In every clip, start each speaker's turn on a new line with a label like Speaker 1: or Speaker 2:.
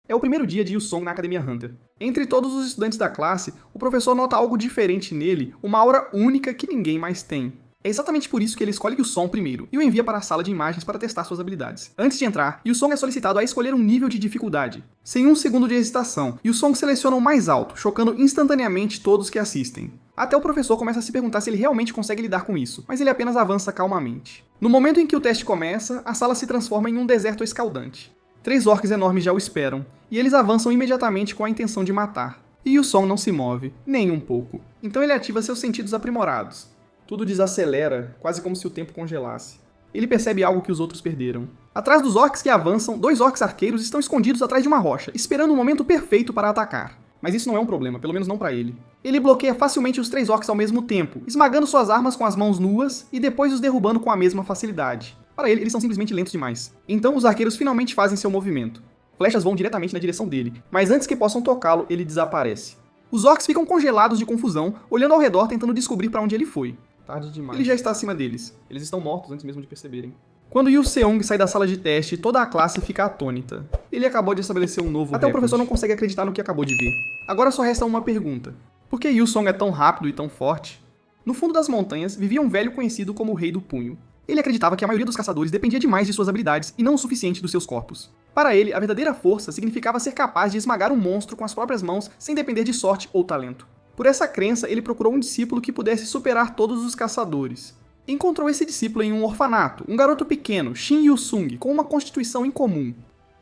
Speaker 1: É o primeiro dia de Yu-Song na Academia Hunter. Entre todos os estudantes da classe, o professor nota algo diferente nele, uma aura única que ninguém mais tem. É exatamente por isso que ele escolhe Yu-Song primeiro, e o envia para a sala de imagens para testar suas habilidades. Antes de entrar, Yu-Song é solicitado a escolher um nível de dificuldade. Sem um segundo de hesitação, Yu-Song seleciona o mais alto, chocando instantaneamente todos que assistem. Até o professor começa a se perguntar se ele realmente consegue lidar com isso, mas ele apenas avança calmamente. No momento em que o teste começa, a sala se transforma em um deserto escaldante. 3 orcs enormes já o esperam, e eles avançam imediatamente com a intenção de matar. E Yu-Song não se move, nem um pouco. Então ele ativa seus sentidos aprimorados. Tudo desacelera, quase como se o tempo congelasse. Ele percebe algo que os outros perderam. Atrás dos orcs que avançam, 2 orcs arqueiros estão escondidos atrás de uma rocha, esperando o momento perfeito para atacar. Mas isso não é um problema, pelo menos não para ele. Ele bloqueia facilmente os 3 orcs ao mesmo tempo, esmagando suas armas com as mãos nuas e depois os derrubando com a mesma facilidade. Para ele, eles são simplesmente lentos demais. Então os arqueiros finalmente fazem seu movimento. Flechas vão diretamente na direção dele, mas antes que possam tocá-lo, ele desaparece. Os orcs ficam congelados de confusão, olhando ao redor tentando descobrir para onde ele foi. Tarde demais. Ele já está acima deles. Eles estão mortos antes mesmo de perceberem. Quando Yu-Seong sai da sala de teste, toda a classe fica atônita. Ele acabou de estabelecer um novo recorde. Até o professor não consegue acreditar no que acabou de ver. Agora só resta uma pergunta. Por que Yu-Song é tão rápido e tão forte? No fundo das montanhas, vivia um velho conhecido como o Rei do Punho. Ele acreditava que a maioria dos caçadores dependia demais de suas habilidades e não o suficiente dos seus corpos. Para ele, a verdadeira força significava ser capaz de esmagar um monstro com as próprias mãos sem depender de sorte ou talento. Por essa crença, ele procurou um discípulo que pudesse superar todos os caçadores. Encontrou esse discípulo em um orfanato, um garoto pequeno, Shin Yu-Sung, com uma constituição incomum.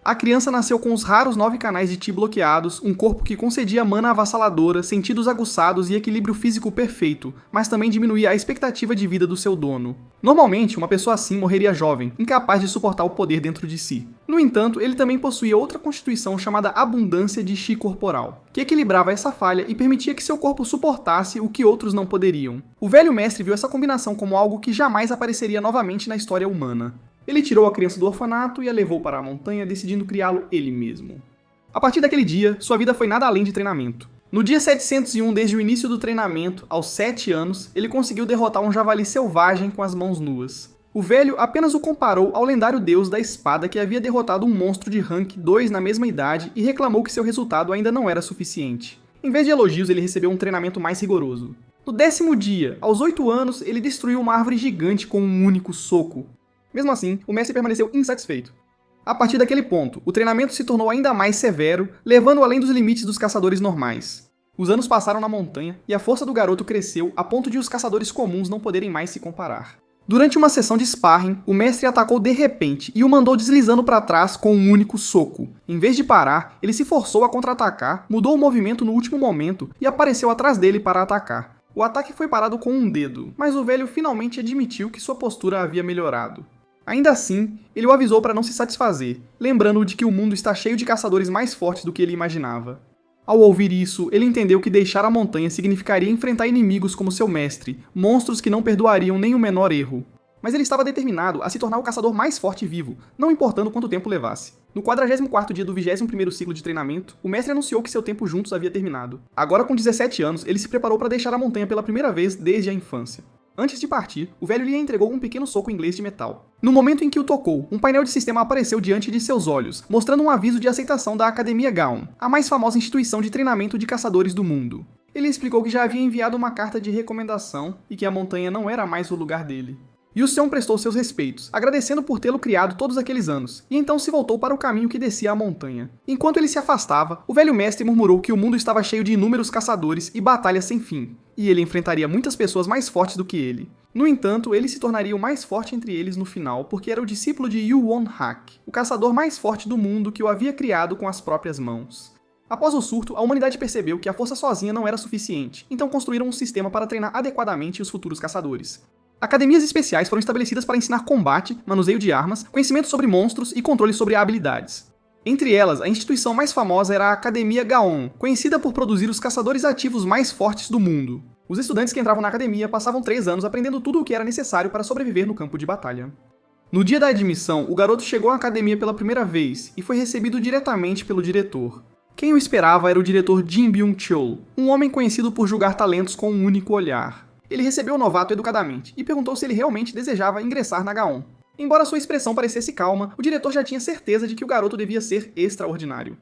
Speaker 1: A criança nasceu com os raros 9 canais de Ti bloqueados, um corpo que concedia mana avassaladora, sentidos aguçados e equilíbrio físico perfeito, mas também diminuía a expectativa de vida do seu dono. Normalmente, uma pessoa assim morreria jovem, incapaz de suportar o poder dentro de si. No entanto, ele também possuía outra constituição chamada abundância de Chi corporal, que equilibrava essa falha e permitia que seu corpo suportasse o que outros não poderiam. O velho mestre viu essa combinação como algo que jamais apareceria novamente na história humana. Ele tirou a criança do orfanato e a levou para a montanha, decidindo criá-lo ele mesmo. A partir daquele dia, sua vida foi nada além de treinamento. No dia 701, desde o início do treinamento, aos 7 anos, ele conseguiu derrotar um javali selvagem com as mãos nuas. O velho apenas o comparou ao lendário deus da espada que havia derrotado um monstro de rank 2 na mesma idade e reclamou que seu resultado ainda não era suficiente. Em vez de elogios, ele recebeu um treinamento mais rigoroso. No 10º dia, aos 8 anos, ele destruiu uma árvore gigante com um único soco. Mesmo assim, o mestre permaneceu insatisfeito. A partir daquele ponto, o treinamento se tornou ainda mais severo, levando além dos limites dos caçadores normais. Os anos passaram na montanha e a força do garoto cresceu a ponto de os caçadores comuns não poderem mais se comparar. Durante uma sessão de sparring, o mestre atacou de repente e o mandou deslizando para trás com um único soco. Em vez de parar, ele se forçou a contra-atacar, mudou o movimento no último momento e apareceu atrás dele para atacar. O ataque foi parado com um dedo, mas o velho finalmente admitiu que sua postura havia melhorado. Ainda assim, ele o avisou para não se satisfazer, lembrando-o de que o mundo está cheio de caçadores mais fortes do que ele imaginava. Ao ouvir isso, ele entendeu que deixar a montanha significaria enfrentar inimigos como seu mestre, monstros que não perdoariam nem o menor erro. Mas ele estava determinado a se tornar o caçador mais forte vivo, não importando quanto tempo levasse. No 44º dia do 21º ciclo de treinamento, o mestre anunciou que seu tempo juntos havia terminado. Agora com 17 anos, ele se preparou para deixar a montanha pela primeira vez desde a infância. Antes de partir, o velho lhe entregou um pequeno soco inglês de metal. No momento em que o tocou, um painel de sistema apareceu diante de seus olhos, mostrando um aviso de aceitação da Academia Gaon, a mais famosa instituição de treinamento de caçadores do mundo. Ele explicou que já havia enviado uma carta de recomendação e que a montanha não era mais o lugar dele. Yu-Seong prestou seus respeitos, agradecendo por tê-lo criado todos aqueles anos, e então se voltou para o caminho que descia a montanha. Enquanto ele se afastava, o velho mestre murmurou que o mundo estava cheio de inúmeros caçadores e batalhas sem fim, e ele enfrentaria muitas pessoas mais fortes do que ele. No entanto, ele se tornaria o mais forte entre eles no final, porque era o discípulo de Yu Won-hak, o caçador mais forte do mundo que o havia criado com as próprias mãos. Após o surto, a humanidade percebeu que a força sozinha não era suficiente, então construíram um sistema para treinar adequadamente os futuros caçadores. Academias especiais foram estabelecidas para ensinar combate, manuseio de armas, conhecimento sobre monstros e controle sobre habilidades. Entre elas, a instituição mais famosa era a Academia Gaon, conhecida por produzir os caçadores ativos mais fortes do mundo. Os estudantes que entravam na academia passavam 3 anos aprendendo tudo o que era necessário para sobreviver no campo de batalha. No dia da admissão, o garoto chegou à academia pela primeira vez e foi recebido diretamente pelo diretor. Quem o esperava era o diretor Jin Byung-chul, um homem conhecido por julgar talentos com um único olhar. Ele recebeu o novato educadamente e perguntou se ele realmente desejava ingressar na Gaon. Embora sua expressão parecesse calma, o diretor já tinha certeza de que o garoto devia ser extraordinário.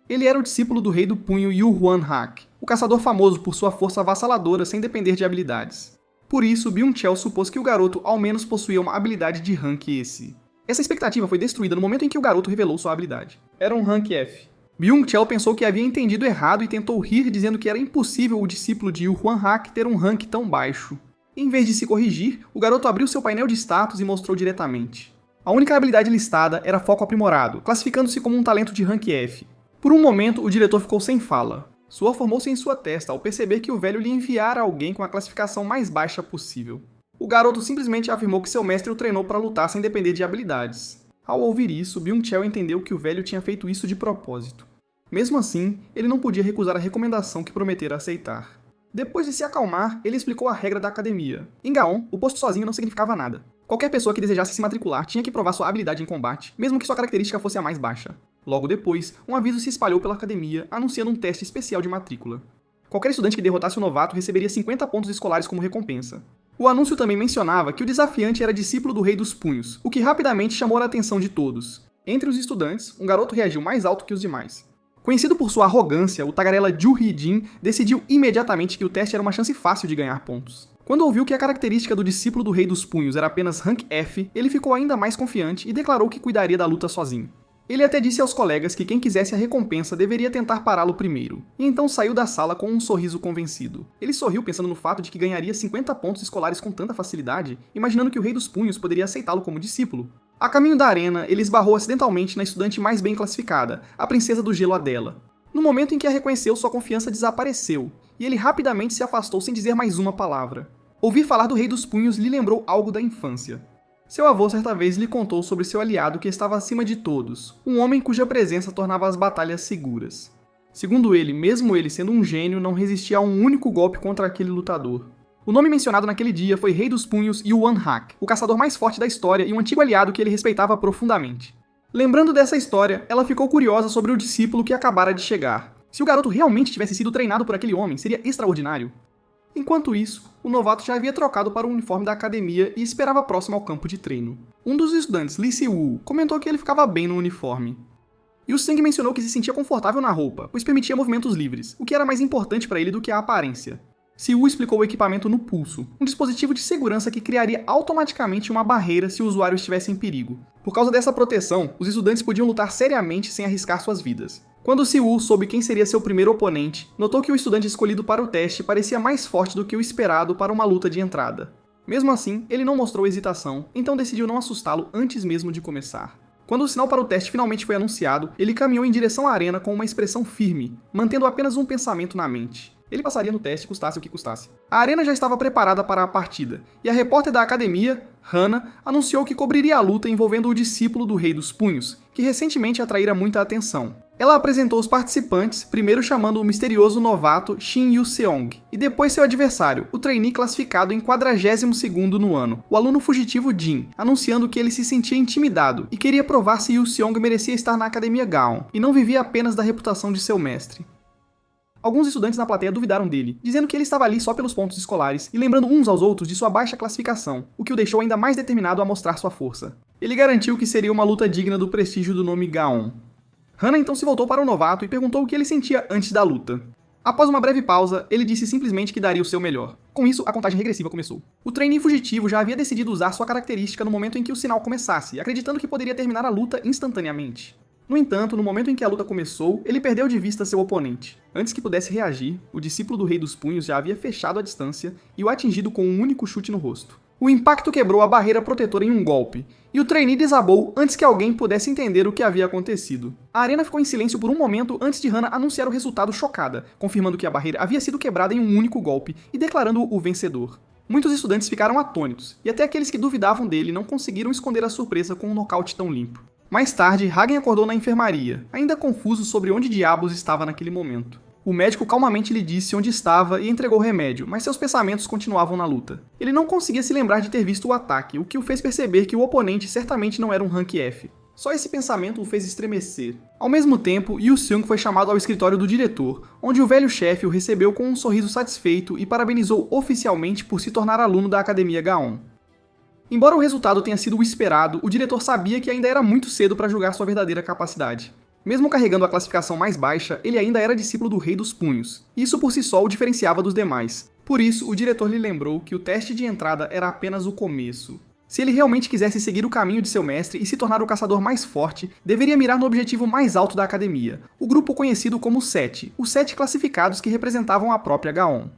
Speaker 1: Ele era o discípulo do rei do punho Yu Huan-hak, o caçador famoso por sua força avassaladora sem depender de habilidades. Por isso, Byung-chul supôs que o garoto ao menos possuía uma habilidade de rank esse. Essa expectativa foi destruída no momento em que o garoto revelou sua habilidade. Era um rank F. Byung-chul pensou que havia entendido errado e tentou rir, dizendo que era impossível o discípulo de Yu Huan-hak ter um rank tão baixo. Em vez de se corrigir, o garoto abriu seu painel de status e mostrou diretamente. A única habilidade listada era foco aprimorado, classificando-se como um talento de rank F. Por um momento, o diretor ficou sem fala. Suor formou-se em sua testa ao perceber que o velho lhe enviara alguém com a classificação mais baixa possível. O garoto simplesmente afirmou que seu mestre o treinou para lutar sem depender de habilidades. Ao ouvir isso, Byung-chul entendeu que o velho tinha feito isso de propósito. Mesmo assim, ele não podia recusar a recomendação que prometera aceitar. Depois de se acalmar, ele explicou a regra da academia. Em Gaon, o posto sozinho não significava nada. Qualquer pessoa que desejasse se matricular tinha que provar sua habilidade em combate, mesmo que sua característica fosse a mais baixa. Logo depois, um aviso se espalhou pela academia, anunciando um teste especial de matrícula. Qualquer estudante que derrotasse o novato receberia 50 pontos escolares como recompensa. O anúncio também mencionava que o desafiante era discípulo do Rei dos Punhos, o que rapidamente chamou a atenção de todos. Entre os estudantes, um garoto reagiu mais alto que os demais. Conhecido por sua arrogância, o tagarela Ju Hee-jin decidiu imediatamente que o teste era uma chance fácil de ganhar pontos. Quando ouviu que a característica do discípulo do Rei dos Punhos era apenas rank F, ele ficou ainda mais confiante e declarou que cuidaria da luta sozinho. Ele até disse aos colegas que quem quisesse a recompensa deveria tentar pará-lo primeiro, e então saiu da sala com um sorriso convencido. Ele sorriu pensando no fato de que ganharia 50 pontos escolares com tanta facilidade, imaginando que o Rei dos Punhos poderia aceitá-lo como discípulo. A caminho da arena, ele esbarrou acidentalmente na estudante mais bem classificada, a princesa do gelo Adela. No momento em que a reconheceu, sua confiança desapareceu, e ele rapidamente se afastou sem dizer mais uma palavra. Ouvir falar do Rei dos Punhos lhe lembrou algo da infância. Seu avô certa vez lhe contou sobre seu aliado que estava acima de todos, um homem cuja presença tornava as batalhas seguras. Segundo ele, mesmo ele sendo um gênio, não resistia a um único golpe contra aquele lutador. O nome mencionado naquele dia foi Rei dos Punhos Yu Huan-hak, o caçador mais forte da história e um antigo aliado que ele respeitava profundamente. Lembrando dessa história, ela ficou curiosa sobre o discípulo que acabara de chegar. Se o garoto realmente tivesse sido treinado por aquele homem, seria extraordinário. Enquanto isso, o novato já havia trocado para o uniforme da academia e esperava próximo ao campo de treino. Um dos estudantes, Lee Si-woo, comentou que ele ficava bem no uniforme. Yu Seng mencionou que se sentia confortável na roupa, pois permitia movimentos livres, o que era mais importante para ele do que a aparência. Si-woo explicou o equipamento no pulso, um dispositivo de segurança que criaria automaticamente uma barreira se o usuário estivesse em perigo. Por causa dessa proteção, os estudantes podiam lutar seriamente sem arriscar suas vidas. Quando Si-woo soube quem seria seu primeiro oponente, notou que o estudante escolhido para o teste parecia mais forte do que o esperado para uma luta de entrada. Mesmo assim, ele não mostrou hesitação, então decidiu não assustá-lo antes mesmo de começar. Quando o sinal para o teste finalmente foi anunciado, ele caminhou em direção à arena com uma expressão firme, mantendo apenas um pensamento na mente. Ele passaria no teste, custasse o que custasse. A arena já estava preparada para a partida, e a repórter da academia, Hannah, anunciou que cobriria a luta envolvendo o discípulo do Rei dos Punhos, que recentemente atraíra muita atenção. Ela apresentou os participantes, primeiro chamando o misterioso novato Shin Yu-seong, e depois seu adversário, o trainee classificado em 42º no ano, o aluno fugitivo Jin, anunciando que ele se sentia intimidado e queria provar se Yu-seong merecia estar na academia Gaon, e não vivia apenas da reputação de seu mestre. Alguns estudantes na plateia duvidaram dele, dizendo que ele estava ali só pelos pontos escolares e lembrando uns aos outros de sua baixa classificação, o que o deixou ainda mais determinado a mostrar sua força. Ele garantiu que seria uma luta digna do prestígio do nome Gaon. Hannah então se voltou para o novato e perguntou o que ele sentia antes da luta. Após uma breve pausa, ele disse simplesmente que daria o seu melhor. Com isso, a contagem regressiva começou. O trainee fugitivo já havia decidido usar sua característica no momento em que o sinal começasse, acreditando que poderia terminar a luta instantaneamente. No entanto, no momento em que a luta começou, ele perdeu de vista seu oponente. Antes que pudesse reagir, o discípulo do Rei dos Punhos já havia fechado a distância e o atingido com um único chute no rosto. O impacto quebrou a barreira protetora em um golpe, e o trainee desabou antes que alguém pudesse entender o que havia acontecido. A arena ficou em silêncio por um momento antes de Hannah anunciar o resultado chocada, confirmando que a barreira havia sido quebrada em um único golpe e declarando-o o vencedor. Muitos estudantes ficaram atônitos, e até aqueles que duvidavam dele não conseguiram esconder a surpresa com um nocaute tão limpo. Mais tarde, Hagen acordou na enfermaria, ainda confuso sobre onde diabos estava naquele momento. O médico calmamente lhe disse onde estava e entregou o remédio, mas seus pensamentos continuavam na luta. Ele não conseguia se lembrar de ter visto o ataque, o que o fez perceber que o oponente certamente não era um rank F. Só esse pensamento o fez estremecer. Ao mesmo tempo, Yu Seung foi chamado ao escritório do diretor, onde o velho chefe o recebeu com um sorriso satisfeito e parabenizou oficialmente por se tornar aluno da Academia Gaon. Embora o resultado tenha sido o esperado, o diretor sabia que ainda era muito cedo para julgar sua verdadeira capacidade. Mesmo carregando a classificação mais baixa, ele ainda era discípulo do Rei dos Punhos. Isso por si só o diferenciava dos demais. Por isso, o diretor lhe lembrou que o teste de entrada era apenas o começo. Se ele realmente quisesse seguir o caminho de seu mestre e se tornar o caçador mais forte, deveria mirar no objetivo mais alto da academia, o grupo conhecido como Sete, os 7 classificados que representavam a própria Gaon.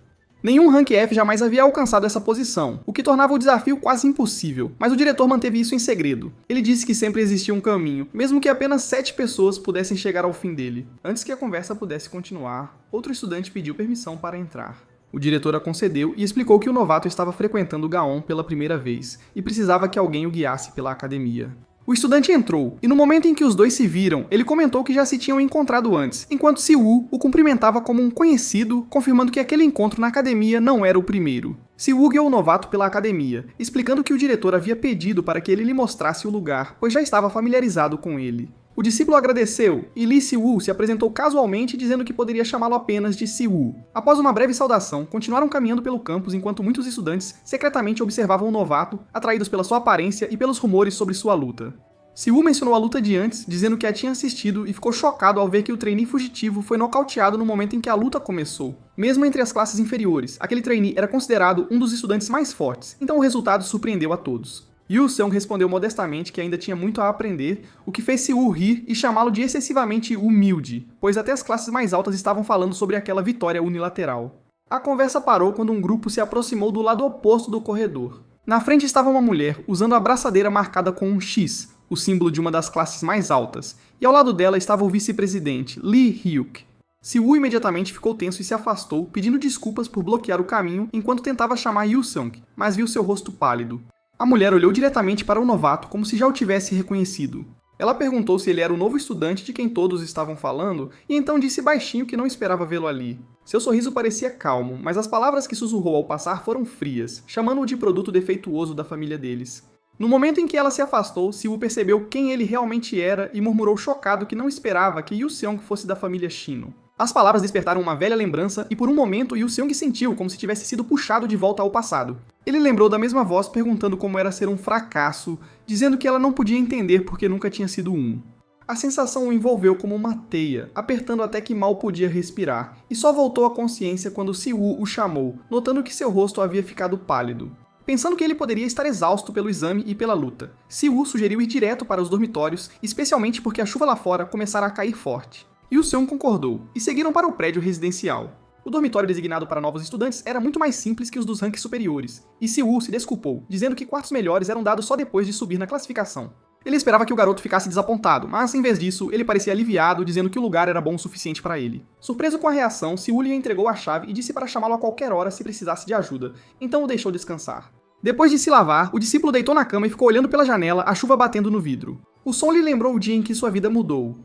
Speaker 1: Nenhum Rank F jamais havia alcançado essa posição, o que tornava o desafio quase impossível, mas o diretor manteve isso em segredo. Ele disse que sempre existia um caminho, mesmo que apenas 7 pessoas pudessem chegar ao fim dele. Antes que a conversa pudesse continuar, outro estudante pediu permissão para entrar. O diretor a concedeu e explicou que o novato estava frequentando o Gaon pela primeira vez, e precisava que alguém o guiasse pela academia. O estudante entrou, e no momento em que os dois se viram, ele comentou que já se tinham encontrado antes, enquanto Siwoo o cumprimentava como um conhecido, confirmando que aquele encontro na academia não era o primeiro. Siwoo guiou o novato pela academia, explicando que o diretor havia pedido para que ele lhe mostrasse o lugar, pois já estava familiarizado com ele. O discípulo agradeceu, e Lee Siwoo se apresentou casualmente dizendo que poderia chamá-lo apenas de Siwoo. Após uma breve saudação, continuaram caminhando pelo campus enquanto muitos estudantes secretamente observavam o novato, atraídos pela sua aparência e pelos rumores sobre sua luta. Siwoo mencionou a luta de antes, dizendo que a tinha assistido e ficou chocado ao ver que o trainee fugitivo foi nocauteado no momento em que a luta começou. Mesmo entre as classes inferiores, aquele trainee era considerado um dos estudantes mais fortes, então o resultado surpreendeu a todos. Yu Seong respondeu modestamente que ainda tinha muito a aprender, o que fez Siwoo rir e chamá-lo de excessivamente humilde, pois até as classes mais altas estavam falando sobre aquela vitória unilateral. A conversa parou quando um grupo se aproximou do lado oposto do corredor. Na frente estava uma mulher, usando a braçadeira marcada com um X, o símbolo de uma das classes mais altas, e ao lado dela estava o vice-presidente, Lee Hyuk. Siwoo imediatamente ficou tenso e se afastou, pedindo desculpas por bloquear o caminho enquanto tentava chamar Yu Seong, mas viu seu rosto pálido. A mulher olhou diretamente para o novato como se já o tivesse reconhecido. Ela perguntou se ele era o novo estudante de quem todos estavam falando, e então disse baixinho que não esperava vê-lo ali. Seu sorriso parecia calmo, mas as palavras que sussurrou ao passar foram frias, chamando-o de produto defeituoso da família deles. No momento em que ela se afastou, Siwoo percebeu quem ele realmente era e murmurou chocado que não esperava que Yu Seong fosse da família Shino. As palavras despertaram uma velha lembrança e por um momento Yu Seong sentiu como se tivesse sido puxado de volta ao passado. Ele lembrou da mesma voz perguntando como era ser um fracasso, dizendo que ela não podia entender porque nunca tinha sido um. A sensação o envolveu como uma teia, apertando até que mal podia respirar, e só voltou à consciência quando Siwoo o chamou, notando que seu rosto havia ficado pálido. Pensando que ele poderia estar exausto pelo exame e pela luta, Siwoo sugeriu ir direto para os dormitórios, especialmente porque a chuva lá fora começara a cair forte. Yu Seong concordou, e seguiram para o prédio residencial. O dormitório designado para novos estudantes era muito mais simples que os dos ranks superiores, e Siwoo se desculpou, dizendo que quartos melhores eram dados só depois de subir na classificação. Ele esperava que o garoto ficasse desapontado, mas em vez disso, ele parecia aliviado, dizendo que o lugar era bom o suficiente para ele. Surpreso com a reação, Siwoo lhe entregou a chave e disse para chamá-lo a qualquer hora se precisasse de ajuda, então o deixou descansar. Depois de se lavar, o discípulo deitou na cama e ficou olhando pela janela, a chuva batendo no vidro. O som lhe lembrou o dia em que sua vida mudou.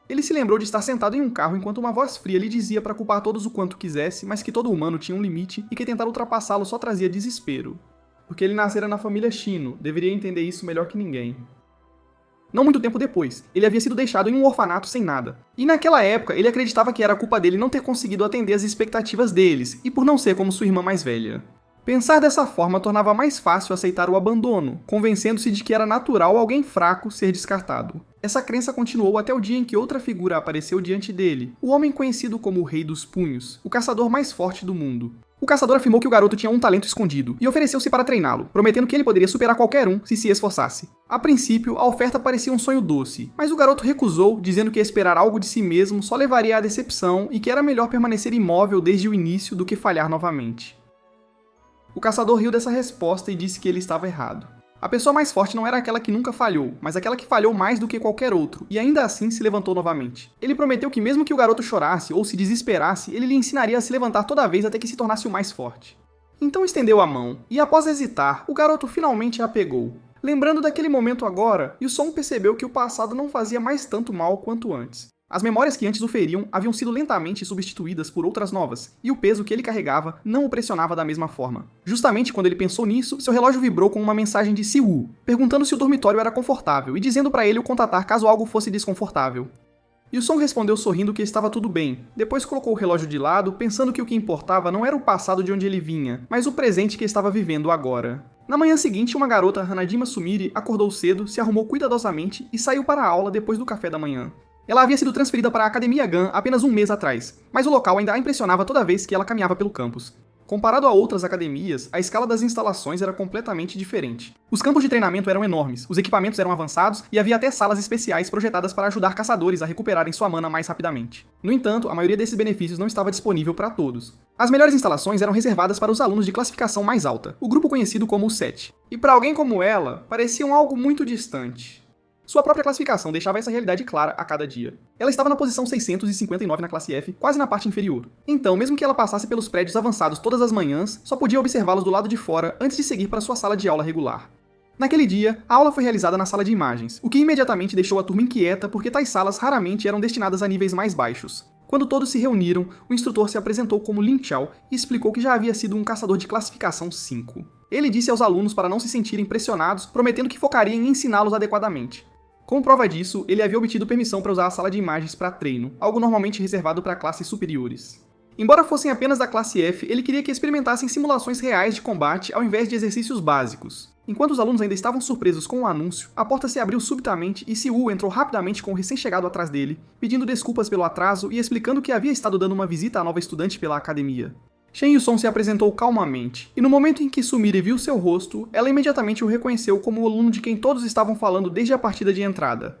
Speaker 1: Ele se lembrou de estar sentado em um carro enquanto uma voz fria lhe dizia para culpar todos o quanto quisesse, mas que todo humano tinha um limite e que tentar ultrapassá-lo só trazia desespero. Porque ele nascera na família Shino, deveria entender isso melhor que ninguém. Não muito tempo depois, ele havia sido deixado em um orfanato sem nada. E naquela época, ele acreditava que era culpa dele não ter conseguido atender as expectativas deles, e por não ser como sua irmã mais velha. Pensar dessa forma tornava mais fácil aceitar o abandono, convencendo-se de que era natural alguém fraco ser descartado. Essa crença continuou até o dia em que outra figura apareceu diante dele, o homem conhecido como o Rei dos Punhos, o caçador mais forte do mundo. O caçador afirmou que o garoto tinha um talento escondido e ofereceu-se para treiná-lo, prometendo que ele poderia superar qualquer um se esforçasse. A princípio, a oferta parecia um sonho doce, mas o garoto recusou, dizendo que esperar algo de si mesmo só levaria à decepção e que era melhor permanecer imóvel desde o início do que falhar novamente. O caçador riu dessa resposta e disse que ele estava errado. A pessoa mais forte não era aquela que nunca falhou, mas aquela que falhou mais do que qualquer outro, e ainda assim se levantou novamente. Ele prometeu que mesmo que o garoto chorasse ou se desesperasse, ele lhe ensinaria a se levantar toda vez até que se tornasse o mais forte. Então estendeu a mão, e após hesitar, o garoto finalmente a pegou. Lembrando daquele momento agora, Yu-song percebeu que o passado não fazia mais tanto mal quanto antes. As memórias que antes o feriam haviam sido lentamente substituídas por outras novas, e o peso que ele carregava não o pressionava da mesma forma. Justamente quando ele pensou nisso, seu relógio vibrou com uma mensagem de Siwoo, perguntando se o dormitório era confortável e dizendo para ele o contatar caso algo fosse desconfortável. Yu-song respondeu sorrindo que estava tudo bem, depois colocou o relógio de lado, pensando que o que importava não era o passado de onde ele vinha, mas o presente que estava vivendo agora. Na manhã seguinte, uma garota, Hanajima Sumire, acordou cedo, se arrumou cuidadosamente e saiu para a aula depois do café da manhã. Ela havia sido transferida para a Academia Gun apenas um mês atrás, mas o local ainda a impressionava toda vez que ela caminhava pelo campus. Comparado a outras academias, a escala das instalações era completamente diferente. Os campos de treinamento eram enormes, os equipamentos eram avançados e havia até salas especiais projetadas para ajudar caçadores a recuperarem sua mana mais rapidamente. No entanto, a maioria desses benefícios não estava disponível para todos. As melhores instalações eram reservadas para os alunos de classificação mais alta, o grupo conhecido como o 7. E para alguém como ela, pareciam algo muito distante. Sua própria classificação deixava essa realidade clara a cada dia. Ela estava na posição 659 na classe F, quase na parte inferior. Então, mesmo que ela passasse pelos prédios avançados todas as manhãs, só podia observá-los do lado de fora antes de seguir para sua sala de aula regular. Naquele dia, a aula foi realizada na sala de imagens, o que imediatamente deixou a turma inquieta porque tais salas raramente eram destinadas a níveis mais baixos. Quando todos se reuniram, o instrutor se apresentou como Lin Chao e explicou que já havia sido um caçador de classificação 5. Ele disse aos alunos para não se sentirem pressionados, prometendo que focaria em ensiná-los adequadamente. Como prova disso, ele havia obtido permissão para usar a sala de imagens para treino, algo normalmente reservado para classes superiores. Embora fossem apenas da classe F, ele queria que experimentassem simulações reais de combate ao invés de exercícios básicos. Enquanto os alunos ainda estavam surpresos com o anúncio, a porta se abriu subitamente e Siwoo entrou rapidamente com o recém-chegado atrás dele, pedindo desculpas pelo atraso e explicando que havia estado dando uma visita à nova estudante pela academia. Shen Yusong se apresentou calmamente, e no momento em que Sumire viu seu rosto, ela imediatamente o reconheceu como o aluno de quem todos estavam falando desde a partida de entrada.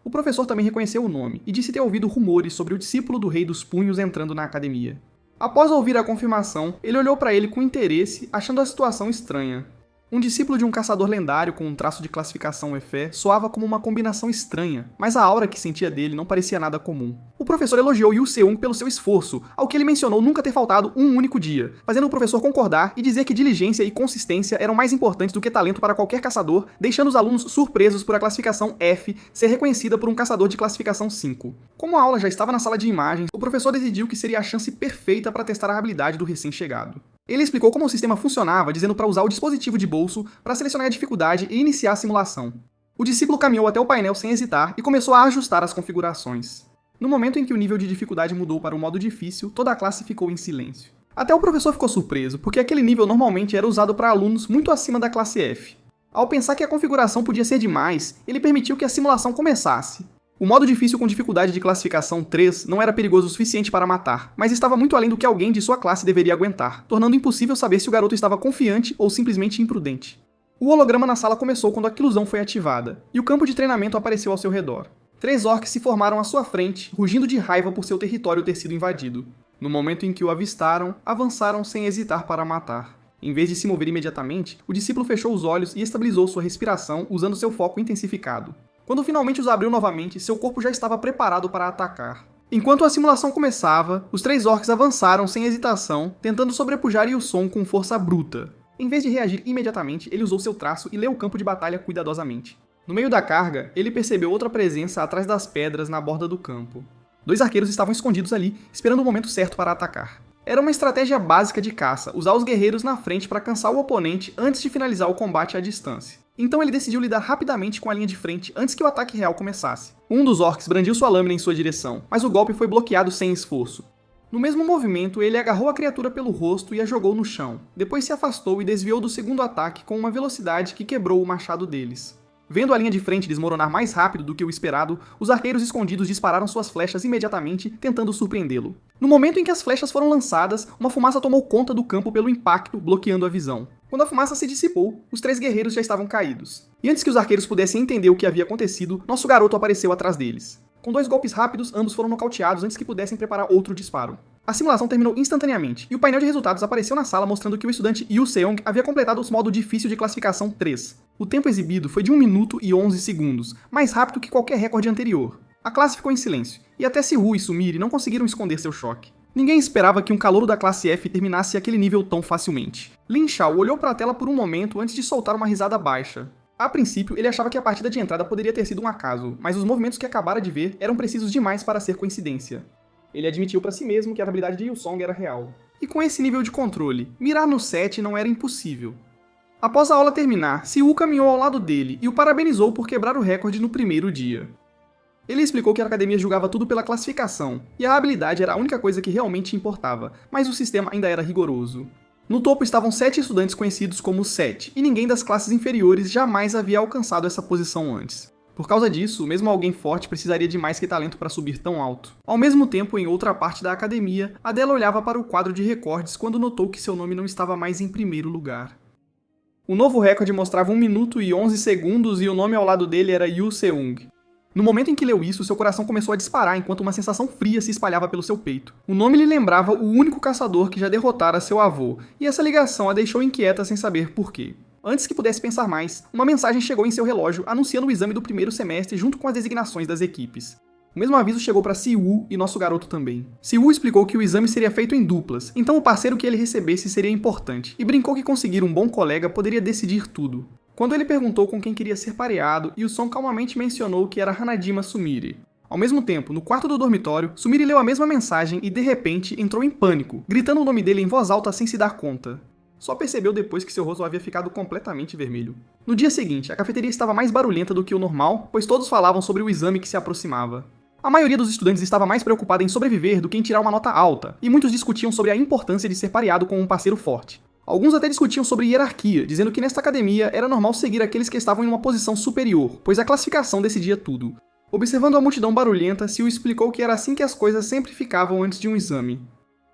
Speaker 1: O professor também reconheceu o nome, e disse ter ouvido rumores sobre o discípulo do Rei dos Punhos entrando na academia. Após ouvir a confirmação, ele olhou para ele com interesse, achando a situação estranha. Um discípulo de um caçador lendário com um traço de classificação Efé soava como uma combinação estranha, mas a aura que sentia dele não parecia nada comum. O professor elogiou Yu Seung pelo seu esforço, ao que ele mencionou nunca ter faltado um único dia, fazendo o professor concordar e dizer que diligência e consistência eram mais importantes do que talento para qualquer caçador, deixando os alunos surpresos por a classificação F ser reconhecida por um caçador de classificação 5. Como a aula já estava na sala de imagens, o professor decidiu que seria a chance perfeita para testar a habilidade do recém-chegado. Ele explicou como o sistema funcionava, dizendo para usar o dispositivo de bolso para selecionar a dificuldade e iniciar a simulação. O discípulo caminhou até o painel sem hesitar e começou a ajustar as configurações. No momento em que o nível de dificuldade mudou para o modo difícil, toda a classe ficou em silêncio. Até o professor ficou surpreso, porque aquele nível normalmente era usado para alunos muito acima da classe F. Ao pensar que a configuração podia ser demais, ele permitiu que a simulação começasse. O modo difícil com dificuldade de classificação 3 não era perigoso o suficiente para matar, mas estava muito além do que alguém de sua classe deveria aguentar, tornando impossível saber se o garoto estava confiante ou simplesmente imprudente. O holograma na sala começou quando a ilusão foi ativada, e o campo de treinamento apareceu ao seu redor. 3 orcs se formaram à sua frente, rugindo de raiva por seu território ter sido invadido. No momento em que o avistaram, avançaram sem hesitar para matar. Em vez de se mover imediatamente, o discípulo fechou os olhos e estabilizou sua respiração usando seu foco intensificado. Quando finalmente os abriu novamente, seu corpo já estava preparado para atacar. Enquanto a simulação começava, os 3 orcs avançaram sem hesitação, tentando sobrepujar Yusong com força bruta. Em vez de reagir imediatamente, ele usou seu traço e leu o campo de batalha cuidadosamente. No meio da carga, ele percebeu outra presença atrás das pedras na borda do campo. 2 arqueiros estavam escondidos ali, esperando o momento certo para atacar. Era uma estratégia básica de caça, usar os guerreiros na frente para cansar o oponente antes de finalizar o combate à distância. Então ele decidiu lidar rapidamente com a linha de frente antes que o ataque real começasse. Um dos orcs brandiu sua lâmina em sua direção, mas o golpe foi bloqueado sem esforço. No mesmo movimento, ele agarrou a criatura pelo rosto e a jogou no chão. Depois se afastou e desviou do segundo ataque com uma velocidade que quebrou o machado deles. Vendo a linha de frente desmoronar mais rápido do que o esperado, os arqueiros escondidos dispararam suas flechas imediatamente, tentando surpreendê-lo. No momento em que as flechas foram lançadas, uma fumaça tomou conta do campo pelo impacto, bloqueando a visão. Quando a fumaça se dissipou, os 3 guerreiros já estavam caídos. E antes que os arqueiros pudessem entender o que havia acontecido, nosso garoto apareceu atrás deles. Com 2 golpes rápidos, ambos foram nocauteados antes que pudessem preparar outro disparo. A simulação terminou instantaneamente, e o painel de resultados apareceu na sala mostrando que o estudante Yu Seong havia completado o modo difícil de classificação 3. O tempo exibido foi de 1 minuto e 11 segundos, mais rápido que qualquer recorde anterior. A classe ficou em silêncio, e até Siwoo e Sumire não conseguiram esconder seu choque. Ninguém esperava que um calouro da classe F terminasse aquele nível tão facilmente. Lin Chao olhou para a tela por um momento antes de soltar uma risada baixa. A princípio, ele achava que a partida de entrada poderia ter sido um acaso, mas os movimentos que acabara de ver eram precisos demais para ser coincidência. Ele admitiu para si mesmo que a habilidade de Yusong era real. E com esse nível de controle, mirar no 7 não era impossível. Após a aula terminar, Siwoo caminhou ao lado dele e o parabenizou por quebrar o recorde no primeiro dia. Ele explicou que a academia julgava tudo pela classificação, e a habilidade era a única coisa que realmente importava, mas o sistema ainda era rigoroso. No topo estavam 7 estudantes conhecidos como 7, e ninguém das classes inferiores jamais havia alcançado essa posição antes. Por causa disso, mesmo alguém forte precisaria de mais que talento para subir tão alto. Ao mesmo tempo, em outra parte da academia, Adela olhava para o quadro de recordes quando notou que seu nome não estava mais em primeiro lugar. O novo recorde mostrava 1 minuto e 11 segundos e o nome ao lado dele era Yu Seung. No momento em que leu isso, seu coração começou a disparar enquanto uma sensação fria se espalhava pelo seu peito. O nome lhe lembrava o único caçador que já derrotara seu avô, e essa ligação a deixou inquieta sem saber por quê. Antes que pudesse pensar mais, uma mensagem chegou em seu relógio anunciando o exame do primeiro semestre junto com as designações das equipes. O mesmo aviso chegou para Si-woo e nosso garoto também. Si-woo explicou que o exame seria feito em duplas, então o parceiro que ele recebesse seria importante, e brincou que conseguir um bom colega poderia decidir tudo. Quando ele perguntou com quem queria ser pareado, Yu-song calmamente mencionou que era Hanajima Sumire. Ao mesmo tempo, no quarto do dormitório, Sumire leu a mesma mensagem e de repente entrou em pânico, gritando o nome dele em voz alta sem se dar conta. Só percebeu depois que seu rosto havia ficado completamente vermelho. No dia seguinte, a cafeteria estava mais barulhenta do que o normal, pois todos falavam sobre o exame que se aproximava. A maioria dos estudantes estava mais preocupada em sobreviver do que em tirar uma nota alta, e muitos discutiam sobre a importância de ser pareado com um parceiro forte. Alguns até discutiam sobre hierarquia, dizendo que nesta academia era normal seguir aqueles que estavam em uma posição superior, pois a classificação decidia tudo. Observando a multidão barulhenta, Siu explicou que era assim que as coisas sempre ficavam antes de um exame.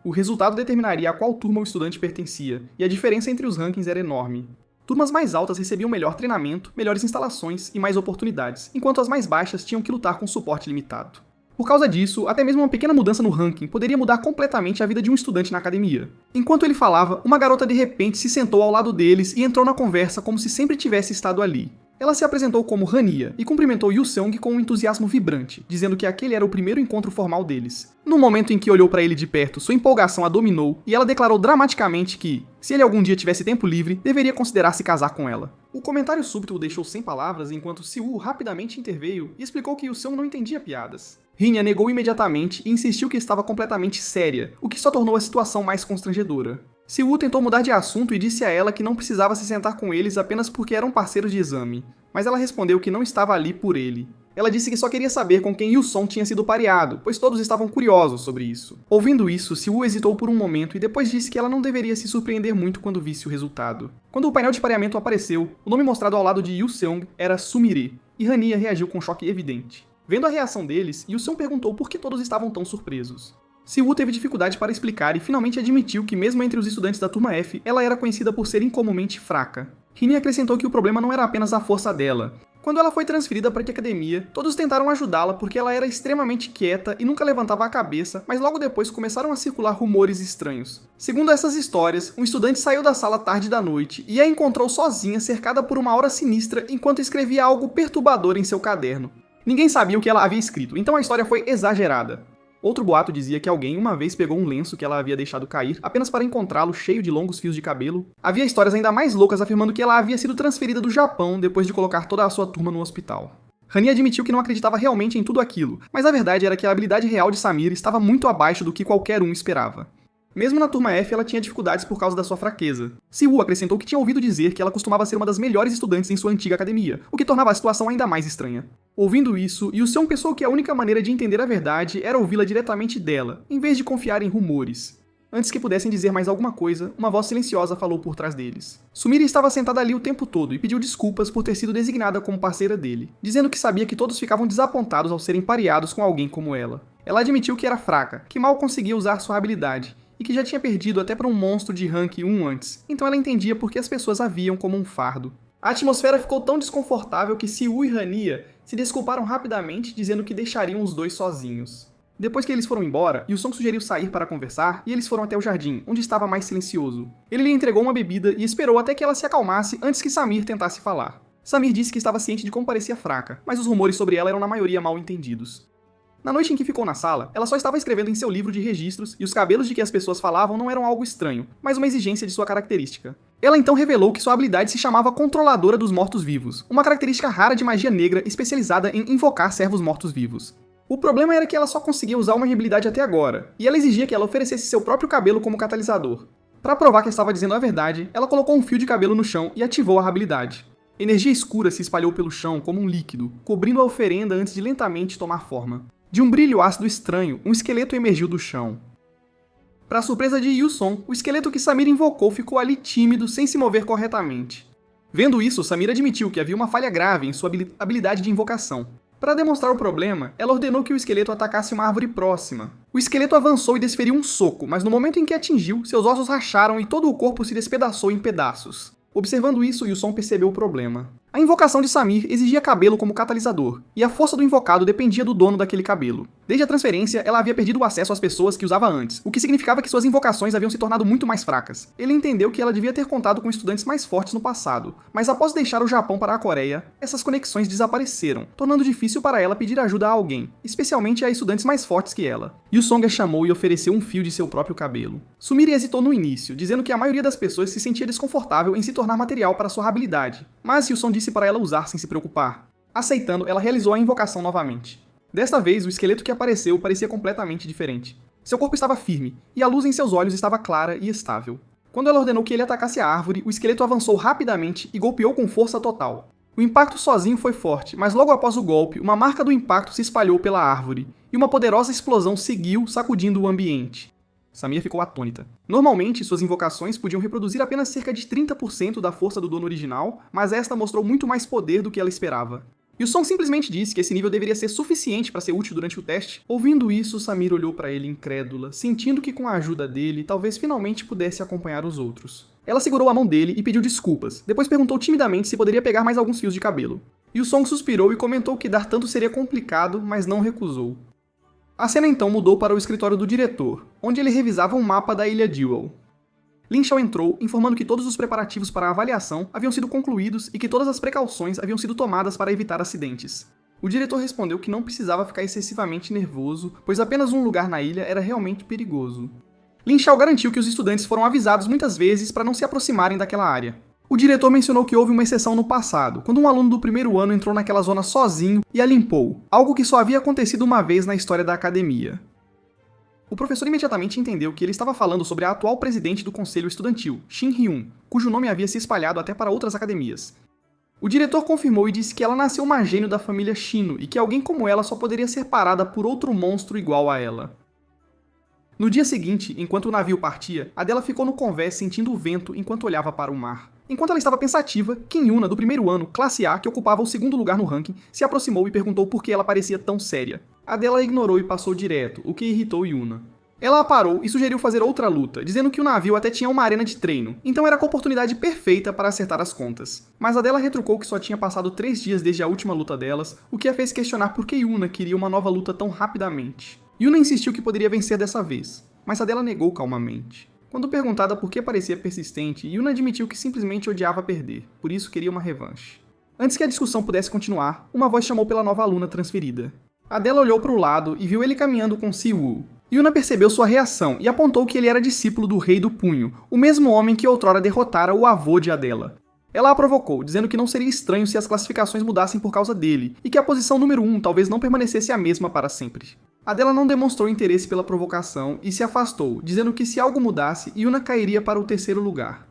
Speaker 1: O resultado determinaria a qual turma o estudante pertencia, e a diferença entre os rankings era enorme. Turmas mais altas recebiam melhor treinamento, melhores instalações e mais oportunidades, enquanto as mais baixas tinham que lutar com suporte limitado. Por causa disso, até mesmo uma pequena mudança no ranking poderia mudar completamente a vida de um estudante na academia. Enquanto ele falava, uma garota de repente se sentou ao lado deles e entrou na conversa como se sempre tivesse estado ali. Ela se apresentou como Hania e cumprimentou Yu-seung com um entusiasmo vibrante, dizendo que aquele era o primeiro encontro formal deles. No momento em que olhou para ele de perto, sua empolgação a dominou e ela declarou dramaticamente que, se ele algum dia tivesse tempo livre, deveria considerar se casar com ela. O comentário súbito o deixou sem palavras enquanto Si-woo rapidamente interveio e explicou que Yu-seung não entendia piadas. Hania negou imediatamente e insistiu que estava completamente séria, o que só tornou a situação mais constrangedora. Si-woo tentou mudar de assunto e disse a ela que não precisava se sentar com eles apenas porque eram parceiros de exame, mas ela respondeu que não estava ali por ele. Ela disse que só queria saber com quem Yu-song tinha sido pareado, pois todos estavam curiosos sobre isso. Ouvindo isso, Si-woo hesitou por um momento e depois disse que ela não deveria se surpreender muito quando visse o resultado. Quando o painel de pareamento apareceu, o nome mostrado ao lado de Yu-seung era Sumire, e Hania reagiu com choque evidente. Vendo a reação deles, Yu-seung perguntou por que todos estavam tão surpresos. Si-woo teve dificuldade para explicar e finalmente admitiu que mesmo entre os estudantes da turma F, ela era conhecida por ser incomumente fraca. Hania acrescentou que o problema não era apenas a força dela. Quando ela foi transferida para a academia, todos tentaram ajudá-la porque ela era extremamente quieta e nunca levantava a cabeça, mas logo depois começaram a circular rumores estranhos. Segundo essas histórias, um estudante saiu da sala tarde da noite e a encontrou sozinha cercada por uma aura sinistra enquanto escrevia algo perturbador em seu caderno. Ninguém sabia o que ela havia escrito, então a história foi exagerada. Outro boato dizia que alguém uma vez pegou um lenço que ela havia deixado cair apenas para encontrá-lo cheio de longos fios de cabelo. Havia histórias ainda mais loucas afirmando que ela havia sido transferida do Japão depois de colocar toda a sua turma no hospital. Hania admitiu que não acreditava realmente em tudo aquilo, mas a verdade era que a habilidade real de Samir estava muito abaixo do que qualquer um esperava. Mesmo na turma F, ela tinha dificuldades por causa da sua fraqueza. Si-woo acrescentou que tinha ouvido dizer que ela costumava ser uma das melhores estudantes em sua antiga academia, o que tornava a situação ainda mais estranha. Ouvindo isso, Yu-seung pensou que a única maneira de entender a verdade era ouvi-la diretamente dela, em vez de confiar em rumores. Antes que pudessem dizer mais alguma coisa, uma voz silenciosa falou por trás deles. Sumire estava sentada ali o tempo todo e pediu desculpas por ter sido designada como parceira dele, dizendo que sabia que todos ficavam desapontados ao serem pareados com alguém como ela. Ela admitiu que era fraca, que mal conseguia usar sua habilidade, e que já tinha perdido até para um monstro de rank 1 antes, então ela entendia por que as pessoas a viam como um fardo. A atmosfera ficou tão desconfortável que Si-woo e Hania se desculparam rapidamente, dizendo que deixariam os dois sozinhos. Depois que eles foram embora, Yu-song sugeriu sair para conversar e eles foram até o jardim, onde estava mais silencioso. Ele lhe entregou uma bebida e esperou até que ela se acalmasse antes que Samir tentasse falar. Samir disse que estava ciente de como parecia fraca, mas os rumores sobre ela eram na maioria mal entendidos. Na noite em que ficou na sala, ela só estava escrevendo em seu livro de registros e os cabelos de que as pessoas falavam não eram algo estranho, mas uma exigência de sua característica. Ela então revelou que sua habilidade se chamava Controladora dos Mortos-Vivos, uma característica rara de magia negra especializada em invocar servos mortos-vivos. O problema era que ela só conseguia usar uma habilidade até agora, e ela exigia que ela oferecesse seu próprio cabelo como catalisador. Para provar que estava dizendo a verdade, ela colocou um fio de cabelo no chão e ativou a habilidade. Energia escura se espalhou pelo chão como um líquido, cobrindo a oferenda antes de lentamente tomar forma. De um brilho ácido estranho, um esqueleto emergiu do chão. Para surpresa de Yu-song, o esqueleto que Samir invocou ficou ali tímido, sem se mover corretamente. Vendo isso, Samir admitiu que havia uma falha grave em sua habilidade de invocação. Para demonstrar o problema, ela ordenou que o esqueleto atacasse uma árvore próxima. O esqueleto avançou e desferiu um soco, mas no momento em que atingiu, seus ossos racharam e todo o corpo se despedaçou em pedaços. Observando isso, Yuson percebeu o problema. A invocação de Samir exigia cabelo como catalisador, e a força do invocado dependia do dono daquele cabelo. Desde a transferência, ela havia perdido o acesso às pessoas que usava antes, o que significava que suas invocações haviam se tornado muito mais fracas. Ele entendeu que ela devia ter contado com estudantes mais fortes no passado, mas após deixar o Japão para a Coreia, essas conexões desapareceram, tornando difícil para ela pedir ajuda a alguém, especialmente a estudantes mais fortes que ela. Yusong a chamou e ofereceu um fio de seu próprio cabelo. Sumire hesitou no início, dizendo que a maioria das pessoas se sentia desconfortável em se tornar material para sua habilidade, mas Yuson disse para ela usar sem se preocupar. Aceitando, ela realizou a invocação novamente. Desta vez, o esqueleto que apareceu parecia completamente diferente. Seu corpo estava firme, e a luz em seus olhos estava clara e estável. Quando ela ordenou que ele atacasse a árvore, o esqueleto avançou rapidamente e golpeou com força total. O impacto sozinho foi forte, mas logo após o golpe, uma marca do impacto se espalhou pela árvore, e uma poderosa explosão seguiu, sacudindo o ambiente. Samir ficou atônita. Normalmente, suas invocações podiam reproduzir apenas cerca de 30% da força do dono original, mas esta mostrou muito mais poder do que ela esperava. Yuson simplesmente disse que esse nível deveria ser suficiente para ser útil durante o teste. Ouvindo isso, Samir olhou para ele incrédula, sentindo que com a ajuda dele, talvez finalmente pudesse acompanhar os outros. Ela segurou a mão dele e pediu desculpas, depois perguntou timidamente se poderia pegar mais alguns fios de cabelo. Yuson suspirou e comentou que dar tanto seria complicado, mas não recusou. A cena então mudou para o escritório do diretor, onde ele revisava um mapa da Ilha Dewell. Lin Xiao entrou, informando que todos os preparativos para a avaliação haviam sido concluídos e que todas as precauções haviam sido tomadas para evitar acidentes. O diretor respondeu que não precisava ficar excessivamente nervoso, pois apenas um lugar na ilha era realmente perigoso. Lin Xiao garantiu que os estudantes foram avisados muitas vezes para não se aproximarem daquela área. O diretor mencionou que houve uma exceção no passado, quando um aluno do primeiro ano entrou naquela zona sozinho e a limpou, algo que só havia acontecido uma vez na história da academia. O professor imediatamente entendeu que ele estava falando sobre a atual presidente do conselho estudantil, Shin Hyun, cujo nome havia se espalhado até para outras academias. O diretor confirmou e disse que ela nasceu uma gênio da família Shino e que alguém como ela só poderia ser parada por outro monstro igual a ela. No dia seguinte, enquanto o navio partia, Adela ficou no convés sentindo o vento enquanto olhava para o mar. Enquanto ela estava pensativa, Kim Yuna, do primeiro ano, classe A, que ocupava o segundo lugar no ranking, se aproximou e perguntou por que ela parecia tão séria. Adela ignorou e passou direto, o que irritou Yuna. Ela a parou e sugeriu fazer outra luta, dizendo que o navio até tinha uma arena de treino, então era a oportunidade perfeita para acertar as contas. Mas Adela retrucou que só tinha passado 3 dias desde a última luta delas, o que a fez questionar por que Yuna queria uma nova luta tão rapidamente. Yuna insistiu que poderia vencer dessa vez, mas Adela negou calmamente. Quando perguntada por que parecia persistente, Yuna admitiu que simplesmente odiava perder, por isso queria uma revanche. Antes que a discussão pudesse continuar, uma voz chamou pela nova aluna transferida. Adela olhou para o lado e viu ele caminhando com Si-Woo. Yuna percebeu sua reação e apontou que ele era discípulo do Rei do Punho, o mesmo homem que outrora derrotara o avô de Adela. Ela a provocou, dizendo que não seria estranho se as classificações mudassem por causa dele, e que a posição número 1 talvez não permanecesse a mesma para sempre. Adela não demonstrou interesse pela provocação e se afastou, dizendo que se algo mudasse, Yuna cairia para o 3º lugar.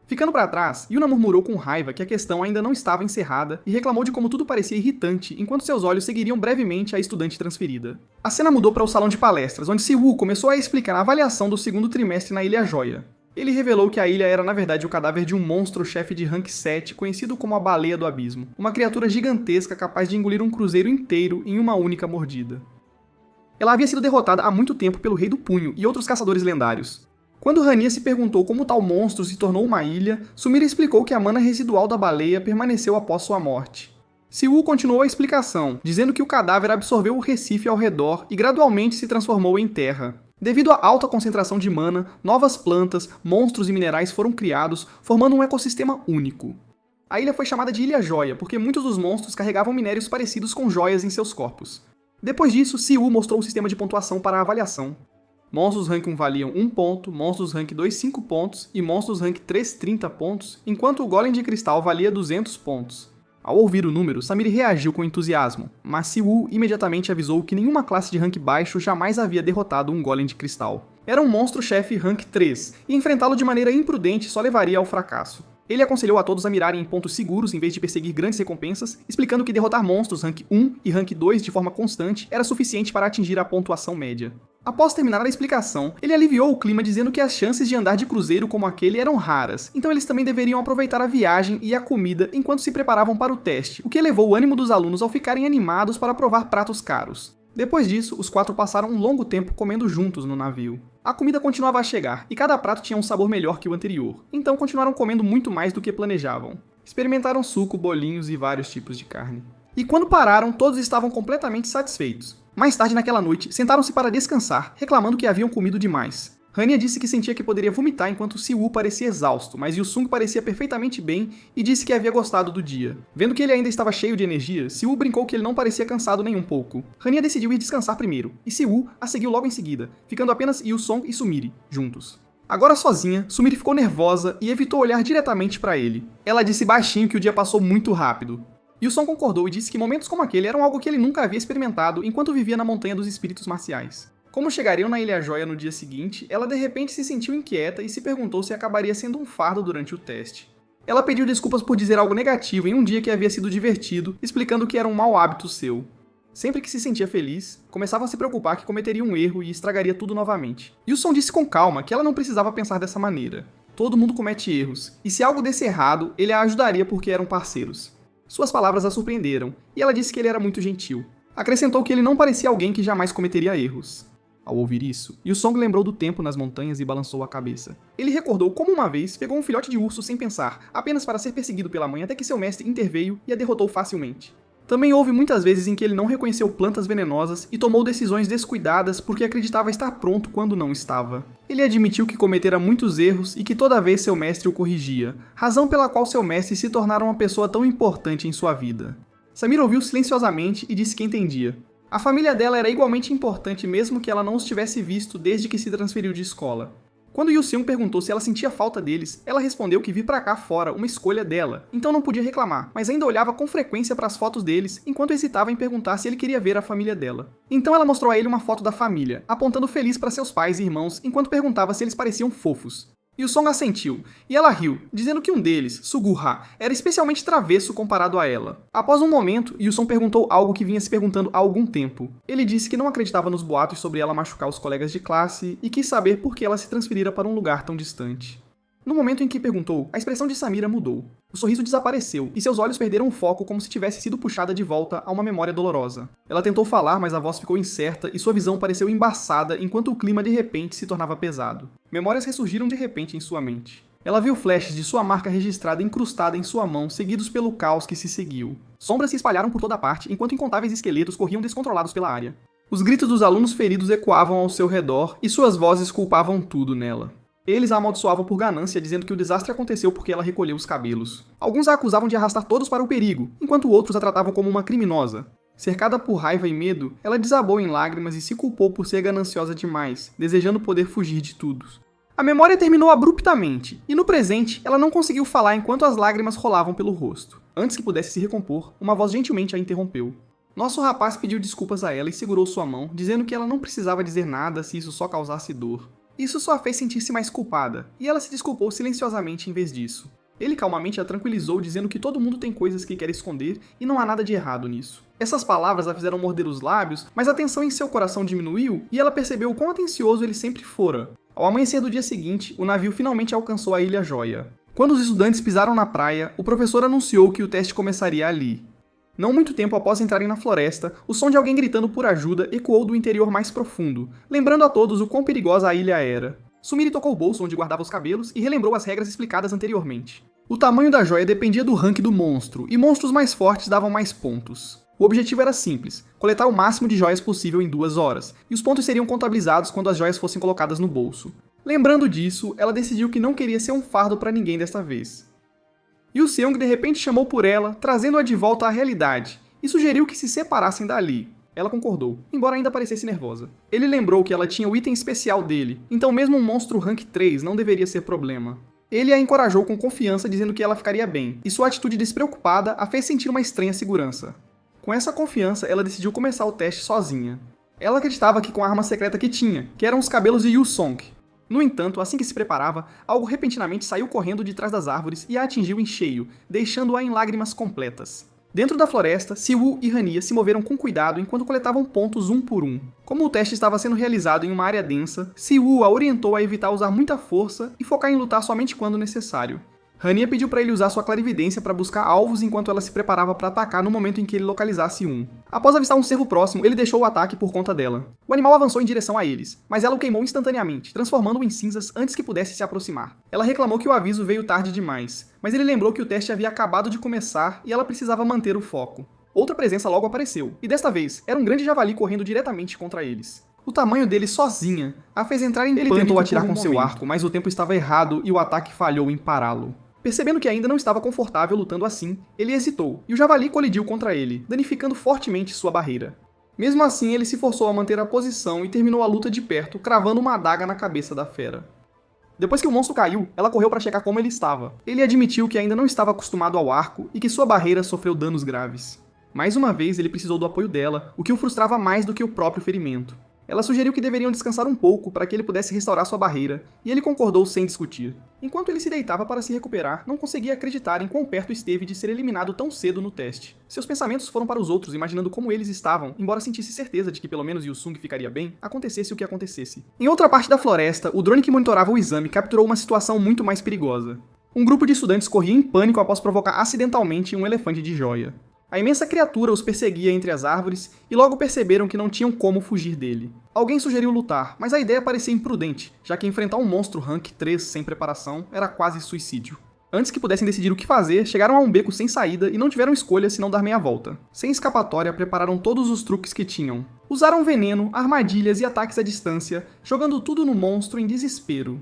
Speaker 1: Ficando para trás, Yuna murmurou com raiva que a questão ainda não estava encerrada e reclamou de como tudo parecia irritante, enquanto seus olhos seguiriam brevemente a estudante transferida. A cena mudou para o salão de palestras, onde Si-Woo começou a explicar a avaliação do 2º trimestre na Ilha Joia. Ele revelou que a ilha era na verdade o cadáver de um monstro-chefe de rank 7, conhecido como a Baleia do Abismo, uma criatura gigantesca capaz de engolir um cruzeiro inteiro em uma única mordida. Ela havia sido derrotada há muito tempo pelo Rei do Punho e outros caçadores lendários. Quando Hania se perguntou como tal monstro se tornou uma ilha, Sumire explicou que a mana residual da baleia permaneceu após sua morte. Si-Woo continuou a explicação, dizendo que o cadáver absorveu o recife ao redor e gradualmente se transformou em terra. Devido à alta concentração de mana, novas plantas, monstros e minerais foram criados, formando um ecossistema único. A ilha foi chamada de Ilha Joia porque muitos dos monstros carregavam minérios parecidos com joias em seus corpos. Depois disso, Si-Woo mostrou um sistema de pontuação para a avaliação. Monstros Rank 1 valiam 1 ponto, Monstros Rank 2 5 pontos e Monstros Rank 3 30 pontos, enquanto o Golem de Cristal valia 200 pontos. Ao ouvir o número, Samir reagiu com entusiasmo, mas Si-Woo imediatamente avisou que nenhuma classe de rank baixo jamais havia derrotado um Golem de Cristal. Era um monstro-chefe rank 3, e enfrentá-lo de maneira imprudente só levaria ao fracasso. Ele aconselhou a todos a mirarem em pontos seguros em vez de perseguir grandes recompensas, explicando que derrotar monstros rank 1 e rank 2 de forma constante era suficiente para atingir a pontuação média. Após terminar a explicação, ele aliviou o clima dizendo que as chances de andar de cruzeiro como aquele eram raras, então eles também deveriam aproveitar a viagem e a comida enquanto se preparavam para o teste, o que elevou o ânimo dos alunos ao ficarem animados para provar pratos caros. Depois disso, os 4 passaram um longo tempo comendo juntos no navio. A comida continuava a chegar, e cada prato tinha um sabor melhor que o anterior, então continuaram comendo muito mais do que planejavam. Experimentaram suco, bolinhos e vários tipos de carne. E quando pararam, todos estavam completamente satisfeitos. Mais tarde naquela noite, sentaram-se para descansar, reclamando que haviam comido demais. Hania disse que sentia que poderia vomitar enquanto Siwoo parecia exausto, mas Yoo-sung parecia perfeitamente bem e disse que havia gostado do dia. Vendo que ele ainda estava cheio de energia, Siwoo brincou que ele não parecia cansado nem um pouco. Hania decidiu ir descansar primeiro, e Siwoo a seguiu logo em seguida, ficando apenas Yoo-sung e Sumiri juntos. Agora sozinha, Sumiri ficou nervosa e evitou olhar diretamente para ele. Ela disse baixinho que o dia passou muito rápido. Yoo-sung concordou e disse que momentos como aquele eram algo que ele nunca havia experimentado enquanto vivia na Montanha dos Espíritos Marciais. Como chegariam na Ilha Joia no dia seguinte, ela de repente se sentiu inquieta e se perguntou se acabaria sendo um fardo durante o teste. Ela pediu desculpas por dizer algo negativo em um dia que havia sido divertido, explicando que era um mau hábito seu. Sempre que se sentia feliz, começava a se preocupar que cometeria um erro e estragaria tudo novamente. Yoo-sung disse com calma que ela não precisava pensar dessa maneira. Todo mundo comete erros, e se algo desse errado, ele a ajudaria porque eram parceiros. Suas palavras a surpreenderam, e ela disse que ele era muito gentil. Acrescentou que ele não parecia alguém que jamais cometeria erros. Ao ouvir isso, Yoo-sung lembrou do tempo nas montanhas e balançou a cabeça. Ele recordou como uma vez pegou um filhote de urso sem pensar, apenas para ser perseguido pela mãe até que seu mestre interveio e a derrotou facilmente. Também houve muitas vezes em que ele não reconheceu plantas venenosas e tomou decisões descuidadas porque acreditava estar pronto quando não estava. Ele admitiu que cometera muitos erros e que toda vez seu mestre o corrigia, razão pela qual seu mestre se tornara uma pessoa tão importante em sua vida. Samir ouviu silenciosamente e disse que entendia. A família dela era igualmente importante mesmo que ela não os tivesse visto desde que se transferiu de escola. Quando Yoo-sung perguntou se ela sentia falta deles, ela respondeu que vir pra cá fora uma escolha dela, então não podia reclamar, mas ainda olhava com frequência para as fotos deles, enquanto hesitava em perguntar se ele queria ver a família dela. Então ela mostrou a ele uma foto da família, apontando feliz para seus pais e irmãos, enquanto perguntava se eles pareciam fofos. Yoo-sung assentiu, e ela riu, dizendo que um deles, Sugu-ha, era especialmente travesso comparado a ela. Após um momento, Yoo-sung perguntou algo que vinha se perguntando há algum tempo. Ele disse que não acreditava nos boatos sobre ela machucar os colegas de classe e quis saber por que ela se transferira para um lugar tão distante. No momento em que perguntou, a expressão de Samira mudou. O sorriso desapareceu, e seus olhos perderam o foco como se tivesse sido puxada de volta a uma memória dolorosa. Ela tentou falar, mas a voz ficou incerta e sua visão pareceu embaçada enquanto o clima de repente se tornava pesado. Memórias ressurgiram de repente em sua mente. Ela viu flashes de sua marca registrada incrustada em sua mão, seguidos pelo caos que se seguiu. Sombras se espalharam por toda parte, enquanto incontáveis esqueletos corriam descontrolados pela área. Os gritos dos alunos feridos ecoavam ao seu redor, e suas vozes culpavam tudo nela. Eles a amaldiçoavam por ganância, dizendo que o desastre aconteceu porque ela recolheu os cabelos. Alguns a acusavam de arrastar todos para o perigo, enquanto outros a tratavam como uma criminosa. Cercada por raiva e medo, ela desabou em lágrimas e se culpou por ser gananciosa demais, desejando poder fugir de tudo. A memória terminou abruptamente, e no presente, ela não conseguiu falar enquanto as lágrimas rolavam pelo rosto. Antes que pudesse se recompor, uma voz gentilmente a interrompeu. Nosso rapaz pediu desculpas a ela e segurou sua mão, dizendo que ela não precisava dizer nada se isso só causasse dor. Isso só a fez sentir-se mais culpada, e ela se desculpou silenciosamente em vez disso. Ele calmamente a tranquilizou, dizendo que todo mundo tem coisas que quer esconder e não há nada de errado nisso. Essas palavras a fizeram morder os lábios, mas a tensão em seu coração diminuiu e ela percebeu o quão atencioso ele sempre fora. Ao amanhecer do dia seguinte, o navio finalmente alcançou a Ilha Joia. Quando os estudantes pisaram na praia, o professor anunciou que o teste começaria ali. Não muito tempo após entrarem na floresta, o som de alguém gritando por ajuda ecoou do interior mais profundo, lembrando a todos o quão perigosa a ilha era. Sumiri tocou o bolso onde guardava os cabelos e relembrou as regras explicadas anteriormente. O tamanho da joia dependia do rank do monstro, e monstros mais fortes davam mais pontos. O objetivo era simples, coletar o máximo de joias possível em 2 horas, e os pontos seriam contabilizados quando as joias fossem colocadas no bolso. Lembrando disso, ela decidiu que não queria ser um fardo para ninguém desta vez. Yoo-seung de repente chamou por ela, trazendo-a de volta à realidade, e sugeriu que se separassem dali. Ela concordou, embora ainda parecesse nervosa. Ele lembrou que ela tinha o item especial dele, então mesmo um monstro rank 3 não deveria ser problema. Ele a encorajou com confiança, dizendo que ela ficaria bem, e sua atitude despreocupada a fez sentir uma estranha segurança. Com essa confiança, ela decidiu começar o teste sozinha. Ela acreditava que com a arma secreta que tinha, que eram os cabelos de Yoo-sung. No entanto, assim que se preparava, algo repentinamente saiu correndo de trás das árvores e a atingiu em cheio, deixando-a em lágrimas completas. Dentro da floresta, Siwoo e Hania se moveram com cuidado enquanto coletavam pontos um por um. Como o teste estava sendo realizado em uma área densa, Siwoo a orientou a evitar usar muita força e focar em lutar somente quando necessário. Hania pediu para ele usar sua clarividência para buscar alvos enquanto ela se preparava para atacar no momento em que ele localizasse um. Após avistar um cervo próximo, ele deixou o ataque por conta dela. O animal avançou em direção a eles, mas ela o queimou instantaneamente, transformando-o em cinzas antes que pudesse se aproximar. Ela reclamou que o aviso veio tarde demais, mas ele lembrou que o teste havia acabado de começar e ela precisava manter o foco. Outra presença logo apareceu, e desta vez era um grande javali correndo diretamente contra eles. O tamanho dele sozinha a fez entrar em pânico. Ele tentou atirar com seu arco, mas o tempo estava errado e o ataque falhou em pará-lo. Percebendo que ainda não estava confortável lutando assim, ele hesitou, e o javali colidiu contra ele, danificando fortemente sua barreira. Mesmo assim, ele se forçou a manter a posição e terminou a luta de perto, cravando uma adaga na cabeça da fera. Depois que o monstro caiu, ela correu para checar como ele estava. Ele admitiu que ainda não estava acostumado ao arco e que sua barreira sofreu danos graves. Mais uma vez, ele precisou do apoio dela, o que o frustrava mais do que o próprio ferimento. Ela sugeriu que deveriam descansar um pouco para que ele pudesse restaurar sua barreira, e ele concordou sem discutir. Enquanto ele se deitava para se recuperar, não conseguia acreditar em quão perto esteve de ser eliminado tão cedo no teste. Seus pensamentos foram para os outros, imaginando como eles estavam, embora sentisse certeza de que pelo menos Yu-Sung ficaria bem, acontecesse o que acontecesse. Em outra parte da floresta, o drone que monitorava o exame capturou uma situação muito mais perigosa. Um grupo de estudantes corria em pânico após provocar acidentalmente um elefante de joia. A imensa criatura os perseguia entre as árvores e logo perceberam que não tinham como fugir dele. Alguém sugeriu lutar, mas a ideia parecia imprudente, já que enfrentar um monstro rank 3 sem preparação era quase suicídio. Antes que pudessem decidir o que fazer, chegaram a um beco sem saída e não tiveram escolha senão dar meia volta. Sem escapatória, prepararam todos os truques que tinham. Usaram veneno, armadilhas e ataques à distância, jogando tudo no monstro em desespero.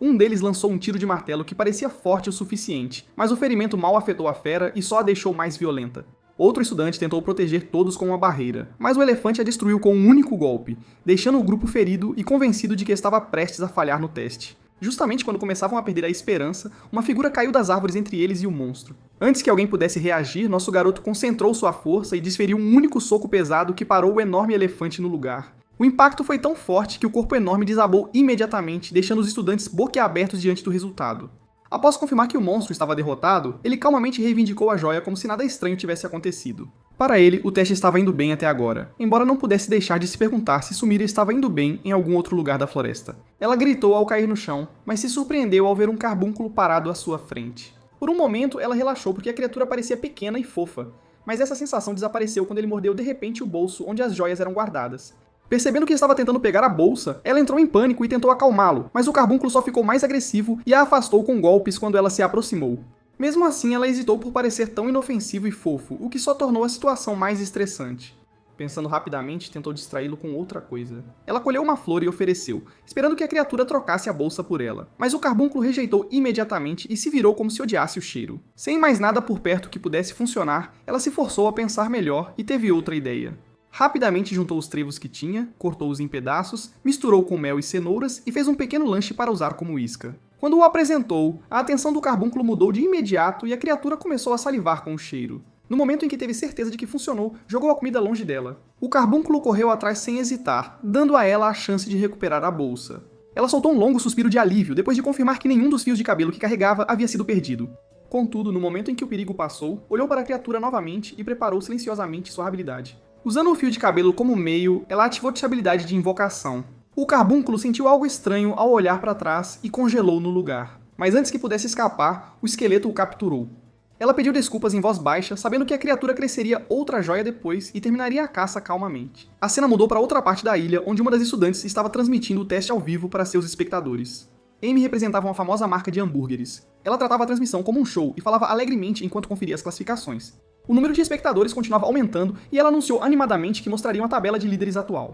Speaker 1: Um deles lançou um tiro de martelo que parecia forte o suficiente, mas o ferimento mal afetou a fera e só a deixou mais violenta. Outro estudante tentou proteger todos com uma barreira, mas o elefante a destruiu com um único golpe, deixando o grupo ferido e convencido de que estava prestes a falhar no teste. Justamente quando começavam a perder a esperança, uma figura caiu das árvores entre eles e o monstro. Antes que alguém pudesse reagir, nosso garoto concentrou sua força e desferiu um único soco pesado que parou o enorme elefante no lugar. O impacto foi tão forte que o corpo enorme desabou imediatamente, deixando os estudantes boquiabertos diante do resultado. Após confirmar que o monstro estava derrotado, ele calmamente reivindicou a joia como se nada estranho tivesse acontecido. Para ele, o teste estava indo bem até agora, embora não pudesse deixar de se perguntar se Sumire estava indo bem em algum outro lugar da floresta. Ela gritou ao cair no chão, mas se surpreendeu ao ver um carbúnculo parado à sua frente. Por um momento, ela relaxou porque a criatura parecia pequena e fofa, mas essa sensação desapareceu quando ele mordeu de repente o bolso onde as joias eram guardadas. Percebendo que estava tentando pegar a bolsa, ela entrou em pânico e tentou acalmá-lo, mas o carbúnculo só ficou mais agressivo e a afastou com golpes quando ela se aproximou. Mesmo assim, ela hesitou por parecer tão inofensivo e fofo, o que só tornou a situação mais estressante. Pensando rapidamente, tentou distraí-lo com outra coisa. Ela colheu uma flor e ofereceu, esperando que a criatura trocasse a bolsa por ela, mas o carbúnculo rejeitou imediatamente e se virou como se odiasse o cheiro. Sem mais nada por perto que pudesse funcionar, ela se forçou a pensar melhor e teve outra ideia. Rapidamente juntou os trevos que tinha, cortou-os em pedaços, misturou com mel e cenouras e fez um pequeno lanche para usar como isca. Quando o apresentou, a atenção do carbúnculo mudou de imediato e a criatura começou a salivar com o cheiro. No momento em que teve certeza de que funcionou, jogou a comida longe dela. O carbúnculo correu atrás sem hesitar, dando a ela a chance de recuperar a bolsa. Ela soltou um longo suspiro de alívio depois de confirmar que nenhum dos fios de cabelo que carregava havia sido perdido. Contudo, no momento em que o perigo passou, olhou para a criatura novamente e preparou silenciosamente sua habilidade. Usando o fio de cabelo como meio, ela ativou sua habilidade de invocação. O carbúnculo sentiu algo estranho ao olhar para trás e congelou no lugar. Mas antes que pudesse escapar, o esqueleto o capturou. Ela pediu desculpas em voz baixa, sabendo que a criatura cresceria outra joia depois e terminaria a caça calmamente. A cena mudou para outra parte da ilha, onde uma das estudantes estava transmitindo o teste ao vivo para seus espectadores. Amy representava uma famosa marca de hambúrgueres. Ela tratava a transmissão como um show e falava alegremente enquanto conferia as classificações. O número de espectadores continuava aumentando e ela anunciou animadamente que mostraria uma tabela de líderes atual.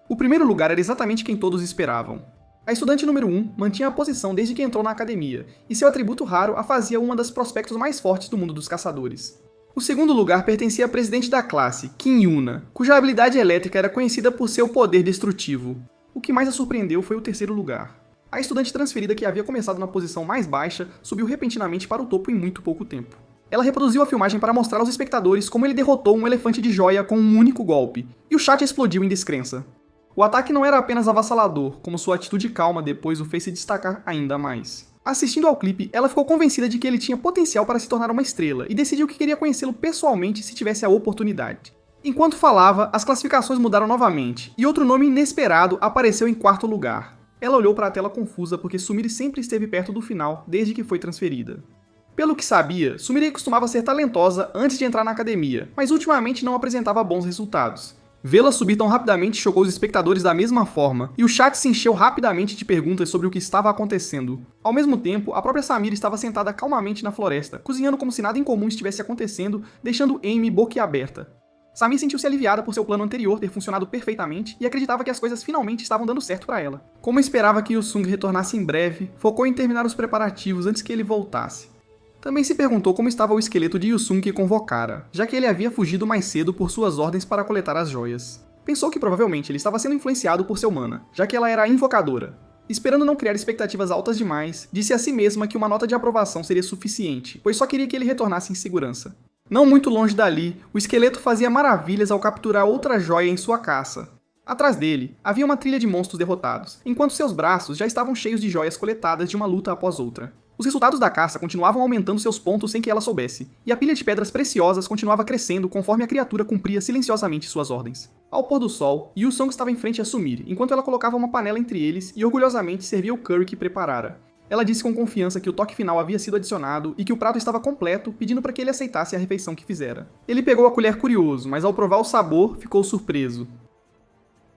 Speaker 1: O primeiro lugar era exatamente quem todos esperavam. A estudante número 1 mantinha a posição desde que entrou na academia, e seu atributo raro a fazia uma das prospectos mais fortes do mundo dos caçadores. O segundo lugar pertencia à presidente da classe, Kim Yuna, cuja habilidade elétrica era conhecida por seu poder destrutivo. O que mais a surpreendeu foi o terceiro lugar. A estudante transferida que havia começado na posição mais baixa subiu repentinamente para o topo em muito pouco tempo. Ela reproduziu a filmagem para mostrar aos espectadores como ele derrotou um elefante de joia com um único golpe, e o chat explodiu em descrença. O ataque não era apenas avassalador, como sua atitude calma depois o fez se destacar ainda mais. Assistindo ao clipe, ela ficou convencida de que ele tinha potencial para se tornar uma estrela e decidiu que queria conhecê-lo pessoalmente se tivesse a oportunidade. Enquanto falava, as classificações mudaram novamente, e outro nome inesperado apareceu em quarto lugar. Ela olhou para a tela confusa porque Sumire sempre esteve perto do final desde que foi transferida. Pelo que sabia, Sumire costumava ser talentosa antes de entrar na academia, mas ultimamente não apresentava bons resultados. Vê-la subir tão rapidamente chocou os espectadores da mesma forma, e o chat se encheu rapidamente de perguntas sobre o que estava acontecendo. Ao mesmo tempo, a própria Samira estava sentada calmamente na floresta, cozinhando como se nada incomum estivesse acontecendo, deixando Amy boquiaberta. Samir sentiu-se aliviada por seu plano anterior ter funcionado perfeitamente e acreditava que as coisas finalmente estavam dando certo para ela. Como esperava que Yusung retornasse em breve, focou em terminar os preparativos antes que ele voltasse. Também se perguntou como estava o esqueleto de Yusung que convocara, já que ele havia fugido mais cedo por suas ordens para coletar as joias. Pensou que provavelmente ele estava sendo influenciado por seu mana, já que ela era a invocadora. Esperando não criar expectativas altas demais, disse a si mesma que uma nota de aprovação seria suficiente, pois só queria que ele retornasse em segurança. Não muito longe dali, o esqueleto fazia maravilhas ao capturar outra joia em sua caça. Atrás dele, havia uma trilha de monstros derrotados, enquanto seus braços já estavam cheios de joias coletadas de uma luta após outra. Os resultados da caça continuavam aumentando seus pontos sem que ela soubesse, e a pilha de pedras preciosas continuava crescendo conforme a criatura cumpria silenciosamente suas ordens. Ao pôr do sol, Yusung estava em frente a Sumire, enquanto ela colocava uma panela entre eles e orgulhosamente servia o curry que preparara. Ela disse com confiança que o toque final havia sido adicionado e que o prato estava completo, pedindo para que ele aceitasse a refeição que fizera. Ele pegou a colher curioso, mas ao provar o sabor, ficou surpreso.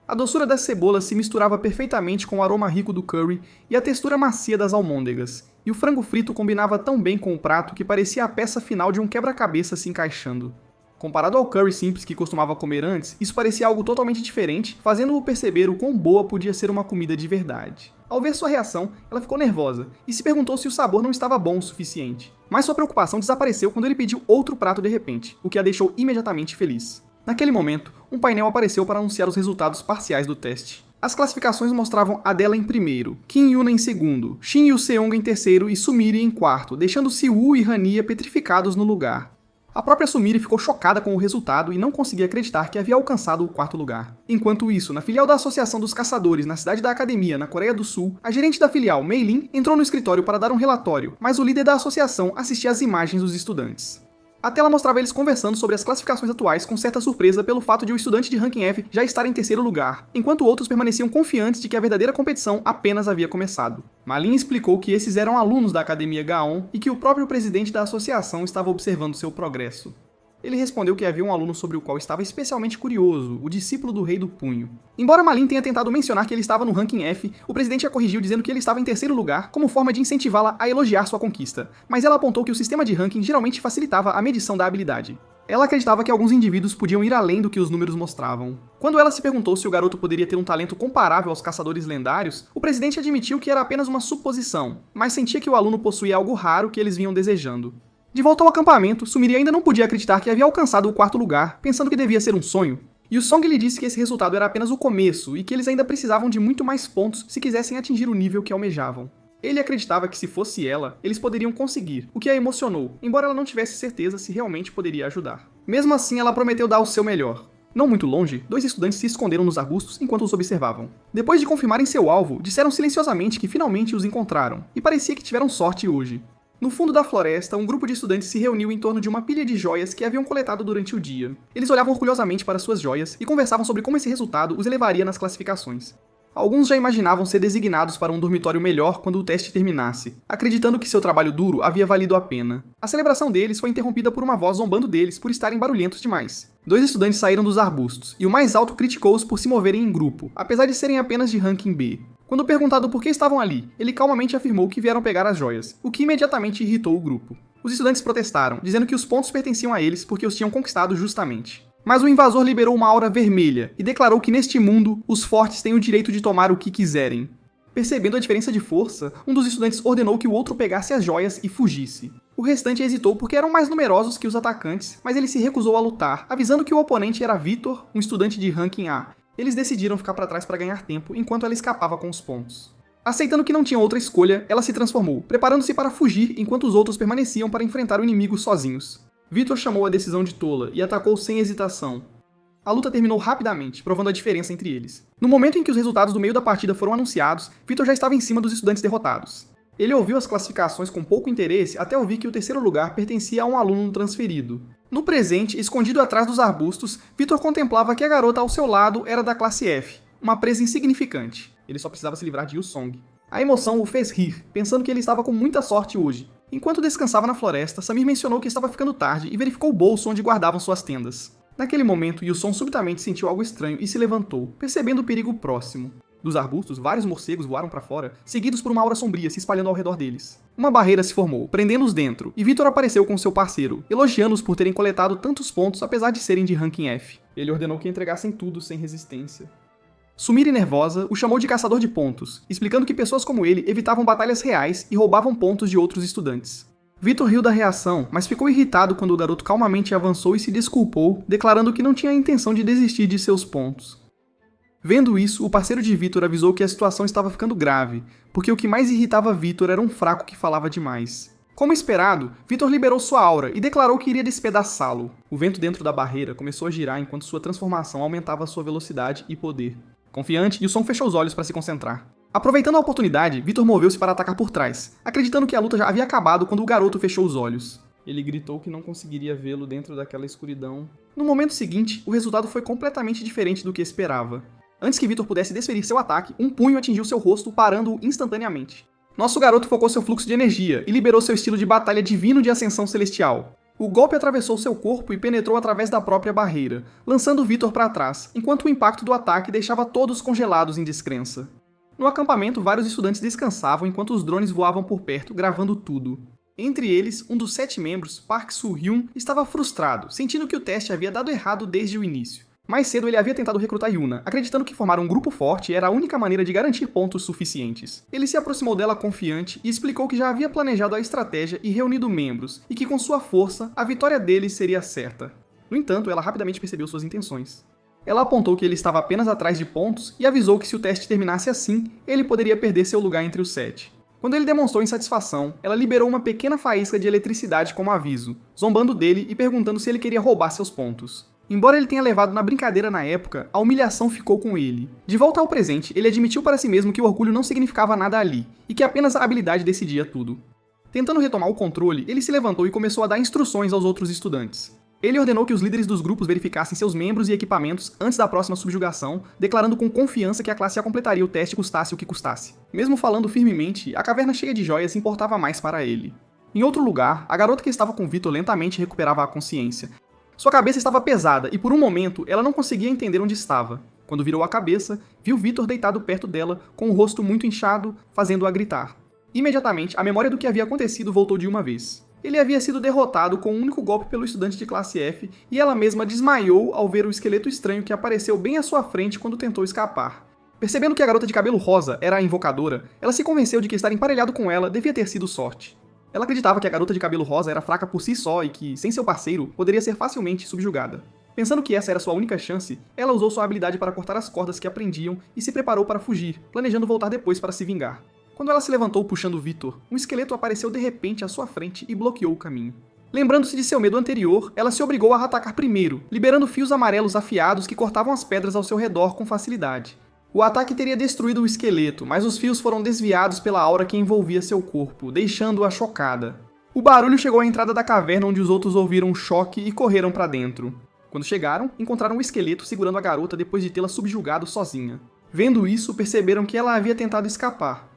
Speaker 1: A doçura das cebolas se misturava perfeitamente com o aroma rico do curry e a textura macia das almôndegas, e o frango frito combinava tão bem com o prato que parecia a peça final de um quebra-cabeça se encaixando. Comparado ao curry simples que costumava comer antes, isso parecia algo totalmente diferente, fazendo-o perceber o quão boa podia ser uma comida de verdade. Ao ver sua reação, ela ficou nervosa e se perguntou se o sabor não estava bom o suficiente. Mas sua preocupação desapareceu quando ele pediu outro prato de repente, o que a deixou imediatamente feliz. Naquele momento, um painel apareceu para anunciar os resultados parciais do teste. As classificações mostravam Adela em primeiro, Kim Yuna em segundo, Shin Yu-seong em terceiro e Sumire em quarto, deixando Siwoo e Hania petrificados no lugar. A própria Sumire ficou chocada com o resultado e não conseguia acreditar que havia alcançado o quarto lugar. Enquanto isso, na filial da Associação dos Caçadores na cidade da Academia, na Coreia do Sul, a gerente da filial, Mei Lin, entrou no escritório para dar um relatório, mas o líder da associação assistia às imagens dos estudantes. A tela mostrava eles conversando sobre as classificações atuais com certa surpresa pelo fato de o estudante de ranking F já estar em terceiro lugar, enquanto outros permaneciam confiantes de que a verdadeira competição apenas havia começado. Ma Lin explicou que esses eram alunos da Academia Gaon e que o próprio presidente da associação estava observando seu progresso. Ele respondeu que havia um aluno sobre o qual estava especialmente curioso, o discípulo do Rei do Punho. Embora Ma Lin tenha tentado mencionar que ele estava no ranking F, o presidente a corrigiu dizendo que ele estava em terceiro lugar como forma de incentivá-la a elogiar sua conquista, mas ela apontou que o sistema de ranking geralmente facilitava a medição da habilidade. Ela acreditava que alguns indivíduos podiam ir além do que os números mostravam. Quando ela se perguntou se o garoto poderia ter um talento comparável aos caçadores lendários, o presidente admitiu que era apenas uma suposição, mas sentia que o aluno possuía algo raro que eles vinham desejando. De volta ao acampamento, Sumire ainda não podia acreditar que havia alcançado o quarto lugar, pensando que devia ser um sonho. Yusung lhe disse que esse resultado era apenas o começo e que eles ainda precisavam de muito mais pontos se quisessem atingir o nível que almejavam. Ele acreditava que se fosse ela, eles poderiam conseguir, o que a emocionou, embora ela não tivesse certeza se realmente poderia ajudar. Mesmo assim, ela prometeu dar o seu melhor. Não muito longe, dois estudantes se esconderam nos arbustos enquanto os observavam. Depois de confirmarem seu alvo, disseram silenciosamente que finalmente os encontraram, e parecia que tiveram sorte hoje. No fundo da floresta, um grupo de estudantes se reuniu em torno de uma pilha de joias que haviam coletado durante o dia. Eles olhavam orgulhosamente para suas joias e conversavam sobre como esse resultado os elevaria nas classificações. Alguns já imaginavam ser designados para um dormitório melhor quando o teste terminasse, acreditando que seu trabalho duro havia valido a pena. A celebração deles foi interrompida por uma voz zombando deles por estarem barulhentos demais. Dois estudantes saíram dos arbustos, e o mais alto criticou-os por se moverem em grupo, apesar de serem apenas de ranking B. Quando perguntado por que estavam ali, ele calmamente afirmou que vieram pegar as joias, o que imediatamente irritou o grupo. Os estudantes protestaram, dizendo que os pontos pertenciam a eles porque os tinham conquistado justamente. Mas o invasor liberou uma aura vermelha e declarou que neste mundo, os fortes têm o direito de tomar o que quiserem. Percebendo a diferença de força, um dos estudantes ordenou que o outro pegasse as joias e fugisse. O restante hesitou porque eram mais numerosos que os atacantes, mas ele se recusou a lutar, avisando que o oponente era Vitor, um estudante de ranking A. Eles decidiram ficar para trás para ganhar tempo enquanto ela escapava com os pontos. Aceitando que não tinha outra escolha, ela se transformou, preparando-se para fugir enquanto os outros permaneciam para enfrentar o inimigo sozinhos. Vitor chamou a decisão de tola e atacou sem hesitação. A luta terminou rapidamente, provando a diferença entre eles. No momento em que os resultados do meio da partida foram anunciados, Vitor já estava em cima dos estudantes derrotados. Ele ouviu as classificações com pouco interesse até ouvir que o terceiro lugar pertencia a um aluno transferido. No presente, escondido atrás dos arbustos, Vitor contemplava que a garota ao seu lado era da classe F, uma presa insignificante. Ele só precisava se livrar de Yu-Song. A emoção o fez rir, pensando que ele estava com muita sorte hoje. Enquanto descansava na floresta, Samir mencionou que estava ficando tarde e verificou o bolso onde guardavam suas tendas. Naquele momento, Yu-Song subitamente sentiu algo estranho e se levantou, percebendo o perigo próximo. Dos arbustos, vários morcegos voaram para fora, seguidos por uma aura sombria se espalhando ao redor deles. Uma barreira se formou, prendendo-os dentro, e Vitor apareceu com seu parceiro, elogiando-os por terem coletado tantos pontos apesar de serem de ranking F. Ele ordenou que entregassem tudo sem resistência. Sumire nervosa o chamou de caçador de pontos, explicando que pessoas como ele evitavam batalhas reais e roubavam pontos de outros estudantes. Vitor riu da reação, mas ficou irritado quando o garoto calmamente avançou e se desculpou, declarando que não tinha a intenção de desistir de seus pontos. Vendo isso, o parceiro de Vitor avisou que a situação estava ficando grave, porque o que mais irritava Vitor era um fraco que falava demais. Como esperado, Vitor liberou sua aura e declarou que iria despedaçá-lo. O vento dentro da barreira começou a girar enquanto sua transformação aumentava sua velocidade e poder. Confiante, Yu-Song fechou os olhos para se concentrar. Aproveitando a oportunidade, Vitor moveu-se para atacar por trás, acreditando que a luta já havia acabado quando o garoto fechou os olhos. Ele gritou que não conseguiria vê-lo dentro daquela escuridão. No momento seguinte, o resultado foi completamente diferente do que esperava. Antes que Vitor pudesse desferir seu ataque, um punho atingiu seu rosto, parando-o instantaneamente. Nosso garoto focou seu fluxo de energia e liberou seu estilo de batalha divino de ascensão celestial. O golpe atravessou seu corpo e penetrou através da própria barreira, lançando Vitor para trás, enquanto o impacto do ataque deixava todos congelados em descrença. No acampamento, vários estudantes descansavam enquanto os drones voavam por perto, gravando tudo. Entre eles, um dos 7 membros, Park Soo-hyun, estava frustrado, sentindo que o teste havia dado errado desde o início. Mais cedo ele havia tentado recrutar Yuna, acreditando que formar um grupo forte era a única maneira de garantir pontos suficientes. Ele se aproximou dela confiante e explicou que já havia planejado a estratégia e reunido membros, e que com sua força, a vitória deles seria certa. No entanto, ela rapidamente percebeu suas intenções. Ela apontou que ele estava apenas atrás de pontos e avisou que se o teste terminasse assim, ele poderia perder seu lugar entre os 7. Quando ele demonstrou insatisfação, ela liberou uma pequena faísca de eletricidade como aviso, zombando dele e perguntando se ele queria roubar seus pontos. Embora ele tenha levado na brincadeira na época, a humilhação ficou com ele. De volta ao presente, ele admitiu para si mesmo que o orgulho não significava nada ali, e que apenas a habilidade decidia tudo. Tentando retomar o controle, ele se levantou e começou a dar instruções aos outros estudantes. Ele ordenou que os líderes dos grupos verificassem seus membros e equipamentos antes da próxima subjugação, declarando com confiança que a classe A completaria o teste custasse o que custasse. Mesmo falando firmemente, a caverna cheia de joias importava mais para ele. Em outro lugar, a garota que estava com Vitor lentamente recuperava a consciência. Sua cabeça estava pesada e por um momento ela não conseguia entender onde estava. Quando virou a cabeça, viu Vitor deitado perto dela, com o rosto muito inchado, fazendo-a gritar. Imediatamente, a memória do que havia acontecido voltou de uma vez. Ele havia sido derrotado com um único golpe pelo estudante de classe F e ela mesma desmaiou ao ver o esqueleto estranho que apareceu bem à sua frente quando tentou escapar. Percebendo que a garota de cabelo rosa era a invocadora, ela se convenceu de que estar emparelhado com ela devia ter sido sorte. Ela acreditava que a garota de cabelo rosa era fraca por si só e que, sem seu parceiro, poderia ser facilmente subjugada. Pensando que essa era sua única chance, ela usou sua habilidade para cortar as cordas que a prendiam e se preparou para fugir, planejando voltar depois para se vingar. Quando ela se levantou puxando Vitor, um esqueleto apareceu de repente à sua frente e bloqueou o caminho. Lembrando-se de seu medo anterior, ela se obrigou a atacar primeiro, liberando fios amarelos afiados que cortavam as pedras ao seu redor com facilidade. O ataque teria destruído o esqueleto, mas os fios foram desviados pela aura que envolvia seu corpo, deixando-a chocada. O barulho chegou à entrada da caverna onde os outros ouviram um choque e correram para dentro. Quando chegaram, encontraram o esqueleto segurando a garota depois de tê-la subjugado sozinha. Vendo isso, perceberam que ela havia tentado escapar.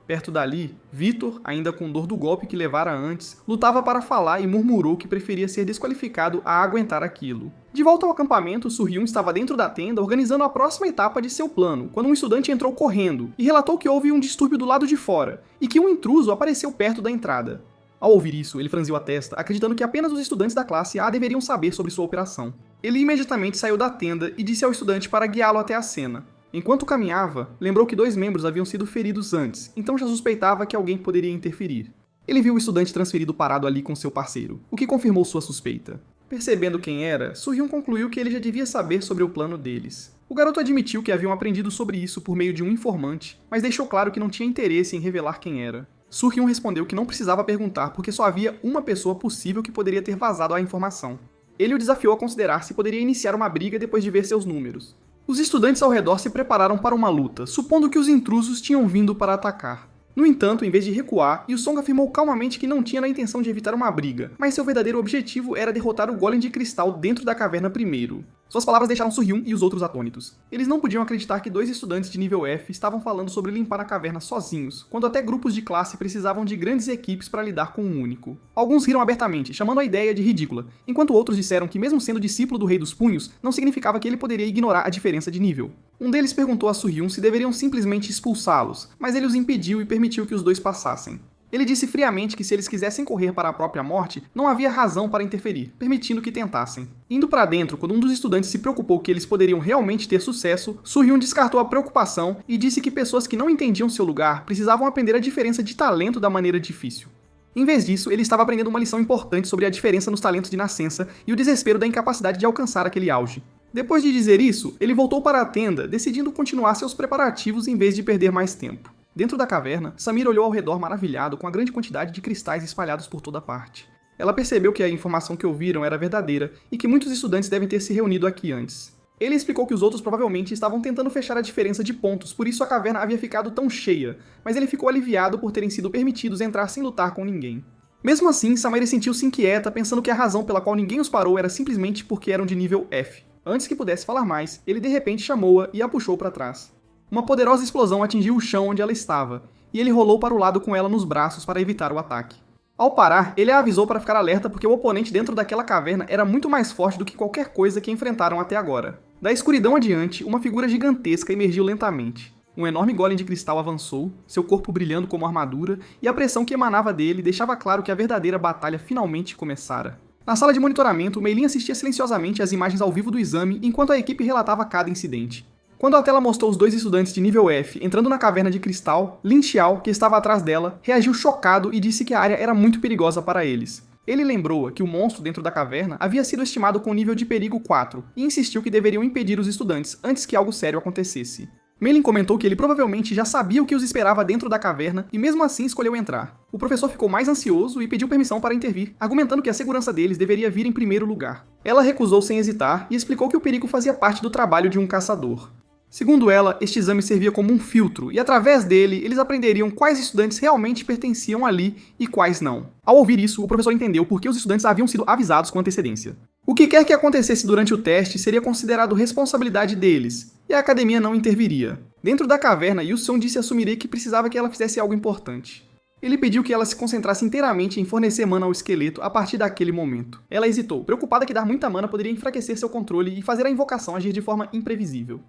Speaker 1: Perto dali, Vitor, ainda com dor do golpe que levara antes, lutava para falar e murmurou que preferia ser desqualificado a aguentar aquilo. De volta ao acampamento, Soo-hyun estava dentro da tenda organizando a próxima etapa de seu plano, quando um estudante entrou correndo e relatou que houve um distúrbio do lado de fora, e que um intruso apareceu perto da entrada. Ao ouvir isso, ele franziu a testa, acreditando que apenas os estudantes da classe A deveriam saber sobre sua operação. Ele imediatamente saiu da tenda e disse ao estudante para guiá-lo até a cena. Enquanto caminhava, lembrou que 2 membros haviam sido feridos antes, então já suspeitava que alguém poderia interferir. Ele viu o estudante transferido parado ali com seu parceiro, o que confirmou sua suspeita. Percebendo quem era, Soo-hyun concluiu que ele já devia saber sobre o plano deles. O garoto admitiu que haviam aprendido sobre isso por meio de um informante, mas deixou claro que não tinha interesse em revelar quem era. Soo-hyun respondeu que não precisava perguntar porque só havia uma pessoa possível que poderia ter vazado a informação. Ele o desafiou a considerar se poderia iniciar uma briga depois de ver seus números. Os estudantes ao redor se prepararam para uma luta, supondo que os intrusos tinham vindo para atacar. No entanto, em vez de recuar, Song afirmou calmamente que não tinha na intenção de evitar uma briga, mas seu verdadeiro objetivo era derrotar o Golem de Cristal dentro da caverna primeiro. Suas palavras deixaram Su-hyun e os outros atônitos. Eles não podiam acreditar que 2 estudantes de nível F estavam falando sobre limpar a caverna sozinhos, quando até grupos de classe precisavam de grandes equipes para lidar com um único. Alguns riram abertamente, chamando a ideia de ridícula, enquanto outros disseram que mesmo sendo discípulo do Rei dos Punhos, não significava que ele poderia ignorar a diferença de nível. Um deles perguntou a Su-hyun se deveriam simplesmente expulsá-los, mas ele os impediu e permitiu que os dois passassem. Ele disse friamente que se eles quisessem correr para a própria morte, não havia razão para interferir, permitindo que tentassem. Indo para dentro, quando um dos estudantes se preocupou que eles poderiam realmente ter sucesso, Su-hyun descartou a preocupação e disse que pessoas que não entendiam seu lugar precisavam aprender a diferença de talento da maneira difícil. Em vez disso, ele estava aprendendo uma lição importante sobre a diferença nos talentos de nascença e o desespero da incapacidade de alcançar aquele auge. Depois de dizer isso, ele voltou para a tenda, decidindo continuar seus preparativos em vez de perder mais tempo. Dentro da caverna, Samira olhou ao redor maravilhado com a grande quantidade de cristais espalhados por toda parte. Ela percebeu que a informação que ouviram era verdadeira e que muitos estudantes devem ter se reunido aqui antes. Ele explicou que os outros provavelmente estavam tentando fechar a diferença de pontos, por isso a caverna havia ficado tão cheia, mas ele ficou aliviado por terem sido permitidos entrar sem lutar com ninguém. Mesmo assim, Samira sentiu-se inquieta, pensando que a razão pela qual ninguém os parou era simplesmente porque eram de nível F. Antes que pudesse falar mais, ele de repente chamou-a e a puxou para trás. Uma poderosa explosão atingiu o chão onde ela estava, e ele rolou para o lado com ela nos braços para evitar o ataque. Ao parar, ele a avisou para ficar alerta porque o oponente dentro daquela caverna era muito mais forte do que qualquer coisa que enfrentaram até agora. Da escuridão adiante, uma figura gigantesca emergiu lentamente. Um enorme golem de cristal avançou, seu corpo brilhando como armadura, e a pressão que emanava dele deixava claro que a verdadeira batalha finalmente começara. Na sala de monitoramento, Mei Lin assistia silenciosamente às imagens ao vivo do exame enquanto a equipe relatava cada incidente. Quando a tela mostrou os 2 estudantes de nível F entrando na caverna de cristal, Lin Xiao, que estava atrás dela, reagiu chocado e disse que a área era muito perigosa para eles. Ele lembrou que o monstro dentro da caverna havia sido estimado com nível de perigo 4 e insistiu que deveriam impedir os estudantes antes que algo sério acontecesse. Mei Lin comentou que ele provavelmente já sabia o que os esperava dentro da caverna e mesmo assim escolheu entrar. O professor ficou mais ansioso e pediu permissão para intervir, argumentando que a segurança deles deveria vir em primeiro lugar. Ela recusou sem hesitar e explicou que o perigo fazia parte do trabalho de um caçador. Segundo ela, este exame servia como um filtro, e através dele, eles aprenderiam quais estudantes realmente pertenciam ali e quais não. Ao ouvir isso, o professor entendeu por que os estudantes haviam sido avisados com antecedência. O que quer que acontecesse durante o teste seria considerado responsabilidade deles, e a academia não interviria. Dentro da caverna, Song disse a Sumire que precisava que ela fizesse algo importante. Ele pediu que ela se concentrasse inteiramente em fornecer mana ao esqueleto a partir daquele momento. Ela hesitou, preocupada que dar muita mana poderia enfraquecer seu controle e fazer a invocação agir de forma imprevisível.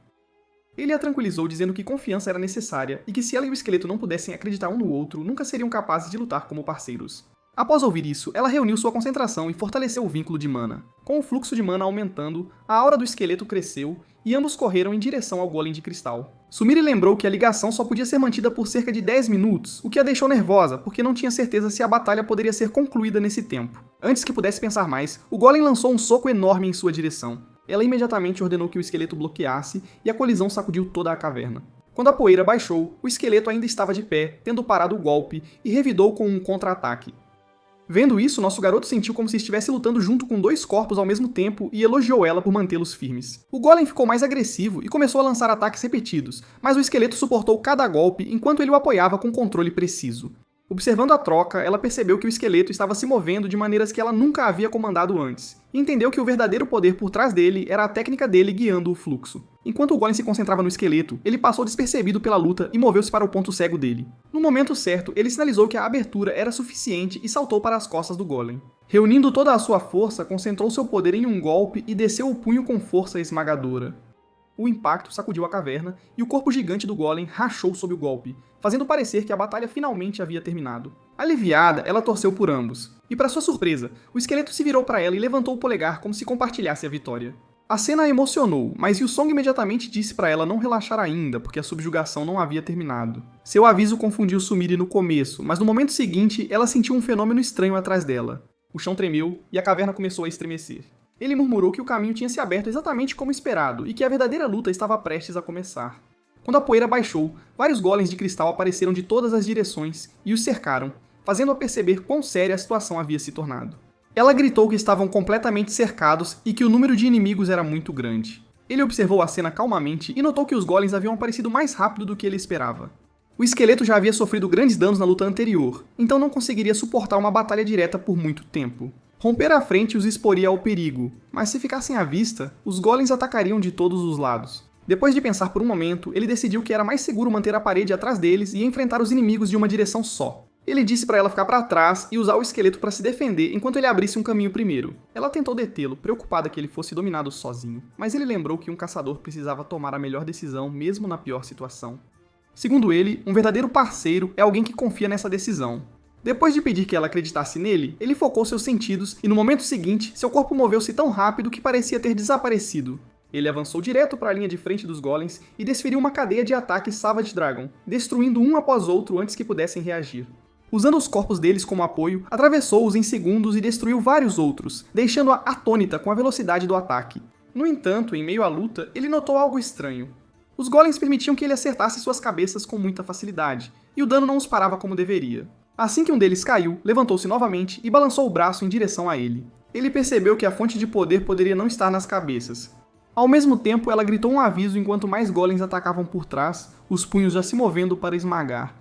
Speaker 1: Ele a tranquilizou dizendo que confiança era necessária e que se ela e o esqueleto não pudessem acreditar um no outro, nunca seriam capazes de lutar como parceiros. Após ouvir isso, ela reuniu sua concentração e fortaleceu o vínculo de mana. Com o fluxo de mana aumentando, a aura do esqueleto cresceu e ambos correram em direção ao golem de cristal. Sumire lembrou que a ligação só podia ser mantida por cerca de 10 minutos, o que a deixou nervosa, porque não tinha certeza se a batalha poderia ser concluída nesse tempo. Antes que pudesse pensar mais, o golem lançou um soco enorme em sua direção. Ela imediatamente ordenou que o esqueleto bloqueasse e a colisão sacudiu toda a caverna. Quando a poeira baixou, o esqueleto ainda estava de pé, tendo parado o golpe, e revidou com um contra-ataque. Vendo isso, nosso garoto sentiu como se estivesse lutando junto com 2 corpos ao mesmo tempo e elogiou ela por mantê-los firmes. O golem ficou mais agressivo e começou a lançar ataques repetidos, mas o esqueleto suportou cada golpe enquanto ele o apoiava com controle preciso. Observando a troca, ela percebeu que o esqueleto estava se movendo de maneiras que ela nunca havia comandado antes, e entendeu que o verdadeiro poder por trás dele era a técnica dele guiando o fluxo. Enquanto o golem se concentrava no esqueleto, ele passou despercebido pela luta e moveu-se para o ponto cego dele. No momento certo, ele sinalizou que a abertura era suficiente e saltou para as costas do golem. Reunindo toda a sua força, concentrou seu poder em um golpe e desceu o punho com força esmagadora. O impacto sacudiu a caverna e o corpo gigante do golem rachou sob o golpe, fazendo parecer que a batalha finalmente havia terminado. Aliviada, ela torceu por ambos. E para sua surpresa, o esqueleto se virou para ela e levantou o polegar como se compartilhasse a vitória. A cena a emocionou, mas Song imediatamente disse para ela não relaxar ainda, porque a subjugação não havia terminado. Seu aviso confundiu Sumire no começo, mas no momento seguinte, ela sentiu um fenômeno estranho atrás dela. O chão tremeu e a caverna começou a estremecer. Ele murmurou que o caminho tinha se aberto exatamente como esperado e que a verdadeira luta estava prestes a começar. Quando a poeira baixou, vários golems de cristal apareceram de todas as direções e os cercaram, fazendo-a perceber quão séria a situação havia se tornado. Ela gritou que estavam completamente cercados e que o número de inimigos era muito grande. Ele observou a cena calmamente e notou que os golems haviam aparecido mais rápido do que ele esperava. O esqueleto já havia sofrido grandes danos na luta anterior, então não conseguiria suportar uma batalha direta por muito tempo. Romper a frente os exporia ao perigo, mas se ficassem à vista, os golems atacariam de todos os lados. Depois de pensar por um momento, ele decidiu que era mais seguro manter a parede atrás deles e enfrentar os inimigos de uma direção só. Ele disse para ela ficar para trás e usar o esqueleto para se defender enquanto ele abrisse um caminho primeiro. Ela tentou detê-lo, preocupada que ele fosse dominado sozinho, mas ele lembrou que um caçador precisava tomar a melhor decisão mesmo na pior situação. Segundo ele, um verdadeiro parceiro é alguém que confia nessa decisão. Depois de pedir que ela acreditasse nele, ele focou seus sentidos e no momento seguinte, seu corpo moveu-se tão rápido que parecia ter desaparecido. Ele avançou direto para a linha de frente dos golems e desferiu uma cadeia de ataques Savage Dragon, destruindo um após outro antes que pudessem reagir. Usando os corpos deles como apoio, atravessou-os em segundos e destruiu vários outros, deixando-a atônita com a velocidade do ataque. No entanto, em meio à luta, ele notou algo estranho. Os golems permitiam que ele acertasse suas cabeças com muita facilidade, e o dano não os parava como deveria. Assim que um deles caiu, levantou-se novamente e balançou o braço em direção a ele. Ele percebeu que a fonte de poder poderia não estar nas cabeças. Ao mesmo tempo, ela gritou um aviso enquanto mais golems atacavam por trás, os punhos já se movendo para esmagar.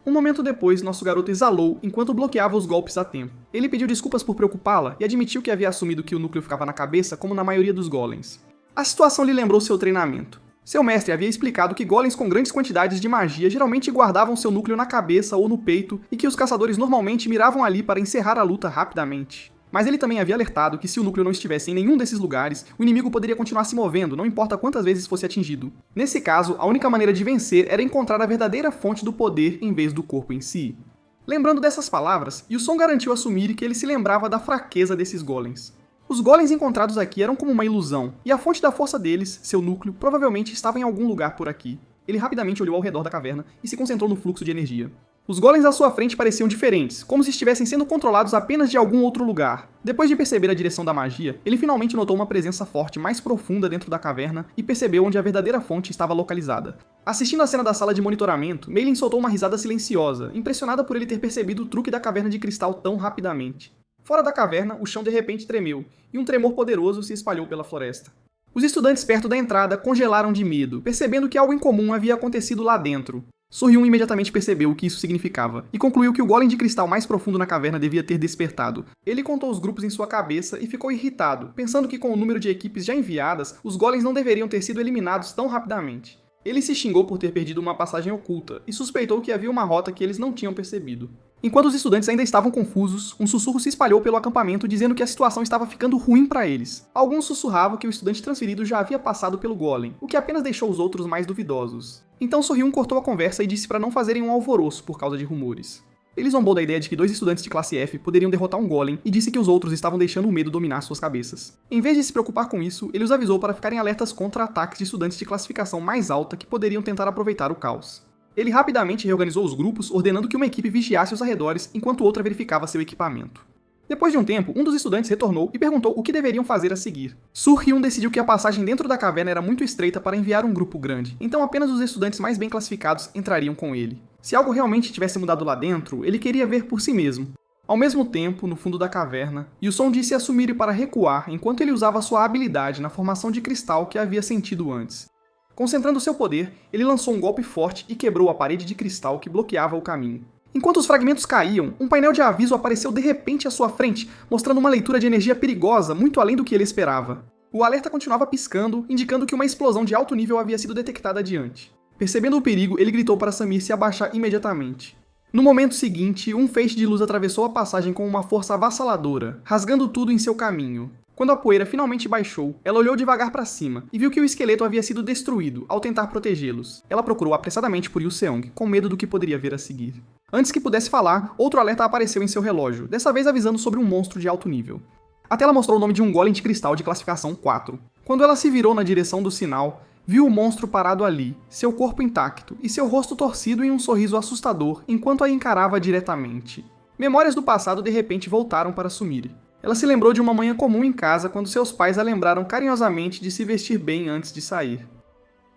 Speaker 1: Um momento depois, nosso garoto exalou enquanto bloqueava os golpes a tempo. Ele pediu desculpas por preocupá-la e admitiu que havia assumido que o núcleo ficava na cabeça como na maioria dos golems. A situação lhe lembrou seu treinamento. Seu mestre havia explicado que golems com grandes quantidades de magia geralmente guardavam seu núcleo na cabeça ou no peito e que os caçadores normalmente miravam ali para encerrar a luta rapidamente. Mas ele também havia alertado que se o núcleo não estivesse em nenhum desses lugares, o inimigo poderia continuar se movendo, não importa quantas vezes fosse atingido. Nesse caso, a única maneira de vencer era encontrar a verdadeira fonte do poder em vez do corpo em si. Lembrando dessas palavras, Yuson garantiu a Sumire que ele se lembrava da fraqueza desses golems. Os golems encontrados aqui eram como uma ilusão, e a fonte da força deles, seu núcleo, provavelmente estava em algum lugar por aqui. Ele rapidamente olhou ao redor da caverna e se concentrou no fluxo de energia. Os golems à sua frente pareciam diferentes, como se estivessem sendo controlados apenas de algum outro lugar. Depois de perceber a direção da magia, ele finalmente notou uma presença forte mais profunda dentro da caverna e percebeu onde a verdadeira fonte estava localizada. Assistindo a cena da sala de monitoramento, Meilin soltou uma risada silenciosa, impressionada por ele ter percebido o truque da caverna de cristal tão rapidamente. Fora da caverna, o chão de repente tremeu, e um tremor poderoso se espalhou pela floresta. Os estudantes perto da entrada congelaram de medo, percebendo que algo incomum havia acontecido lá dentro. Sorriu imediatamente percebeu o que isso significava, e concluiu que o golem de cristal mais profundo na caverna devia ter despertado. Ele contou os grupos em sua cabeça e ficou irritado, pensando que com o número de equipes já enviadas, os golems não deveriam ter sido eliminados tão rapidamente. Ele se xingou por ter perdido uma passagem oculta, e suspeitou que havia uma rota que eles não tinham percebido. Enquanto os estudantes ainda estavam confusos, um sussurro se espalhou pelo acampamento dizendo que a situação estava ficando ruim para eles. Alguns sussurravam que o estudante transferido já havia passado pelo golem, o que apenas deixou os outros mais duvidosos. Então Sorryun cortou a conversa e disse para não fazerem um alvoroço por causa de rumores. Ele zombou da ideia de que 2 estudantes de classe F poderiam derrotar um golem e disse que os outros estavam deixando o medo dominar suas cabeças. Em vez de se preocupar com isso, ele os avisou para ficarem alertas contra ataques de estudantes de classificação mais alta que poderiam tentar aproveitar o caos. Ele rapidamente reorganizou os grupos, ordenando que uma equipe vigiasse os arredores enquanto outra verificava seu equipamento. Depois de um tempo, um dos estudantes retornou e perguntou o que deveriam fazer a seguir. Surhyun decidiu que a passagem dentro da caverna era muito estreita para enviar um grupo grande, então apenas os estudantes mais bem classificados entrariam com ele. Se algo realmente tivesse mudado lá dentro, ele queria ver por si mesmo. Ao mesmo tempo, no fundo da caverna, Yuson disse a Sumire para recuar enquanto ele usava sua habilidade na formação de cristal que havia sentido antes. Concentrando seu poder, ele lançou um golpe forte e quebrou a parede de cristal que bloqueava o caminho. Enquanto os fragmentos caíam, um painel de aviso apareceu de repente à sua frente, mostrando uma leitura de energia perigosa muito além do que ele esperava. O alerta continuava piscando, indicando que uma explosão de alto nível havia sido detectada adiante. Percebendo o perigo, ele gritou para Samir se abaixar imediatamente. No momento seguinte, um feixe de luz atravessou a passagem com uma força avassaladora, rasgando tudo em seu caminho. Quando a poeira finalmente baixou, ela olhou devagar para cima e viu que o esqueleto havia sido destruído ao tentar protegê-los. Ela procurou apressadamente por Yuseong, com medo do que poderia ver a seguir. Antes que pudesse falar, outro alerta apareceu em seu relógio, dessa vez avisando sobre um monstro de alto nível. A tela mostrou o nome de um golem de cristal de classificação 4. Quando ela se virou na direção do sinal, viu o monstro parado ali, seu corpo intacto e seu rosto torcido em um sorriso assustador enquanto a encarava diretamente. Memórias do passado de repente voltaram para Sumire. Ela se lembrou de uma manhã comum em casa quando seus pais a lembraram carinhosamente de se vestir bem antes de sair.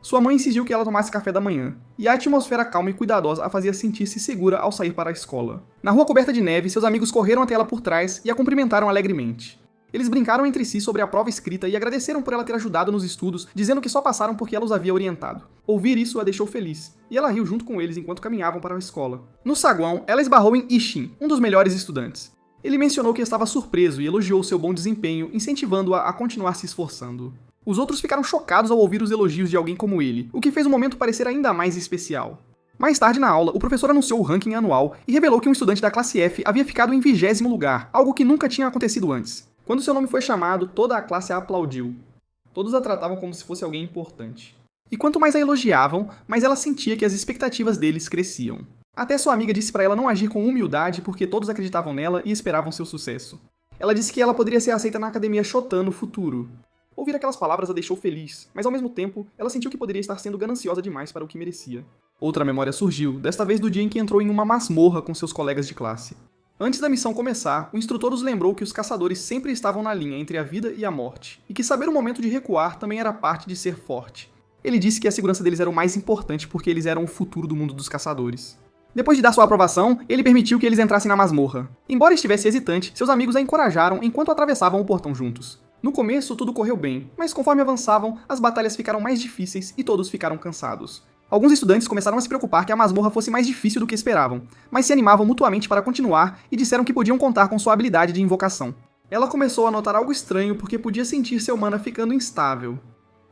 Speaker 1: Sua mãe exigiu que ela tomasse café da manhã, e a atmosfera calma e cuidadosa a fazia sentir-se segura ao sair para a escola. Na rua coberta de neve, seus amigos correram até ela por trás e a cumprimentaram alegremente. Eles brincaram entre si sobre a prova escrita e agradeceram por ela ter ajudado nos estudos, dizendo que só passaram porque ela os havia orientado. Ouvir isso a deixou feliz, e ela riu junto com eles enquanto caminhavam para a escola. No saguão, ela esbarrou em Ishin, um dos melhores estudantes. Ele mencionou que estava surpreso e elogiou seu bom desempenho, incentivando-a a continuar se esforçando. Os outros ficaram chocados ao ouvir os elogios de alguém como ele, o que fez o momento parecer ainda mais especial. Mais tarde na aula, o professor anunciou o ranking anual e revelou que um estudante da classe F havia ficado em 20º lugar, algo que nunca tinha acontecido antes. Quando seu nome foi chamado, toda a classe a aplaudiu. Todos a tratavam como se fosse alguém importante. E quanto mais a elogiavam, mais ela sentia que as expectativas deles cresciam. Até sua amiga disse para ela não agir com humildade porque todos acreditavam nela e esperavam seu sucesso. Ela disse que ela poderia ser aceita na Academia Shotan no futuro. Ouvir aquelas palavras a deixou feliz, mas ao mesmo tempo, ela sentiu que poderia estar sendo gananciosa demais para o que merecia. Outra memória surgiu, desta vez do dia em que entrou em uma masmorra com seus colegas de classe. Antes da missão começar, o instrutor os lembrou que os caçadores sempre estavam na linha entre a vida e a morte, e que saber o momento de recuar também era parte de ser forte. Ele disse que a segurança deles era o mais importante porque eles eram o futuro do mundo dos caçadores. Depois de dar sua aprovação, ele permitiu que eles entrassem na masmorra. Embora estivesse hesitante, seus amigos a encorajaram enquanto atravessavam o portão juntos. No começo, tudo correu bem, mas conforme avançavam, as batalhas ficaram mais difíceis e todos ficaram cansados. Alguns estudantes começaram a se preocupar que a masmorra fosse mais difícil do que esperavam, mas se animavam mutuamente para continuar e disseram que podiam contar com sua habilidade de invocação. Ela começou a notar algo estranho porque podia sentir seu mana ficando instável.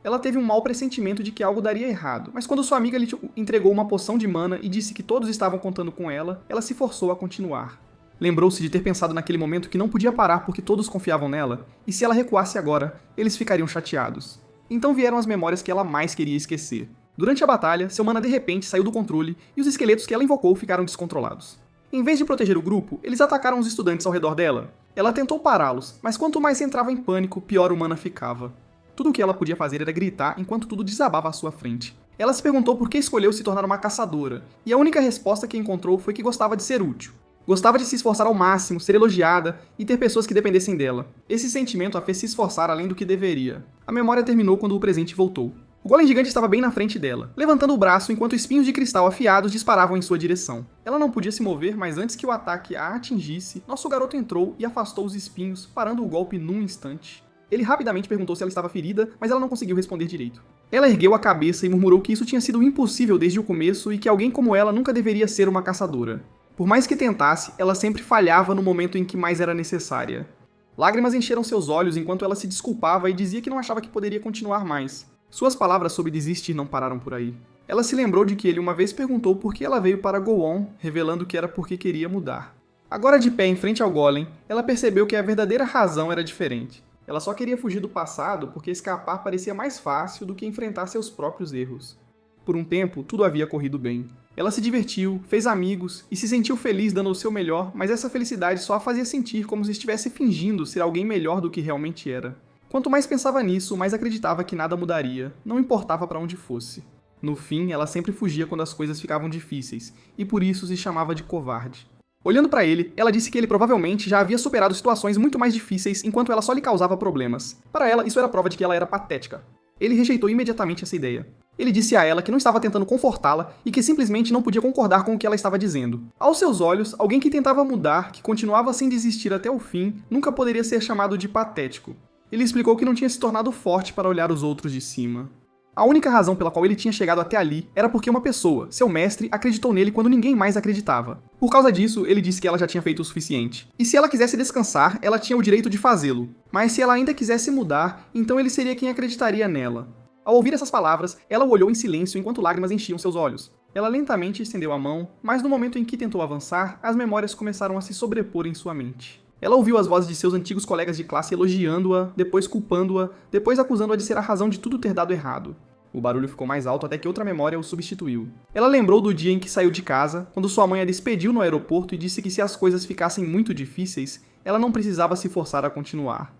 Speaker 1: Ela teve um mau pressentimento de que algo daria errado, mas quando sua amiga lhe entregou uma poção de mana e disse que todos estavam contando com ela, ela se forçou a continuar. Lembrou-se de ter pensado naquele momento que não podia parar porque todos confiavam nela, e se ela recuasse agora, eles ficariam chateados. Então vieram as memórias que ela mais queria esquecer. Durante a batalha, seu mana de repente saiu do controle e os esqueletos que ela invocou ficaram descontrolados. Em vez de proteger o grupo, eles atacaram os estudantes ao redor dela. Ela tentou pará-los, mas quanto mais entrava em pânico, pior o mana ficava. Tudo o que ela podia fazer era gritar enquanto tudo desabava à sua frente. Ela se perguntou por que escolheu se tornar uma caçadora, e a única resposta que encontrou foi que gostava de ser útil. Gostava de se esforçar ao máximo, ser elogiada e ter pessoas que dependessem dela. Esse sentimento a fez se esforçar além do que deveria. A memória terminou quando o presente voltou. O golem gigante estava bem na frente dela, levantando o braço enquanto espinhos de cristal afiados disparavam em sua direção. Ela não podia se mover, mas antes que o ataque a atingisse, nosso garoto entrou e afastou os espinhos, parando o golpe num instante. Ele rapidamente perguntou se ela estava ferida, mas ela não conseguiu responder direito. Ela ergueu a cabeça e murmurou que isso tinha sido impossível desde o começo e que alguém como ela nunca deveria ser uma caçadora. Por mais que tentasse, ela sempre falhava no momento em que mais era necessária. Lágrimas encheram seus olhos enquanto ela se desculpava e dizia que não achava que poderia continuar mais. Suas palavras sobre desistir não pararam por aí. Ela se lembrou de que ele uma vez perguntou por que ela veio para Go-On, revelando que era porque queria mudar. Agora de pé em frente ao golem, ela percebeu que a verdadeira razão era diferente. Ela só queria fugir do passado porque escapar parecia mais fácil do que enfrentar seus próprios erros. Por um tempo, tudo havia corrido bem. Ela se divertiu, fez amigos e se sentiu feliz dando o seu melhor, mas essa felicidade só a fazia sentir como se estivesse fingindo ser alguém melhor do que realmente era. Quanto mais pensava nisso, mais acreditava que nada mudaria, não importava para onde fosse. No fim, ela sempre fugia quando as coisas ficavam difíceis, e por isso se chamava de covarde. Olhando para ele, ela disse que ele provavelmente já havia superado situações muito mais difíceis enquanto ela só lhe causava problemas. Para ela, isso era prova de que ela era patética. Ele rejeitou imediatamente essa ideia. Ele disse a ela que não estava tentando confortá-la e que simplesmente não podia concordar com o que ela estava dizendo. Aos seus olhos, alguém que tentava mudar, que continuava sem desistir até o fim, nunca poderia ser chamado de patético. Ele explicou que não tinha se tornado forte para olhar os outros de cima. A única razão pela qual ele tinha chegado até ali era porque uma pessoa, seu mestre, acreditou nele quando ninguém mais acreditava. Por causa disso, ele disse que ela já tinha feito o suficiente. E se ela quisesse descansar, ela tinha o direito de fazê-lo. Mas se ela ainda quisesse mudar, então ele seria quem acreditaria nela. Ao ouvir essas palavras, ela o olhou em silêncio enquanto lágrimas enchiam seus olhos. Ela lentamente estendeu a mão, mas no momento em que tentou avançar, as memórias começaram a se sobrepor em sua mente. Ela ouviu as vozes de seus antigos colegas de classe elogiando-a, depois culpando-a, depois acusando-a de ser a razão de tudo ter dado errado. O barulho ficou mais alto até que outra memória o substituiu. Ela lembrou do dia em que saiu de casa, quando sua mãe a despediu no aeroporto e disse que se as coisas ficassem muito difíceis, ela não precisava se forçar a continuar.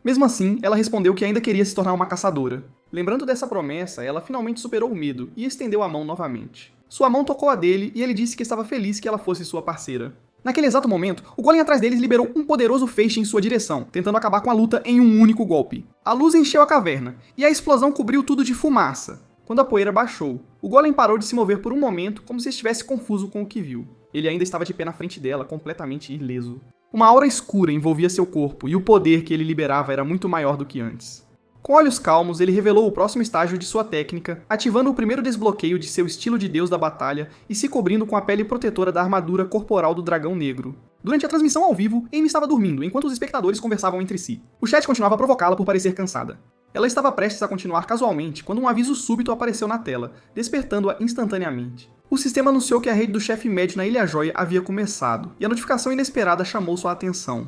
Speaker 1: Mesmo assim, ela respondeu que ainda queria se tornar uma caçadora. Lembrando dessa promessa, ela finalmente superou o medo e estendeu a mão novamente. Sua mão tocou a dele e ele disse que estava feliz que ela fosse sua parceira. Naquele exato momento, o golem atrás deles liberou um poderoso feixe em sua direção, tentando acabar com a luta em um único golpe. A luz encheu a caverna, e a explosão cobriu tudo de fumaça. Quando a poeira baixou, o golem parou de se mover por um momento como se estivesse confuso com o que viu. Ele ainda estava de pé na frente dela, completamente ileso. Uma aura escura envolvia seu corpo e o poder que ele liberava era muito maior do que antes. Com olhos calmos, ele revelou o próximo estágio de sua técnica, ativando o primeiro desbloqueio de seu estilo de deus da batalha e se cobrindo com a pele protetora da armadura corporal do dragão negro. Durante a transmissão ao vivo, Amy estava dormindo enquanto os espectadores conversavam entre si. O chat continuava a provocá-la por parecer cansada. Ela estava prestes a continuar casualmente quando um aviso súbito apareceu na tela, despertando-a instantaneamente. O sistema anunciou que a raid do chefe médio na Ilha Joia havia começado, e a notificação inesperada chamou sua atenção.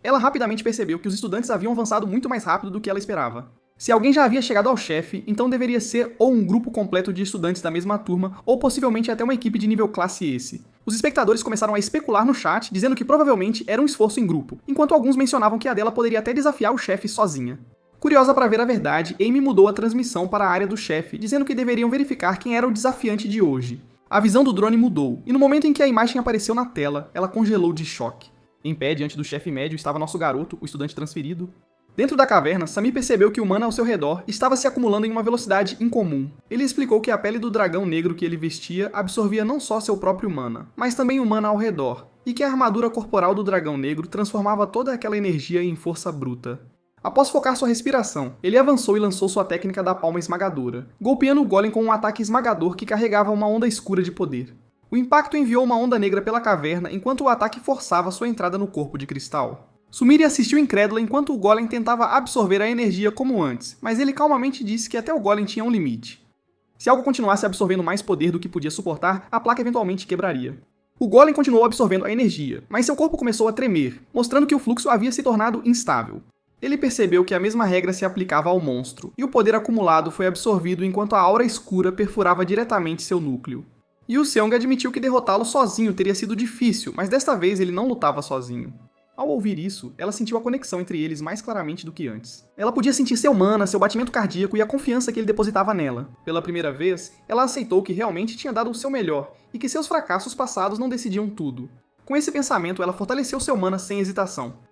Speaker 1: Ela rapidamente percebeu que os estudantes haviam avançado muito mais rápido do que ela esperava. Se alguém já havia chegado ao chefe, então deveria ser ou um grupo completo de estudantes da mesma turma, ou possivelmente até uma equipe de nível classe S. Os espectadores começaram a especular no chat, dizendo que provavelmente era um esforço em grupo, enquanto alguns mencionavam que a dela poderia até desafiar o chefe sozinha. Curiosa para ver a verdade, Amy mudou a transmissão para a área do chefe, dizendo que deveriam verificar quem era o desafiante de hoje. A visão do drone mudou, e no momento em que a imagem apareceu na tela, ela congelou de choque. Em pé, diante do chefe médio, estava nosso garoto, o estudante transferido. Dentro da caverna, Samir percebeu que o mana ao seu redor estava se acumulando em uma velocidade incomum. Ele explicou que a pele do dragão negro que ele vestia absorvia não só seu próprio mana, mas também o mana ao redor, e que a armadura corporal do dragão negro transformava toda aquela energia em força bruta. Após focar sua respiração, ele avançou e lançou sua técnica da palma esmagadora, golpeando o golem com um ataque esmagador que carregava uma onda escura de poder. O impacto enviou uma onda negra pela caverna enquanto o ataque forçava sua entrada no corpo de cristal. Sumire assistiu incrédula enquanto o golem tentava absorver a energia como antes, mas ele calmamente disse que até o golem tinha um limite. Se algo continuasse absorvendo mais poder do que podia suportar, a placa eventualmente quebraria. O golem continuou absorvendo a energia, mas seu corpo começou a tremer, mostrando que o fluxo havia se tornado instável. Ele percebeu que a mesma regra se aplicava ao monstro, e o poder acumulado foi absorvido enquanto a aura escura perfurava diretamente seu núcleo. Yu Seong admitiu que derrotá-lo sozinho teria sido difícil, mas desta vez ele não lutava sozinho. Ao ouvir isso, ela sentiu a conexão entre eles mais claramente do que antes. Ela podia sentir seu mana, seu batimento cardíaco e a confiança que ele depositava nela. Pela primeira vez, ela aceitou que realmente tinha dado o seu melhor, e que seus fracassos passados não decidiam tudo. Com esse pensamento, ela fortaleceu seu mana sem hesitação.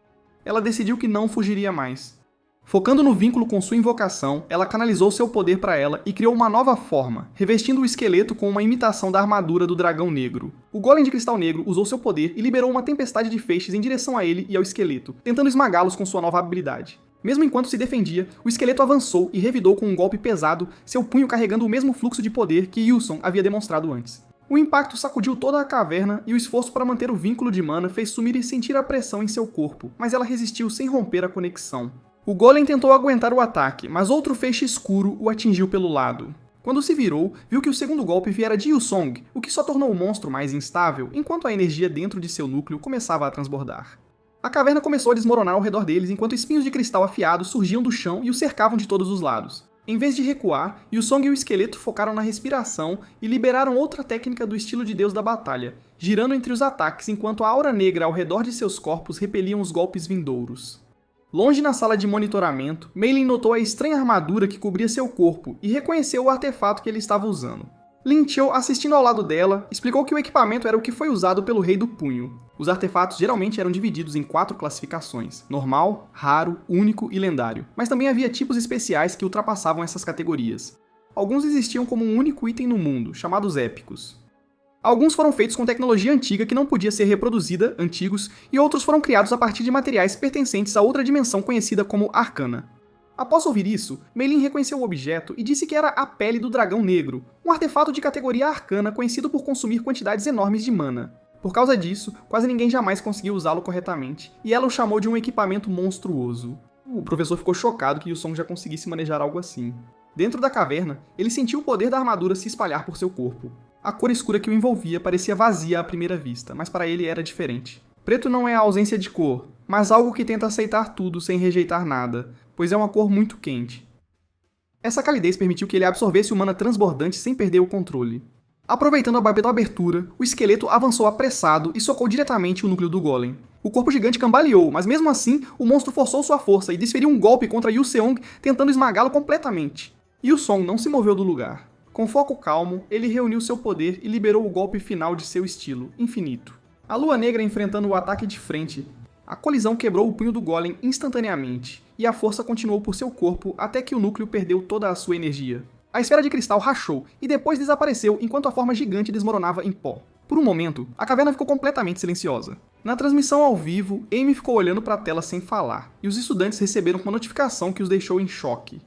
Speaker 1: Ela decidiu que não fugiria mais. Focando no vínculo com sua invocação, ela canalizou seu poder para ela e criou uma nova forma, revestindo o esqueleto com uma imitação da armadura do dragão negro. O golem de cristal negro usou seu poder e liberou uma tempestade de feixes em direção a ele e ao esqueleto, tentando esmagá-los com sua nova habilidade. Mesmo enquanto se defendia, o esqueleto avançou e revidou com um golpe pesado, seu punho carregando o mesmo fluxo de poder que Yusong havia demonstrado antes. O impacto sacudiu toda a caverna e o esforço para manter o vínculo de mana fez Sumire sentir a pressão em seu corpo, mas ela resistiu sem romper a conexão. O golem tentou aguentar o ataque, mas outro feixe escuro o atingiu pelo lado. Quando se virou, viu que o segundo golpe viera de Yusong, o que só tornou o monstro mais instável, enquanto a energia dentro de seu núcleo começava a transbordar. A caverna começou a desmoronar ao redor deles enquanto espinhos de cristal afiados surgiam do chão e o cercavam de todos os lados. Em vez de recuar, Yusong e o esqueleto focaram na respiração e liberaram outra técnica do estilo de deus da batalha, girando entre os ataques enquanto a aura negra ao redor de seus corpos repeliam os golpes vindouros. Longe na sala de monitoramento, Meilin notou a estranha armadura que cobria seu corpo e reconheceu o artefato que ele estava usando. Lin Chiu, assistindo ao lado dela, explicou que o equipamento era o que foi usado pelo Rei do Punho. Os artefatos geralmente eram divididos em 4 classificações: normal, raro, único e lendário, mas também havia tipos especiais que ultrapassavam essas categorias. Alguns existiam como um único item no mundo, chamados épicos. Alguns foram feitos com tecnologia antiga que não podia ser reproduzida, antigos, e outros foram criados a partir de materiais pertencentes a outra dimensão conhecida como Arcana. Após ouvir isso, Meilin reconheceu o objeto e disse que era a pele do dragão negro, um artefato de categoria arcana conhecido por consumir quantidades enormes de mana. Por causa disso, quase ninguém jamais conseguiu usá-lo corretamente, e ela o chamou de um equipamento monstruoso. O professor ficou chocado que Yusong já conseguisse manejar algo assim. Dentro da caverna, ele sentiu o poder da armadura se espalhar por seu corpo. A cor escura que o envolvia parecia vazia à primeira vista, mas para ele era diferente. Preto não é a ausência de cor, mas algo que tenta aceitar tudo sem rejeitar nada, pois é uma cor muito quente. Essa calidez permitiu que ele absorvesse o mana transbordante sem perder o controle. Aproveitando a abertura, o esqueleto avançou apressado e socou diretamente o núcleo do golem. O corpo gigante cambaleou, mas mesmo assim, o monstro forçou sua força e desferiu um golpe contra Yu Seong, tentando esmagá-lo completamente. Yusong não se moveu do lugar. Com foco calmo, ele reuniu seu poder e liberou o golpe final de seu estilo, infinito. A lua negra enfrentando o ataque de frente. A colisão quebrou o punho do golem instantaneamente, e a força continuou por seu corpo até que o núcleo perdeu toda a sua energia. A esfera de cristal rachou e depois desapareceu enquanto a forma gigante desmoronava em pó. Por um momento, a caverna ficou completamente silenciosa. Na transmissão ao vivo, Amy ficou olhando para a tela sem falar, e os estudantes receberam uma notificação que os deixou em choque.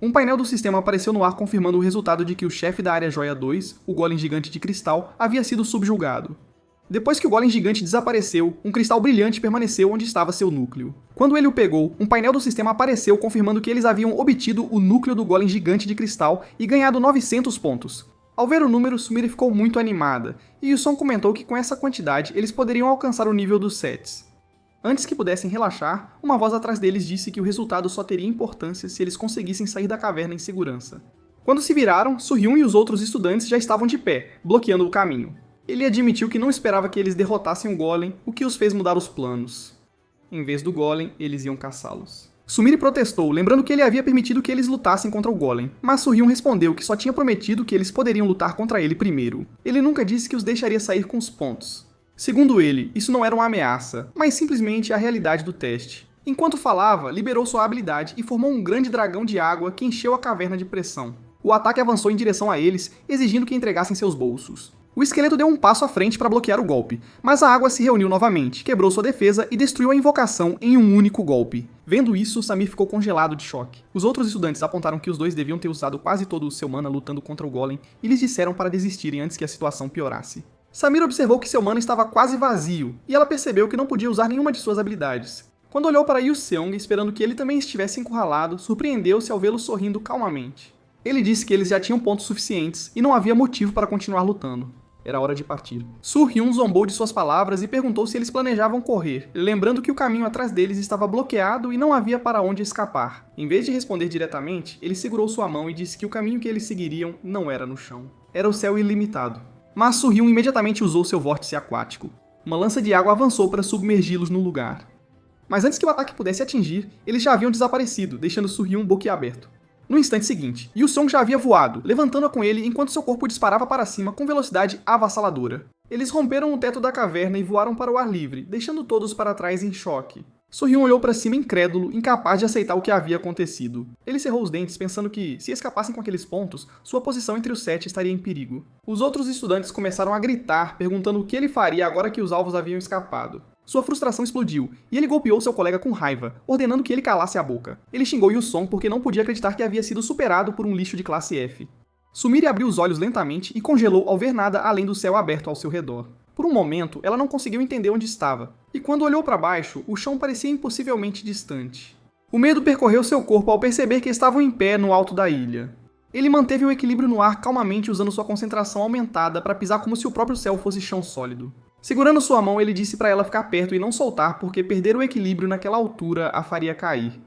Speaker 1: Um painel do sistema apareceu no ar confirmando o resultado de que o chefe da Área Joia 2, o Golem Gigante de Cristal, havia sido subjugado. Depois que o Golem Gigante desapareceu, um cristal brilhante permaneceu onde estava seu núcleo. Quando ele o pegou, um painel do sistema apareceu confirmando que eles haviam obtido o núcleo do Golem Gigante de Cristal e ganhado 900 pontos. Ao ver o número, Sumire ficou muito animada, e Yuson comentou que com essa quantidade eles poderiam alcançar o nível dos sets. Antes que pudessem relaxar, uma voz atrás deles disse que o resultado só teria importância se eles conseguissem sair da caverna em segurança. Quando se viraram, Su-hyun e os outros estudantes já estavam de pé, bloqueando o caminho. Ele admitiu que não esperava que eles derrotassem o Golem, o que os fez mudar os planos. Em vez do Golem, eles iam caçá-los. Sumire protestou, lembrando que ele havia permitido que eles lutassem contra o Golem, mas Su-hyun respondeu que só tinha prometido que eles poderiam lutar contra ele primeiro. Ele nunca disse que os deixaria sair com os pontos. Segundo ele, isso não era uma ameaça, mas simplesmente a realidade do teste. Enquanto falava, liberou sua habilidade e formou um grande dragão de água que encheu a caverna de pressão. O ataque avançou em direção a eles, exigindo que entregassem seus bolsos. O esqueleto deu um passo à frente para bloquear o golpe, mas a água se reuniu novamente, quebrou sua defesa e destruiu a invocação em um único golpe. Vendo isso, Samir ficou congelado de choque. Os outros estudantes apontaram que os dois deviam ter usado quase todo o seu mana lutando contra o Golem e lhes disseram para desistirem antes que a situação piorasse. Samir observou que seu mana estava quase vazio, e ela percebeu que não podia usar nenhuma de suas habilidades. Quando olhou para Yu Seong, esperando que ele também estivesse encurralado, surpreendeu-se ao vê-lo sorrindo calmamente. Ele disse que eles já tinham pontos suficientes e não havia motivo para continuar lutando. Era hora de partir. Su-hyun zombou de suas palavras e perguntou se eles planejavam correr, lembrando que o caminho atrás deles estava bloqueado e não havia para onde escapar. Em vez de responder diretamente, ele segurou sua mão e disse que o caminho que eles seguiriam não era no chão. Era o céu ilimitado. Mas Su-hyun imediatamente usou seu vórtice aquático. Uma lança de água avançou para submergi-los no lugar. Mas antes que o ataque pudesse atingir, eles já haviam desaparecido, deixando Su-hyun boquiaberto. No instante seguinte, Yu Seong já havia voado, levantando-a com ele enquanto seu corpo disparava para cima com velocidade avassaladora. Eles romperam o teto da caverna e voaram para o ar livre, deixando todos para trás em choque. Su-hyun olhou para cima incrédulo, incapaz de aceitar o que havia acontecido. Ele cerrou os dentes, pensando que, se escapassem com aqueles pontos, sua posição entre os 7 estaria em perigo. Os outros estudantes começaram a gritar, perguntando o que ele faria agora que os alvos haviam escapado. Sua frustração explodiu, e ele golpeou seu colega com raiva, ordenando que ele calasse a boca. Ele xingou Yu-song porque não podia acreditar que havia sido superado por um lixo de classe F. Sumire abriu os olhos lentamente e congelou ao ver nada além do céu aberto ao seu redor. Por um momento, ela não conseguiu entender onde estava, e quando olhou para baixo, o chão parecia impossivelmente distante. O medo percorreu seu corpo ao perceber que estavam em pé no alto da ilha. Ele manteve o equilíbrio no ar calmamente usando sua concentração aumentada para pisar como se o próprio céu fosse chão sólido. Segurando sua mão, ele disse para ela ficar perto e não soltar porque perder o equilíbrio naquela altura a faria cair.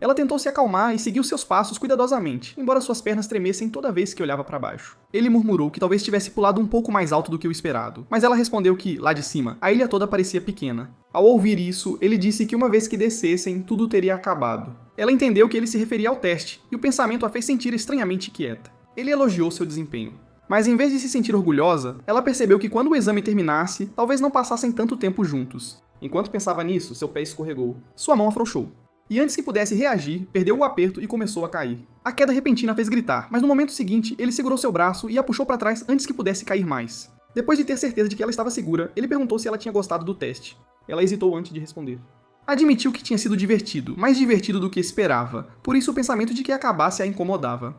Speaker 1: Ela tentou se acalmar e seguiu seus passos cuidadosamente, embora suas pernas tremessem toda vez que olhava para baixo. Ele murmurou que talvez tivesse pulado um pouco mais alto do que o esperado, mas ela respondeu que, lá de cima, a ilha toda parecia pequena. Ao ouvir isso, ele disse que uma vez que descessem, tudo teria acabado. Ela entendeu que ele se referia ao teste, e o pensamento a fez sentir estranhamente quieta. Ele elogiou seu desempenho. Mas em vez de se sentir orgulhosa, ela percebeu que quando o exame terminasse, talvez não passassem tanto tempo juntos. Enquanto pensava nisso, seu pé escorregou. Sua mão afrouxou. E antes que pudesse reagir, perdeu o aperto e começou a cair. A queda repentina fez gritar, mas no momento seguinte, ele segurou seu braço e a puxou para trás antes que pudesse cair mais. Depois de ter certeza de que ela estava segura, ele perguntou se ela tinha gostado do teste. Ela hesitou antes de responder. Admitiu que tinha sido divertido, mais divertido do que esperava, por isso o pensamento de que acabasse a incomodava.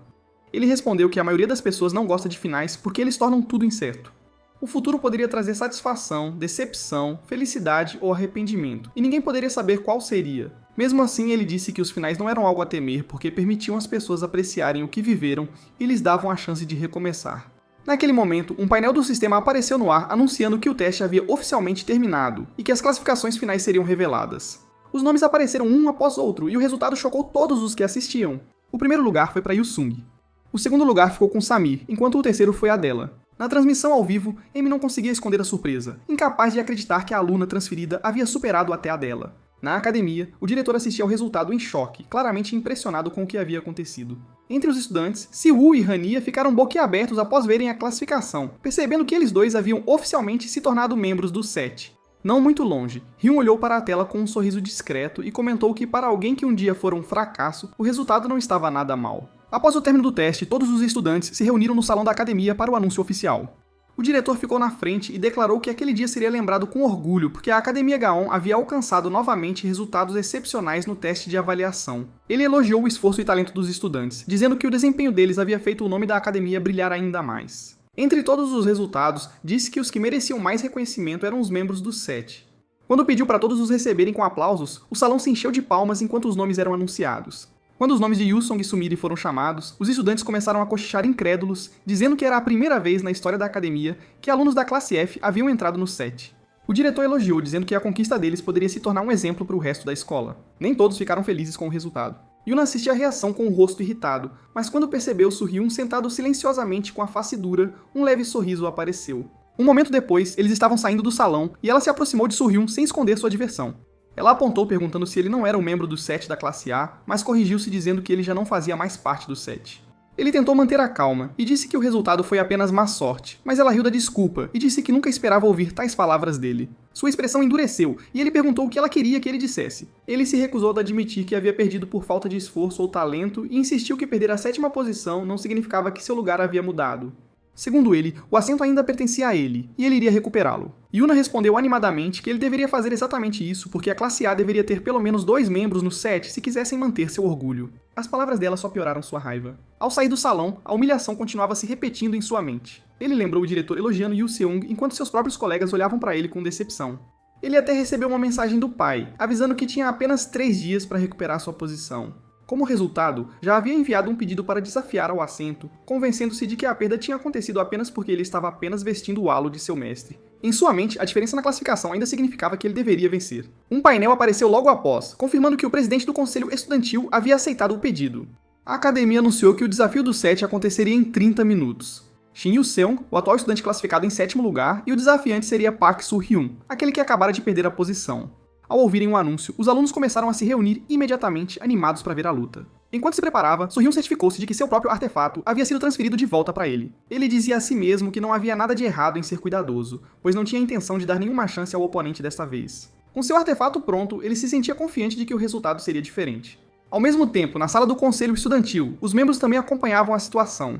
Speaker 1: Ele respondeu que a maioria das pessoas não gosta de finais porque eles tornam tudo incerto. O futuro poderia trazer satisfação, decepção, felicidade ou arrependimento, e ninguém poderia saber qual seria. Mesmo assim, ele disse que os finais não eram algo a temer porque permitiam às pessoas apreciarem o que viveram e lhes davam a chance de recomeçar. Naquele momento, um painel do sistema apareceu no ar anunciando que o teste havia oficialmente terminado e que as classificações finais seriam reveladas. Os nomes apareceram um após outro e o resultado chocou todos os que assistiam. O primeiro lugar foi para Yu-sung. O segundo lugar ficou com Samir, enquanto o terceiro foi a dela. Na transmissão ao vivo, Amy não conseguia esconder a surpresa, incapaz de acreditar que a aluna transferida havia superado até a dela. Na academia, o diretor assistia ao resultado em choque, claramente impressionado com o que havia acontecido. Entre os estudantes, Si-woo e Hania ficaram boquiabertos após verem a classificação, percebendo que eles dois haviam oficialmente se tornado membros do 7. Não muito longe, Hyun olhou para a tela com um sorriso discreto e comentou que para alguém que um dia fora um fracasso, o resultado não estava nada mal. Após o término do teste, todos os estudantes se reuniram no salão da academia para o anúncio oficial. O diretor ficou na frente e declarou que aquele dia seria lembrado com orgulho, porque a Academia Gaon havia alcançado novamente resultados excepcionais no teste de avaliação. Ele elogiou o esforço e talento dos estudantes, dizendo que o desempenho deles havia feito o nome da academia brilhar ainda mais. Entre todos os resultados, disse que os que mereciam mais reconhecimento eram os membros do SET. Quando pediu para todos os receberem com aplausos, o salão se encheu de palmas enquanto os nomes eram anunciados. Quando os nomes de Yusong e Sumire foram chamados, os estudantes começaram a cochichar incrédulos, dizendo que era a primeira vez na história da academia que alunos da classe F haviam entrado no SET. O diretor elogiou, dizendo que a conquista deles poderia se tornar um exemplo para o resto da escola. Nem todos ficaram felizes com o resultado. Yuna assistia a reação com o rosto irritado, mas quando percebeu Su-hyun sentado silenciosamente com a face dura, um leve sorriso apareceu. Um momento depois, eles estavam saindo do salão e ela se aproximou de Su-hyun sem esconder sua diversão. Ela apontou perguntando se ele não era um membro do SET da classe A, mas corrigiu-se dizendo que ele já não fazia mais parte do SET. Ele tentou manter a calma e disse que o resultado foi apenas má sorte, mas ela riu da desculpa e disse que nunca esperava ouvir tais palavras dele. Sua expressão endureceu e ele perguntou o que ela queria que ele dissesse. Ele se recusou a admitir que havia perdido por falta de esforço ou talento e insistiu que perder a 7ª posição não significava que seu lugar havia mudado. Segundo ele, o assento ainda pertencia a ele, e ele iria recuperá-lo. Yuna respondeu animadamente que ele deveria fazer exatamente isso porque a classe A deveria ter pelo menos 2 membros no SET se quisessem manter seu orgulho. As palavras dela só pioraram sua raiva. Ao sair do salão, a humilhação continuava se repetindo em sua mente. Ele lembrou o diretor elogiando Yu Seung enquanto seus próprios colegas olhavam para ele com decepção. Ele até recebeu uma mensagem do pai, avisando que tinha apenas 3 dias para recuperar sua posição. Como resultado, já havia enviado um pedido para desafiar ao assento, convencendo-se de que a perda tinha acontecido apenas porque ele estava apenas vestindo o halo de seu mestre. Em sua mente, a diferença na classificação ainda significava que ele deveria vencer. Um painel apareceu logo após, confirmando que o presidente do conselho estudantil havia aceitado o pedido. A academia anunciou que o desafio do SET aconteceria em 30 minutos. Shin Yu-seung, o atual estudante classificado em 7º lugar, e o desafiante seria Park Soo-hyun, aquele que acabara de perder a posição. Ao ouvirem o anúncio, os alunos começaram a se reunir imediatamente, animados para ver a luta. Enquanto se preparava, Soo-hyun certificou-se de que seu próprio artefato havia sido transferido de volta para ele. Ele dizia a si mesmo que não havia nada de errado em ser cuidadoso, pois não tinha intenção de dar nenhuma chance ao oponente desta vez. Com seu artefato pronto, ele se sentia confiante de que o resultado seria diferente. Ao mesmo tempo, na sala do conselho estudantil, os membros também acompanhavam a situação.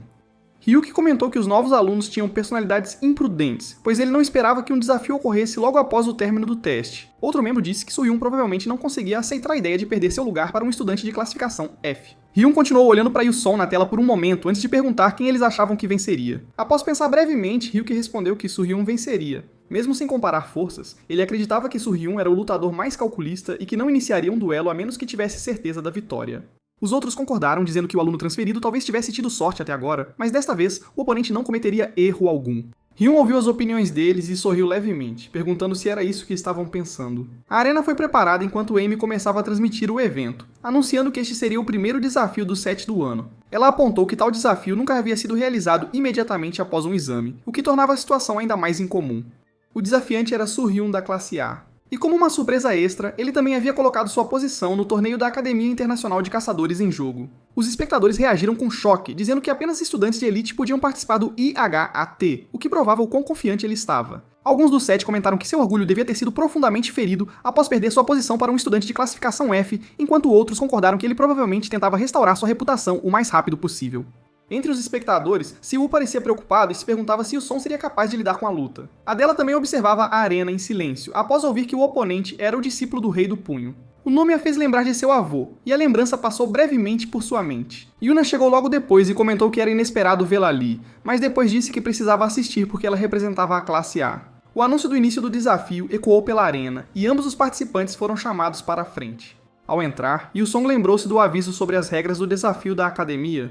Speaker 1: Ryuki comentou que os novos alunos tinham personalidades imprudentes, pois ele não esperava que um desafio ocorresse logo após o término do teste. Outro membro disse que Soo-hyun provavelmente não conseguia aceitar a ideia de perder seu lugar para um estudante de classificação F. Hyun continuou olhando para Yu-song na tela por um momento antes de perguntar quem eles achavam que venceria. Após pensar brevemente, Ryuki respondeu que Soo-hyun venceria. Mesmo sem comparar forças, ele acreditava que Soo-hyun era o lutador mais calculista e que não iniciaria um duelo a menos que tivesse certeza da vitória. Os outros concordaram, dizendo que o aluno transferido talvez tivesse tido sorte até agora, mas desta vez, o oponente não cometeria erro algum. Hyun ouviu as opiniões deles e sorriu levemente, perguntando se era isso que estavam pensando. A arena foi preparada enquanto Amy começava a transmitir o evento, anunciando que este seria o primeiro desafio do SET do ano. Ela apontou que tal desafio nunca havia sido realizado imediatamente após um exame, o que tornava a situação ainda mais incomum. O desafiante era Soo-hyun da classe A. E como uma surpresa extra, ele também havia colocado sua posição no torneio da Academia Internacional de Caçadores em jogo. Os espectadores reagiram com choque, dizendo que apenas estudantes de elite podiam participar do IHAT, o que provava o quão confiante ele estava. Alguns dos 7 comentaram que seu orgulho devia ter sido profundamente ferido após perder sua posição para um estudante de classificação F, enquanto outros concordaram que ele provavelmente tentava restaurar sua reputação o mais rápido possível. Entre os espectadores, Siwoo parecia preocupado e se perguntava se Yu-song seria capaz de lidar com a luta. Adela também observava a arena em silêncio, após ouvir que o oponente era o discípulo do Rei do Punho. O nome a fez lembrar de seu avô, e a lembrança passou brevemente por sua mente. Yuna chegou logo depois e comentou que era inesperado vê-la ali, mas depois disse que precisava assistir porque ela representava a classe A. O anúncio do início do desafio ecoou pela arena, e ambos os participantes foram chamados para a frente. Ao entrar, Yu-song lembrou-se do aviso sobre as regras do desafio da academia.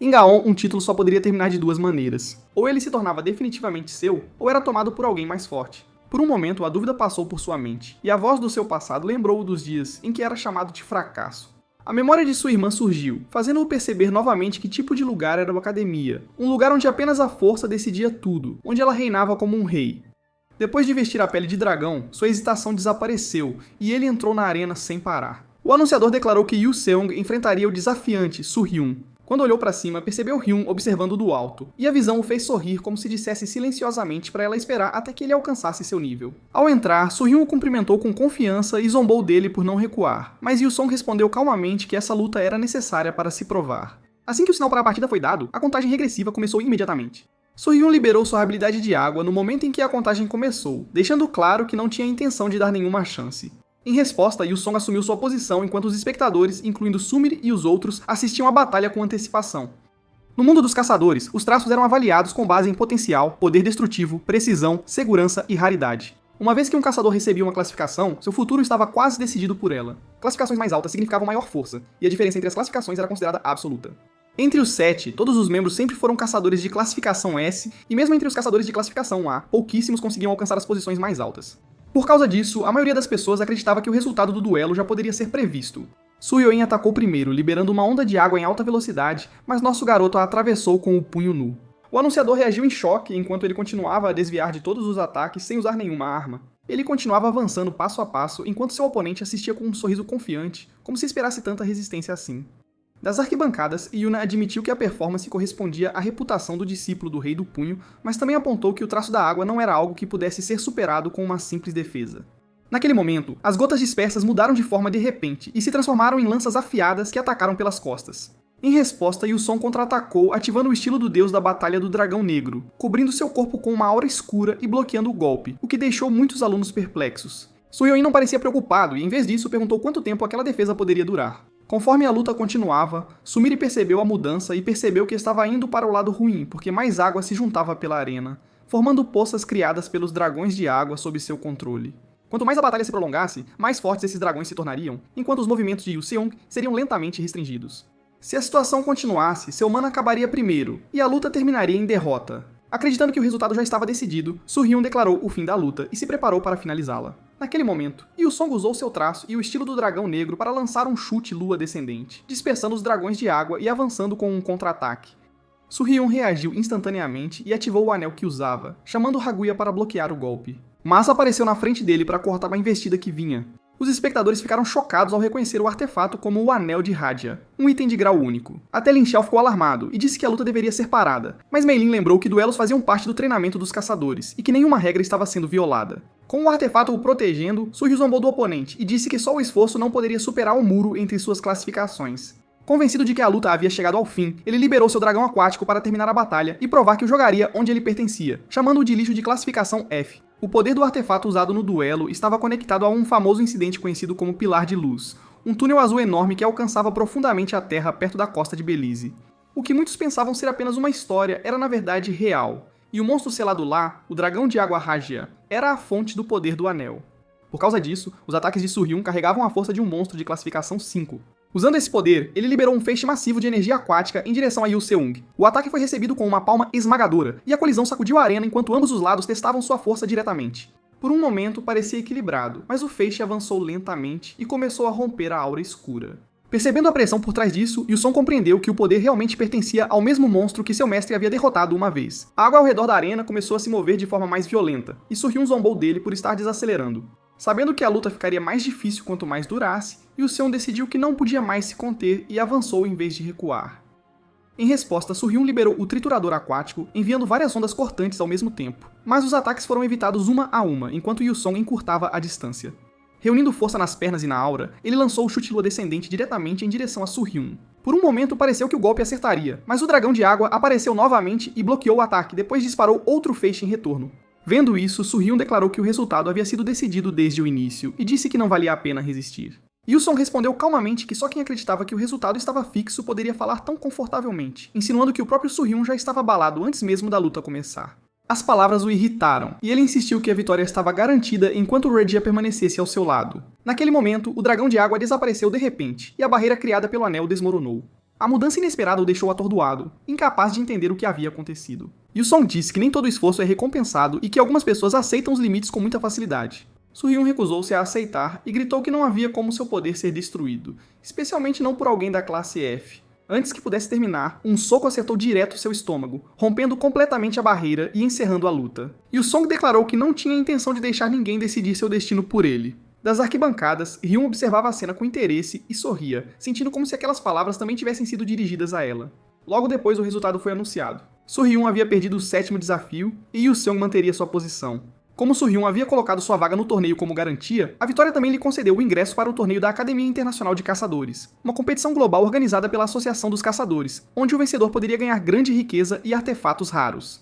Speaker 1: Em Gaon, um título só poderia terminar de 2 maneiras. Ou ele se tornava definitivamente seu, ou era tomado por alguém mais forte. Por um momento, a dúvida passou por sua mente, e a voz do seu passado lembrou-o dos dias em que era chamado de fracasso. A memória de sua irmã surgiu, fazendo-o perceber novamente que tipo de lugar era a academia, um lugar onde apenas a força decidia tudo, onde ela reinava como um rei. Depois de vestir a pele de dragão, sua hesitação desapareceu, e ele entrou na arena sem parar. O anunciador declarou que Yu-seung enfrentaria o desafiante, Soo-hyun. Quando olhou para cima, percebeu Hyun observando do alto, e a visão o fez sorrir como se dissesse silenciosamente para ela esperar até que ele alcançasse seu nível. Ao entrar, Soo-hyun o cumprimentou com confiança e zombou dele por não recuar, mas Yu-song respondeu calmamente que essa luta era necessária para se provar. Assim que o sinal para a partida foi dado, a contagem regressiva começou imediatamente. Soo-hyun liberou sua habilidade de água no momento em que a contagem começou, deixando claro que não tinha intenção de dar nenhuma chance. Em resposta, Yu-song assumiu sua posição enquanto os espectadores, incluindo Sumire e os outros, assistiam à batalha com antecipação. No mundo dos caçadores, os traços eram avaliados com base em potencial, poder destrutivo, precisão, segurança e raridade. Uma vez que um caçador recebia uma classificação, seu futuro estava quase decidido por ela. Classificações mais altas significavam maior força, e a diferença entre as classificações era considerada absoluta. Entre os 7, todos os membros sempre foram caçadores de classificação S, e mesmo entre os caçadores de classificação A, pouquíssimos conseguiam alcançar as posições mais altas. Por causa disso, a maioria das pessoas acreditava que o resultado do duelo já poderia ser previsto. Soo-hyun atacou primeiro, liberando uma onda de água em alta velocidade, mas nosso garoto a atravessou com o punho nu. O anunciador reagiu em choque enquanto ele continuava a desviar de todos os ataques sem usar nenhuma arma. Ele continuava avançando passo a passo enquanto seu oponente assistia com um sorriso confiante, como se esperasse tanta resistência assim. Das arquibancadas, Yuna admitiu que a performance correspondia à reputação do discípulo do Rei do Punho, mas também apontou que o traço da água não era algo que pudesse ser superado com uma simples defesa. Naquele momento, as gotas dispersas mudaram de forma de repente e se transformaram em lanças afiadas que atacaram pelas costas. Em resposta, Yu-song contra-atacou, ativando o estilo do deus da Batalha do Dragão Negro, cobrindo seu corpo com uma aura escura e bloqueando o golpe, o que deixou muitos alunos perplexos. Soo-hyun não parecia preocupado e, em vez disso, perguntou quanto tempo aquela defesa poderia durar. Conforme a luta continuava, Sumire percebeu a mudança e percebeu que estava indo para o lado ruim, porque mais água se juntava pela arena, formando poças criadas pelos dragões de água sob seu controle. Quanto mais a batalha se prolongasse, mais fortes esses dragões se tornariam, enquanto os movimentos de Yu-seong seriam lentamente restringidos. Se a situação continuasse, seu mana acabaria primeiro, e a luta terminaria em derrota. Acreditando que o resultado já estava decidido, Soo-hyun declarou o fim da luta e se preparou para finalizá-la. Naquele momento, Yu-song usou seu traço e o estilo do dragão negro para lançar um chute lua descendente, dispersando os dragões de água e avançando com um contra-ataque. Soo-hyun reagiu instantaneamente e ativou o anel que usava, chamando Haguya para bloquear o golpe. Mas apareceu na frente dele para cortar uma investida que vinha. Os espectadores ficaram chocados ao reconhecer o artefato como o Anel de Radia, um item de grau único. Até Lin Xiao ficou alarmado e disse que a luta deveria ser parada, mas Mei Lin lembrou que duelos faziam parte do treinamento dos caçadores e que nenhuma regra estava sendo violada. Com o artefato o protegendo, Soo-hyun zombou do oponente e disse que só o esforço não poderia superar o muro entre suas classificações. Convencido de que a luta havia chegado ao fim, ele liberou seu dragão aquático para terminar a batalha e provar que o jogaria onde ele pertencia, chamando-o de lixo de classificação F. O poder do artefato usado no duelo estava conectado a um famoso incidente conhecido como Pilar de Luz, um túnel azul enorme que alcançava profundamente a terra perto da costa de Belize. O que muitos pensavam ser apenas uma história era na verdade real, e o monstro selado lá, o dragão de água Ragia, era a fonte do poder do anel. Por causa disso, os ataques de Soo-hyun carregavam a força de um monstro de classificação 5. Usando esse poder, ele liberou um feixe massivo de energia aquática em direção a Yu-seong. O ataque foi recebido com uma palma esmagadora, e a colisão sacudiu a arena enquanto ambos os lados testavam sua força diretamente. Por um momento parecia equilibrado, mas o feixe avançou lentamente e começou a romper a aura escura. Percebendo a pressão por trás disso, Yu-song compreendeu que o poder realmente pertencia ao mesmo monstro que seu mestre havia derrotado uma vez. A água ao redor da arena começou a se mover de forma mais violenta, e Soo-hyun zombou dele por estar desacelerando. Sabendo que a luta ficaria mais difícil quanto mais durasse, Yu-seong decidiu que não podia mais se conter e avançou em vez de recuar. Em resposta, Soo-hyun liberou o triturador aquático, enviando várias ondas cortantes ao mesmo tempo, mas os ataques foram evitados uma a uma, enquanto Yu-song encurtava a distância. Reunindo força nas pernas e na aura, ele lançou o chute lua descendente diretamente em direção a Soo-hyun. Por um momento pareceu que o golpe acertaria, mas o dragão de água apareceu novamente e bloqueou o ataque, depois disparou outro feixe em retorno. Vendo isso, Soo-hyun declarou que o resultado havia sido decidido desde o início e disse que não valia a pena resistir. Yu-song respondeu calmamente que só quem acreditava que o resultado estava fixo poderia falar tão confortavelmente, insinuando que o próprio Soo-hyun já estava abalado antes mesmo da luta começar. As palavras o irritaram, e ele insistiu que a vitória estava garantida enquanto Radia permanecesse ao seu lado. Naquele momento, o dragão de água desapareceu de repente, e a barreira criada pelo anel desmoronou. A mudança inesperada o deixou atordoado, incapaz de entender o que havia acontecido. Yu-song disse que nem todo esforço é recompensado e que algumas pessoas aceitam os limites com muita facilidade. Soo-hyun recusou-se a aceitar e gritou que não havia como seu poder ser destruído, especialmente não por alguém da classe F. Antes que pudesse terminar, um soco acertou direto seu estômago, rompendo completamente a barreira e encerrando a luta. Yu-song declarou que não tinha intenção de deixar ninguém decidir seu destino por ele. Das arquibancadas, Ryun observava a cena com interesse e sorria, sentindo como se aquelas palavras também tivessem sido dirigidas a ela. Logo depois, o resultado foi anunciado. Soo-hyun havia perdido o 7º desafio e Yu-seong manteria sua posição. Como Soo-hyun havia colocado sua vaga no torneio como garantia, a vitória também lhe concedeu o ingresso para o torneio da Academia Internacional de Caçadores, uma competição global organizada pela Associação dos Caçadores, onde o vencedor poderia ganhar grande riqueza e artefatos raros.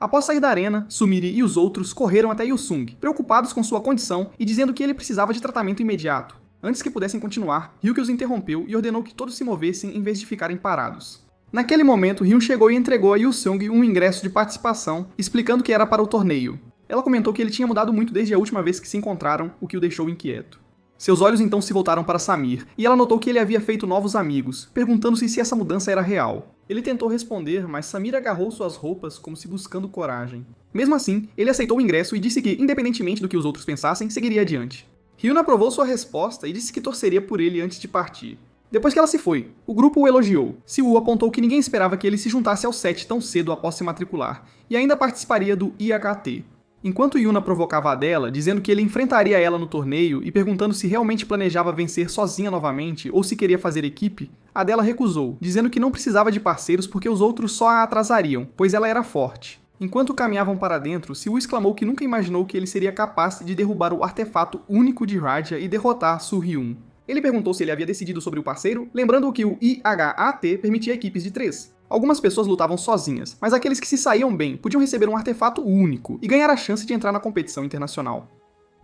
Speaker 1: Após sair da arena, Sumire e os outros correram até Yu-sung, preocupados com sua condição e dizendo que ele precisava de tratamento imediato. Antes que pudessem continuar, Ryuki os interrompeu e ordenou que todos se movessem em vez de ficarem parados. Naquele momento, Hyun chegou e entregou a Yu-sung um ingresso de participação, explicando que era para o torneio. Ela comentou que ele tinha mudado muito desde a última vez que se encontraram, o que o deixou inquieto. Seus olhos então se voltaram para Samir, e ela notou que ele havia feito novos amigos, perguntando-se se essa mudança era real. Ele tentou responder, mas Samir agarrou suas roupas como se buscando coragem. Mesmo assim, ele aceitou o ingresso e disse que, independentemente do que os outros pensassem, seguiria adiante. Hyun aprovou sua resposta e disse que torceria por ele antes de partir. Depois que ela se foi, o grupo o elogiou. Siwoo apontou que ninguém esperava que ele se juntasse ao set tão cedo após se matricular, e ainda participaria do IHT. Enquanto Yuna provocava a dela, dizendo que ele enfrentaria ela no torneio e perguntando se realmente planejava vencer sozinha novamente ou se queria fazer equipe, a dela recusou, dizendo que não precisava de parceiros porque os outros só a atrasariam, pois ela era forte. Enquanto caminhavam para dentro, Siwoo exclamou que nunca imaginou que ele seria capaz de derrubar o artefato único de Raja e derrotar Su-hyun. Ele perguntou se ele havia decidido sobre o parceiro, lembrando que o IHAT permitia equipes de 3. Algumas pessoas lutavam sozinhas, mas aqueles que se saíam bem podiam receber um artefato único e ganhar a chance de entrar na competição internacional.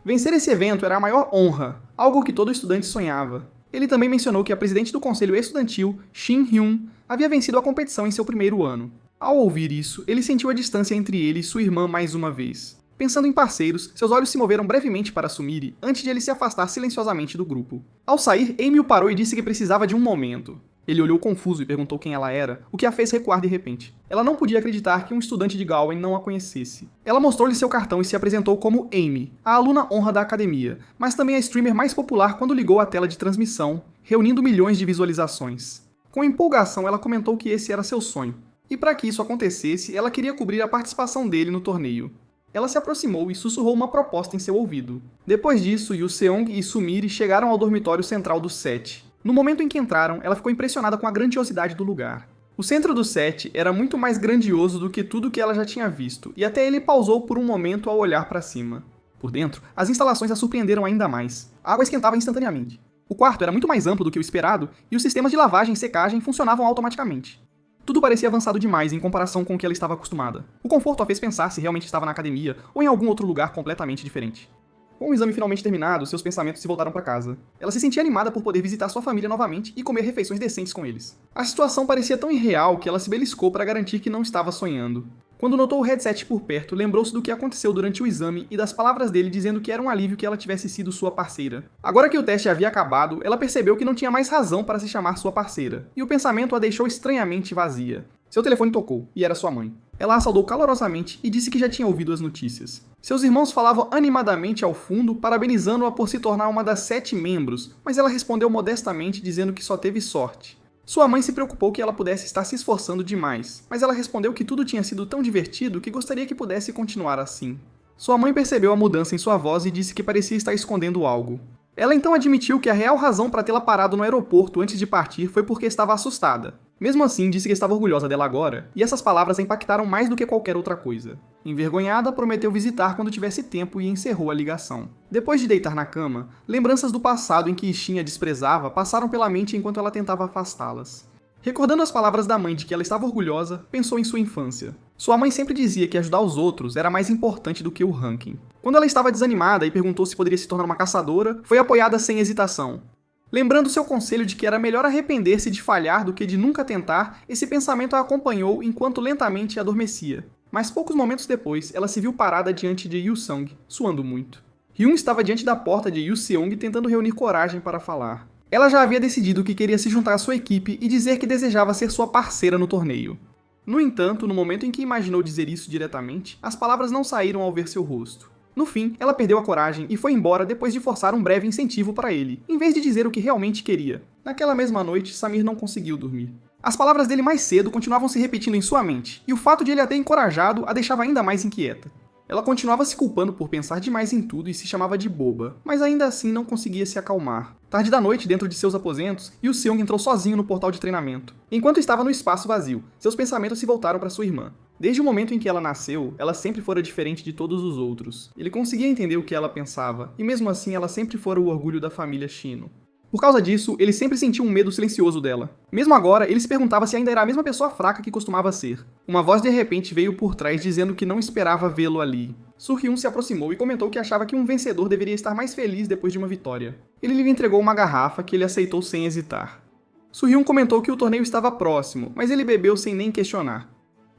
Speaker 1: Vencer esse evento era a maior honra, algo que todo estudante sonhava. Ele também mencionou que a presidente do conselho estudantil, Shin Hyun, havia vencido a competição em seu primeiro ano. Ao ouvir isso, ele sentiu a distância entre ele e sua irmã mais uma vez. Pensando em parceiros, seus olhos se moveram brevemente para Sumire antes de ele se afastar silenciosamente do grupo. Ao sair, Amy o parou e disse que precisava de um momento. Ele olhou confuso e perguntou quem ela era, o que a fez recuar de repente. Ela não podia acreditar que um estudante de Gawain não a conhecesse. Ela mostrou-lhe seu cartão e se apresentou como Amy, a aluna honra da academia, mas também a streamer mais popular quando ligou a tela de transmissão, reunindo milhões de visualizações. Com empolgação, ela comentou que esse era seu sonho. E para que isso acontecesse, ela queria cobrir a participação dele no torneio. Ela se aproximou e sussurrou uma proposta em seu ouvido. Depois disso, Yu-seong e Sumire chegaram ao dormitório central do set. No momento em que entraram, ela ficou impressionada com a grandiosidade do lugar. O centro do set era muito mais grandioso do que tudo que ela já tinha visto, e até ele pausou por um momento ao olhar para cima. Por dentro, as instalações a surpreenderam ainda mais. A água esquentava instantaneamente. O quarto era muito mais amplo do que o esperado, e os sistemas de lavagem e secagem funcionavam automaticamente. Tudo parecia avançado demais em comparação com o que ela estava acostumada. O conforto a fez pensar se realmente estava na academia ou em algum outro lugar completamente diferente. Com o exame finalmente terminado, seus pensamentos se voltaram para casa. Ela se sentia animada por poder visitar sua família novamente e comer refeições decentes com eles. A situação parecia tão irreal que ela se beliscou para garantir que não estava sonhando. Quando notou o headset por perto, lembrou-se do que aconteceu durante o exame e das palavras dele dizendo que era um alívio que ela tivesse sido sua parceira. Agora que o teste havia acabado, ela percebeu que não tinha mais razão para se chamar sua parceira, e o pensamento a deixou estranhamente vazia. Seu telefone tocou, e era sua mãe. Ela a saudou calorosamente e disse que já tinha ouvido as notícias. Seus irmãos falavam animadamente ao fundo, parabenizando-a por se tornar uma das 7 membros, mas ela respondeu modestamente dizendo que só teve sorte. Sua mãe se preocupou que ela pudesse estar se esforçando demais, mas ela respondeu que tudo tinha sido tão divertido que gostaria que pudesse continuar assim. Sua mãe percebeu a mudança em sua voz e disse que parecia estar escondendo algo. Ela então admitiu que a real razão para tê-la parado no aeroporto antes de partir foi porque estava assustada. Mesmo assim, disse que estava orgulhosa dela agora, e essas palavras a impactaram mais do que qualquer outra coisa. Envergonhada, prometeu visitar quando tivesse tempo e encerrou a ligação. Depois de deitar na cama, lembranças do passado em que Ishin a desprezava passaram pela mente enquanto ela tentava afastá-las. Recordando as palavras da mãe de que ela estava orgulhosa, pensou em sua infância. Sua mãe sempre dizia que ajudar os outros era mais importante do que o ranking. Quando ela estava desanimada e perguntou se poderia se tornar uma caçadora, foi apoiada sem hesitação. Lembrando seu conselho de que era melhor arrepender-se de falhar do que de nunca tentar, esse pensamento a acompanhou enquanto lentamente adormecia. Mas poucos momentos depois, ela se viu parada diante de Yu-sung, suando muito. Hyun estava diante da porta de Yu-seong tentando reunir coragem para falar. Ela já havia decidido que queria se juntar à sua equipe e dizer que desejava ser sua parceira no torneio. No entanto, no momento em que imaginou dizer isso diretamente, as palavras não saíram ao ver seu rosto. No fim, ela perdeu a coragem e foi embora depois de forçar um breve incentivo para ele, em vez de dizer o que realmente queria. Naquela mesma noite, Samir não conseguiu dormir. As palavras dele mais cedo continuavam se repetindo em sua mente, e o fato de ele a ter encorajado a deixava ainda mais inquieta. Ela continuava se culpando por pensar demais em tudo e se chamava de boba, mas ainda assim não conseguia se acalmar. Tarde da noite, dentro de seus aposentos, Yu-seong entrou sozinho no portal de treinamento. Enquanto estava no espaço vazio, seus pensamentos se voltaram para sua irmã. Desde o momento em que ela nasceu, ela sempre fora diferente de todos os outros. Ele conseguia entender o que ela pensava, e mesmo assim ela sempre fora o orgulho da família Shino. Por causa disso, ele sempre sentia um medo silencioso dela. Mesmo agora, ele se perguntava se ainda era a mesma pessoa fraca que costumava ser. Uma voz de repente veio por trás dizendo que não esperava vê-lo ali. Su-hyun se aproximou e comentou que achava que um vencedor deveria estar mais feliz depois de uma vitória. Ele lhe entregou uma garrafa que ele aceitou sem hesitar. Su-hyun comentou que o torneio estava próximo, mas ele bebeu sem nem questionar.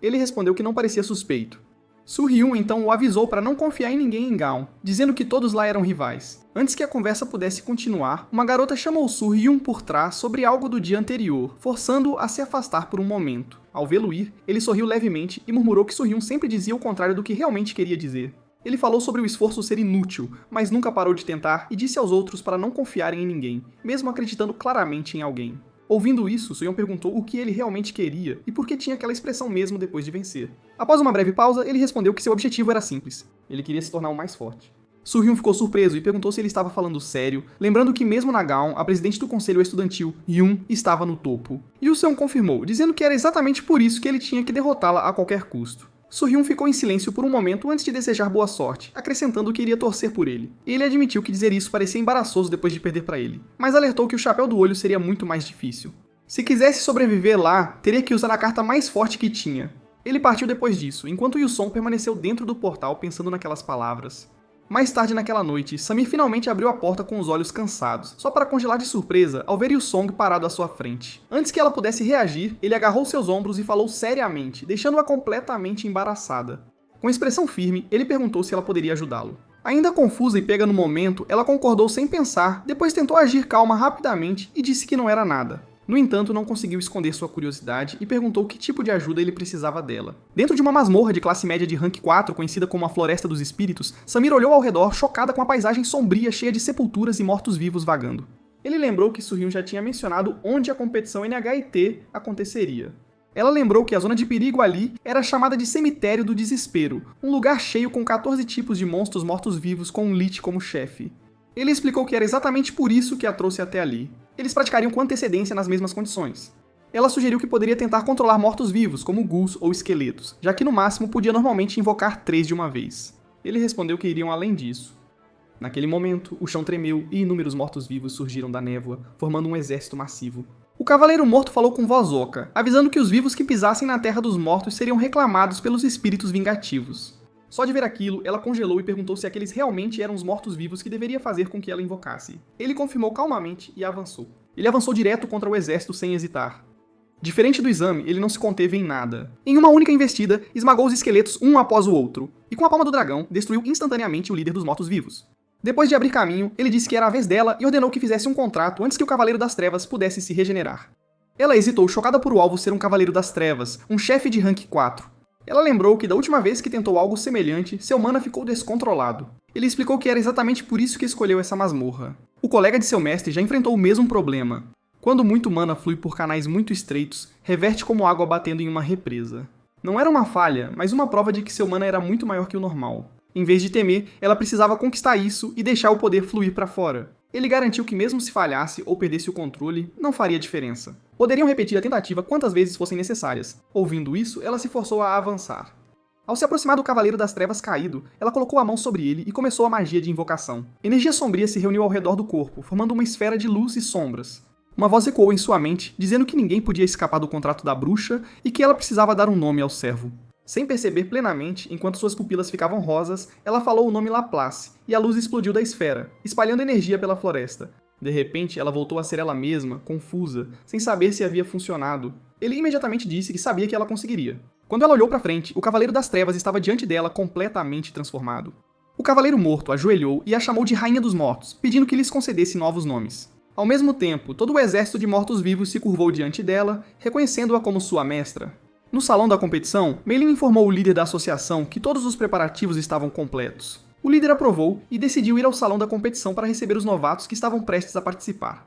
Speaker 1: Ele respondeu que não parecia suspeito. Su-hyun então o avisou para não confiar em ninguém em Gaon, dizendo que todos lá eram rivais. Antes que a conversa pudesse continuar, uma garota chamou Su-hyun por trás sobre algo do dia anterior, forçando-o a se afastar por um momento. Ao vê-lo ir, ele sorriu levemente e murmurou que Su-hyun sempre dizia o contrário do que realmente queria dizer. Ele falou sobre o esforço ser inútil, mas nunca parou de tentar e disse aos outros para não confiarem em ninguém, mesmo acreditando claramente em alguém. Ouvindo isso, Su-hyun perguntou o que ele realmente queria e por que tinha aquela expressão mesmo depois de vencer. Após uma breve pausa, ele respondeu que seu objetivo era simples. Ele queria se tornar o mais forte. Su-hyun ficou surpreso e perguntou se ele estava falando sério, lembrando que mesmo na Gaon, a presidente do conselho estudantil, Yoon, estava no topo. Yoo-seon confirmou, dizendo que era exatamente por isso que ele tinha que derrotá-la a qualquer custo. Su-hyun ficou em silêncio por um momento antes de desejar boa sorte, acrescentando que iria torcer por ele. Ele admitiu que dizer isso parecia embaraçoso depois de perder para ele, mas alertou que o chapéu do olho seria muito mais difícil. Se quisesse sobreviver lá, teria que usar a carta mais forte que tinha. Ele partiu depois disso, enquanto Yoo-seon permaneceu dentro do portal pensando naquelas palavras. Mais tarde naquela noite, Samir finalmente abriu a porta com os olhos cansados, só para congelar de surpresa ao ver Yoo-song parado à sua frente. Antes que ela pudesse reagir, ele agarrou seus ombros e falou seriamente, deixando-a completamente embaraçada. Com expressão firme, ele perguntou se ela poderia ajudá-lo. Ainda confusa e pega no momento, ela concordou sem pensar, depois tentou agir calma rapidamente e disse que não era nada. No entanto, não conseguiu esconder sua curiosidade e perguntou que tipo de ajuda ele precisava dela. Dentro de uma masmorra de classe média de rank 4, conhecida como a Floresta dos Espíritos, Samir olhou ao redor, chocada com a paisagem sombria cheia de sepulturas e mortos-vivos vagando. Ele lembrou que Su-hyun já tinha mencionado onde a competição NHIT aconteceria. Ela lembrou que a zona de perigo ali era chamada de Cemitério do Desespero, um lugar cheio com 14 tipos de monstros mortos-vivos com um Lich como chefe. Ele explicou que era exatamente por isso que a trouxe até ali. Eles praticariam com antecedência nas mesmas condições. Ela sugeriu que poderia tentar controlar mortos-vivos, como ghouls ou esqueletos, já que no máximo podia normalmente invocar 3 de uma vez. Ele respondeu que iriam além disso. Naquele momento, o chão tremeu e inúmeros mortos-vivos surgiram da névoa, formando um exército massivo. O Cavaleiro Morto falou com voz oca, avisando que os vivos que pisassem na Terra dos Mortos seriam reclamados pelos espíritos vingativos. Só de ver aquilo, ela congelou e perguntou se aqueles realmente eram os mortos-vivos que deveria fazer com que ela invocasse. Ele confirmou calmamente e avançou. Ele avançou direto contra o exército sem hesitar. Diferente do exame, ele não se conteve em nada. Em uma única investida, esmagou os esqueletos um após o outro, e com a palma do dragão, destruiu instantaneamente o líder dos mortos-vivos. Depois de abrir caminho, ele disse que era a vez dela e ordenou que fizesse um contrato antes que o Cavaleiro das Trevas pudesse se regenerar. Ela hesitou, chocada por o alvo ser um Cavaleiro das Trevas, um chefe de rank 4. Ela lembrou que da última vez que tentou algo semelhante, seu mana ficou descontrolado. Ele explicou que era exatamente por isso que escolheu essa masmorra. O colega de seu mestre já enfrentou o mesmo problema. Quando muito mana flui por canais muito estreitos, reverte como água batendo em uma represa. Não era uma falha, mas uma prova de que seu mana era muito maior que o normal. Em vez de temer, ela precisava conquistar isso e deixar o poder fluir para fora. Ele garantiu que mesmo se falhasse ou perdesse o controle, não faria diferença. Poderiam repetir a tentativa quantas vezes fossem necessárias. Ouvindo isso, ela se forçou a avançar. Ao se aproximar do Cavaleiro das Trevas caído, ela colocou a mão sobre ele e começou a magia de invocação. Energia sombria se reuniu ao redor do corpo, formando uma esfera de luz e sombras. Uma voz ecoou em sua mente, dizendo que ninguém podia escapar do contrato da bruxa e que ela precisava dar um nome ao servo. Sem perceber plenamente, enquanto suas pupilas ficavam rosas, ela falou o nome Laplace, e a luz explodiu da esfera, espalhando energia pela floresta. De repente, ela voltou a ser ela mesma, confusa, sem saber se havia funcionado. Ele imediatamente disse que sabia que ela conseguiria. Quando ela olhou para frente, o Cavaleiro das Trevas estava diante dela completamente transformado. O Cavaleiro Morto ajoelhou e a chamou de Rainha dos Mortos, pedindo que lhes concedesse novos nomes. Ao mesmo tempo, todo o exército de mortos-vivos se curvou diante dela, reconhecendo-a como sua mestra. No salão da competição, Meilin informou o líder da associação que todos os preparativos estavam completos. O líder aprovou e decidiu ir ao salão da competição para receber os novatos que estavam prestes a participar.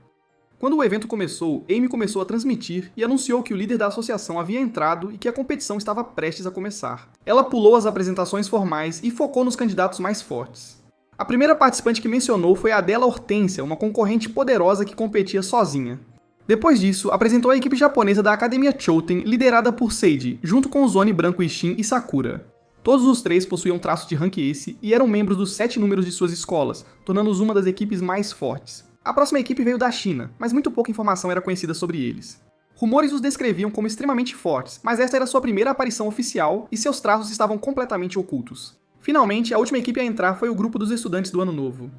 Speaker 1: Quando o evento começou, Amy começou a transmitir e anunciou que o líder da associação havia entrado e que a competição estava prestes a começar. Ela pulou as apresentações formais e focou nos candidatos mais fortes. A primeira participante que mencionou foi a Adela Hortência, uma concorrente poderosa que competia sozinha. Depois disso, apresentou a equipe japonesa da Academia Choten, liderada por Seiji, junto com Zone Branco Ishin e Sakura. Todos os três possuíam traços de rank Ace e eram membros dos 7 números de suas escolas, tornando-os uma das equipes mais fortes. A próxima equipe veio da China, mas muito pouca informação era conhecida sobre eles. Rumores os descreviam como extremamente fortes, mas esta era sua primeira aparição oficial e seus traços estavam completamente ocultos. Finalmente, a última equipe a entrar foi o grupo dos estudantes do Ano Novo.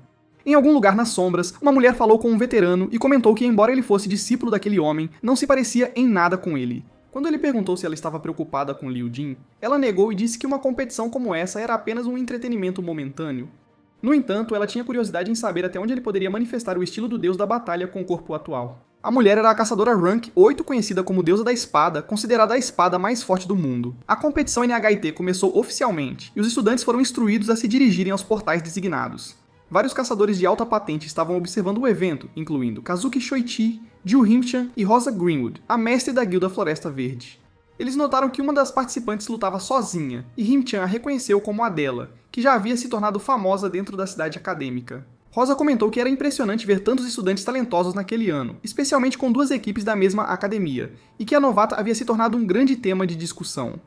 Speaker 1: Em algum lugar nas sombras, uma mulher falou com um veterano e comentou que, embora ele fosse discípulo daquele homem, não se parecia em nada com ele. Quando ele perguntou se ela estava preocupada com Liu Jin, ela negou e disse que uma competição como essa era apenas um entretenimento momentâneo. No entanto, ela tinha curiosidade em saber até onde ele poderia manifestar o estilo do deus da batalha com o corpo atual. A mulher era a caçadora Rank 8, conhecida como deusa da espada, considerada a espada mais forte do mundo. A competição NHT começou oficialmente, e os estudantes foram instruídos a se dirigirem aos portais designados. Vários caçadores de alta patente estavam observando o evento, incluindo Kazuki Shoichi, Jiu Himchan e Rosa Greenwood, a mestre da Guilda Floresta Verde. Eles notaram que uma das participantes lutava sozinha, e Himchan a reconheceu como a dela, que já havia se tornado famosa dentro da cidade acadêmica. Rosa comentou que era impressionante ver tantos estudantes talentosos naquele ano, especialmente com duas equipes da mesma academia, e que a novata havia se tornado um grande tema de discussão.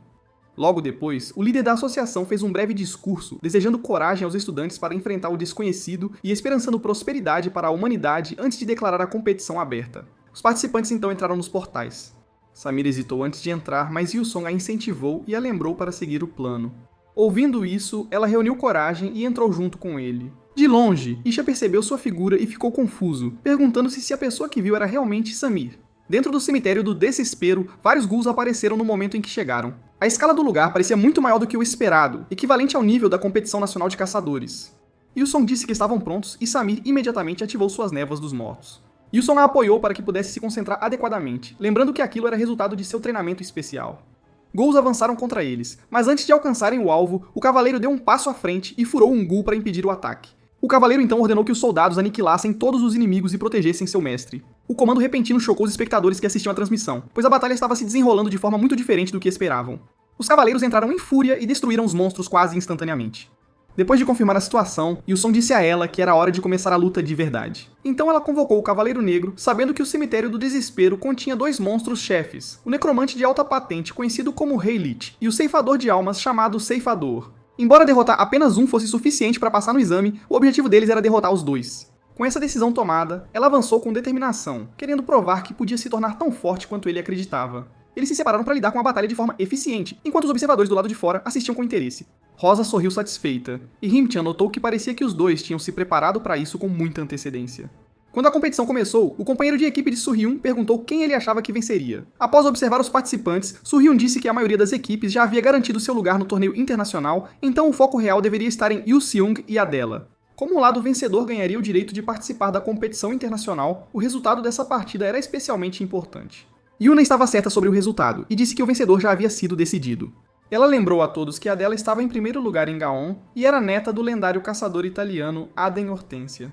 Speaker 1: Logo depois, o líder da associação fez um breve discurso, desejando coragem aos estudantes para enfrentar o desconhecido e esperançando prosperidade para a humanidade antes de declarar a competição aberta. Os participantes então entraram nos portais. Samir hesitou antes de entrar, mas Yusong a incentivou e a lembrou para seguir o plano. Ouvindo isso, ela reuniu coragem e entrou junto com ele. De longe, Isha percebeu sua figura e ficou confuso, perguntando-se se a pessoa que viu era realmente Samir. Dentro do cemitério do desespero, vários ghouls apareceram no momento em que chegaram. A escala do lugar parecia muito maior do que o esperado, equivalente ao nível da competição nacional de caçadores. Yusong disse que estavam prontos e Samir imediatamente ativou suas névoas dos mortos. Yusong a apoiou para que pudesse se concentrar adequadamente, lembrando que aquilo era resultado de seu treinamento especial. Ghouls avançaram contra eles, mas antes de alcançarem o alvo, o cavaleiro deu um passo à frente e furou um ghoul para impedir o ataque. O cavaleiro então ordenou que os soldados aniquilassem todos os inimigos e protegessem seu mestre. O comando repentino chocou os espectadores que assistiam à transmissão, pois a batalha estava se desenrolando de forma muito diferente do que esperavam. Os cavaleiros entraram em fúria e destruíram os monstros quase instantaneamente. Depois de confirmar a situação, Yusong disse a ela que era hora de começar a luta de verdade. Então ela convocou o Cavaleiro Negro, sabendo que o Cemitério do Desespero continha dois monstros-chefes, o Necromante de alta patente conhecido como Rei Lich, e o Ceifador de Almas chamado Ceifador. Embora derrotar apenas um fosse suficiente para passar no exame, o objetivo deles era derrotar os dois. Com essa decisão tomada, ela avançou com determinação, querendo provar que podia se tornar tão forte quanto ele acreditava. Eles se separaram para lidar com a batalha de forma eficiente, enquanto os observadores do lado de fora assistiam com interesse. Rosa sorriu satisfeita, e Himchan notou que parecia que os dois tinham se preparado para isso com muita antecedência. Quando a competição começou, o companheiro de equipe de Surhyun perguntou quem ele achava que venceria. Após observar os participantes, Surhyun disse que a maioria das equipes já havia garantido seu lugar no torneio internacional, então o foco real deveria estar em Yu Seung e Adela. Como o lado vencedor ganharia o direito de participar da competição internacional, o resultado dessa partida era especialmente importante. Yuna estava certa sobre o resultado, e disse que o vencedor já havia sido decidido. Ela lembrou a todos que Adela estava em primeiro lugar em Gaon, e era neta do lendário caçador italiano Aden Hortensia.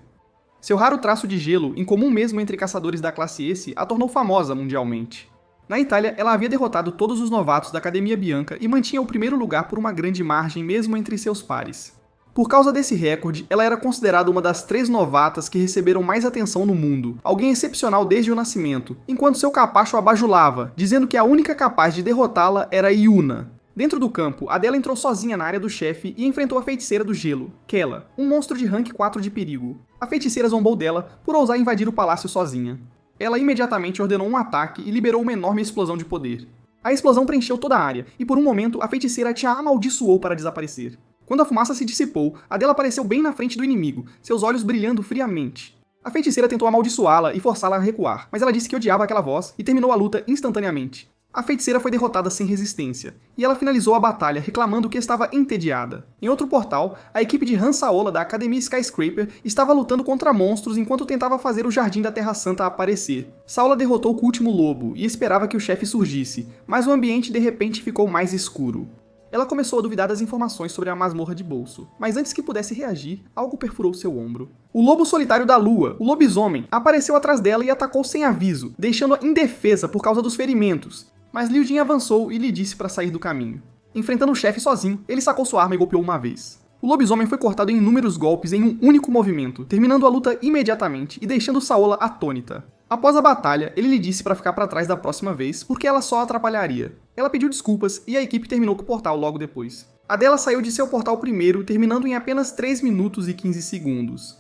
Speaker 1: Seu raro traço de gelo, incomum mesmo entre caçadores da classe S, a tornou famosa mundialmente. Na Itália, ela havia derrotado todos os novatos da Academia Bianca e mantinha o primeiro lugar por uma grande margem mesmo entre seus pares. Por causa desse recorde, ela era considerada uma das 3 novatas que receberam mais atenção no mundo, alguém excepcional desde o nascimento, enquanto seu capacho a bajulava, dizendo que a única capaz de derrotá-la era Yuna. Dentro do campo, Adela entrou sozinha na área do chefe e enfrentou a feiticeira do gelo, Kela, um monstro de rank 4 de perigo. A feiticeira zombou dela por ousar invadir o palácio sozinha. Ela imediatamente ordenou um ataque e liberou uma enorme explosão de poder. A explosão preencheu toda a área, e por um momento a feiticeira a amaldiçoou para desaparecer. Quando a fumaça se dissipou, Adela apareceu bem na frente do inimigo, seus olhos brilhando friamente. A feiticeira tentou amaldiçoá-la e forçá-la a recuar, mas ela disse que odiava aquela voz e terminou a luta instantaneamente. A feiticeira foi derrotada sem resistência, e ela finalizou a batalha reclamando que estava entediada. Em outro portal, a equipe de Han Saola da Academia Skyscraper estava lutando contra monstros enquanto tentava fazer o Jardim da Terra Santa aparecer. Saola derrotou o último lobo e esperava que o chefe surgisse, mas o ambiente de repente ficou mais escuro. Ela começou a duvidar das informações sobre a masmorra de bolso, mas antes que pudesse reagir, algo perfurou seu ombro. O lobo solitário da lua, o lobisomem, apareceu atrás dela e atacou sem aviso, deixando-a indefesa por causa dos ferimentos. Mas Liu Jin avançou e lhe disse para sair do caminho. Enfrentando o chefe sozinho, ele sacou sua arma e golpeou uma vez. O lobisomem foi cortado em inúmeros golpes em um único movimento, terminando a luta imediatamente e deixando Saola atônita. Após a batalha, ele lhe disse para ficar para trás da próxima vez, porque ela só atrapalharia. Ela pediu desculpas e a equipe terminou com o portal logo depois. Adela saiu de seu portal primeiro, terminando em apenas 3 minutos e 15 segundos.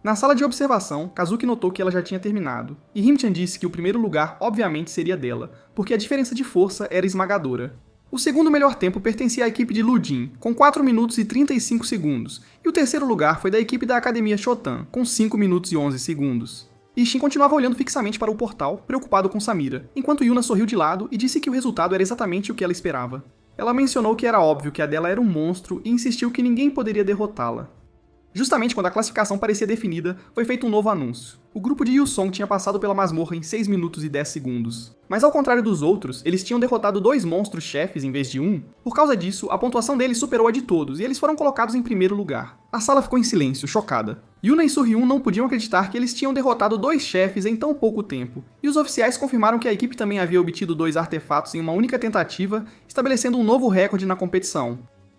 Speaker 1: Na sala de observação, Kazuki notou que ela já tinha terminado, e Himchan disse que o primeiro lugar obviamente seria dela, porque a diferença de força era esmagadora. O segundo melhor tempo pertencia à equipe de Lujin, com 4 minutos e 35 segundos, e o terceiro lugar foi da equipe da Academia Shotan, com 5 minutos e 11 segundos. Ishin continuava olhando fixamente para o portal, preocupado com Samira, enquanto Yuna sorriu de lado e disse que o resultado era exatamente o que ela esperava. Ela mencionou que era óbvio que a dela era um monstro e insistiu que ninguém poderia derrotá-la. Justamente quando a classificação parecia definida, foi feito um novo anúncio. O grupo de Yusong tinha passado pela masmorra em 6 minutos e 10 segundos. Mas ao contrário dos outros, eles tinham derrotado 2 monstros chefes em vez de um. Por causa disso, a pontuação deles superou a de todos, e eles foram colocados em primeiro lugar. A sala ficou em silêncio, chocada. Yuna e Surhyun não podiam acreditar que eles tinham derrotado 2 chefes em tão pouco tempo, e os oficiais confirmaram que a equipe também havia obtido 2 artefatos em uma única tentativa, estabelecendo um novo recorde na competição.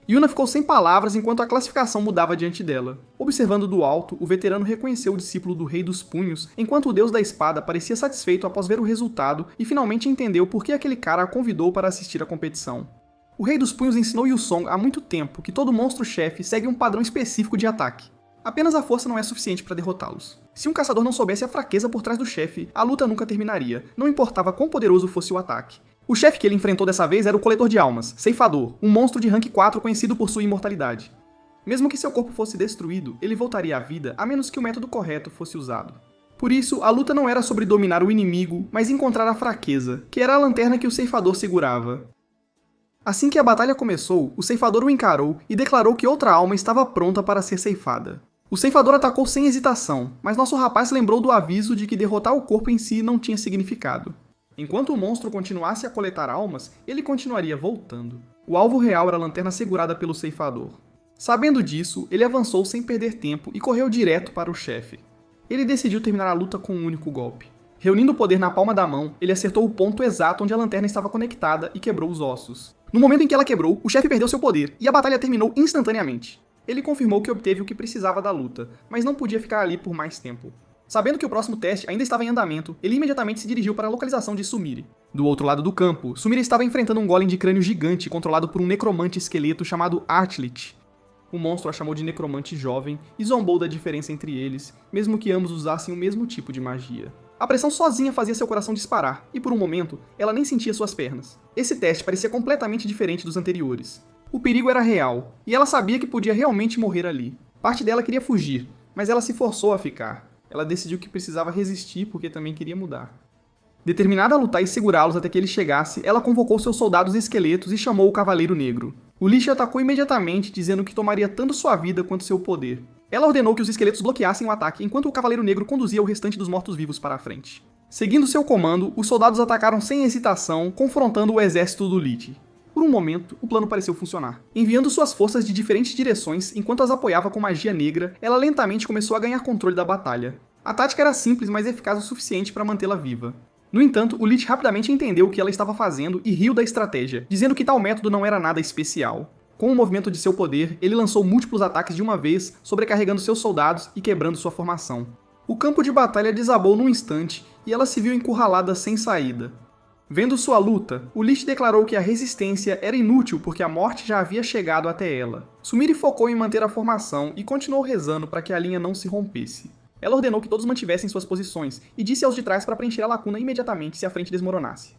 Speaker 1: Yuna ficou sem palavras enquanto a classificação mudava diante dela. Observando do alto, o veterano reconheceu o discípulo do Rei dos Punhos, enquanto o Deus da Espada parecia satisfeito após ver o resultado e finalmente entendeu por que aquele cara a convidou para assistir à competição. O Rei dos Punhos ensinou Yusong há muito tempo que todo monstro-chefe segue um padrão específico de ataque. Apenas a força não é suficiente para derrotá-los. Se um caçador não soubesse a fraqueza por trás do chefe, a luta nunca terminaria, não importava quão poderoso fosse o ataque. O chefe que ele enfrentou dessa vez era o Coletor de Almas, Ceifador, um monstro de rank 4 conhecido por sua imortalidade. Mesmo que seu corpo fosse destruído, ele voltaria à vida a menos que o método correto fosse usado. Por isso, a luta não era sobre dominar o inimigo, mas encontrar a fraqueza, que era a lanterna que o Ceifador segurava. Assim que a batalha começou, o Ceifador o encarou e declarou que outra alma estava pronta para ser ceifada. O Ceifador atacou sem hesitação, mas nosso rapaz lembrou do aviso de que derrotar o corpo em si não tinha significado. Enquanto o monstro continuasse a coletar almas, ele continuaria voltando. O alvo real era a lanterna segurada pelo ceifador. Sabendo disso, ele avançou sem perder tempo e correu direto para o chefe. Ele decidiu terminar a luta com um único golpe. Reunindo o poder na palma da mão, ele acertou o ponto exato onde a lanterna estava conectada e quebrou os ossos. No momento em que ela quebrou, o chefe perdeu seu poder, e a batalha terminou instantaneamente. Ele confirmou que obteve o que precisava da luta, mas não podia ficar ali por mais tempo. Sabendo que o próximo teste ainda estava em andamento, ele imediatamente se dirigiu para a localização de Sumire. Do outro lado do campo, Sumire estava enfrentando um golem de crânio gigante controlado por um necromante esqueleto chamado Archlich. O monstro a chamou de necromante jovem e zombou da diferença entre eles, mesmo que ambos usassem o mesmo tipo de magia. A pressão sozinha fazia seu coração disparar, e por um momento, ela nem sentia suas pernas. Esse teste parecia completamente diferente dos anteriores. O perigo era real, e ela sabia que podia realmente morrer ali. Parte dela queria fugir, mas ela se forçou a ficar. Ela decidiu que precisava resistir porque também queria mudar. Determinada a lutar e segurá-los até que ele chegasse, ela convocou seus soldados esqueletos e chamou o Cavaleiro Negro. O Lich atacou imediatamente, dizendo que tomaria tanto sua vida quanto seu poder. Ela ordenou que os esqueletos bloqueassem o ataque enquanto o Cavaleiro Negro conduzia o restante dos mortos-vivos para a frente. Seguindo seu comando, os soldados atacaram sem hesitação, confrontando o exército do Lich. Por um momento, o plano pareceu funcionar. Enviando suas forças de diferentes direções enquanto as apoiava com magia negra, ela lentamente começou a ganhar controle da batalha. A tática era simples, mas eficaz o suficiente para mantê-la viva. No entanto, o Lich rapidamente entendeu o que ela estava fazendo e riu da estratégia, dizendo que tal método não era nada especial. Com o movimento de seu poder, ele lançou múltiplos ataques de uma vez, sobrecarregando seus soldados e quebrando sua formação. O campo de batalha desabou num instante e ela se viu encurralada sem saída. Vendo sua luta, o Lich declarou que a resistência era inútil porque a morte já havia chegado até ela. Sumire focou em manter a formação e continuou rezando para que a linha não se rompesse. Ela ordenou que todos mantivessem suas posições e disse aos de trás para preencher a lacuna imediatamente se a frente desmoronasse.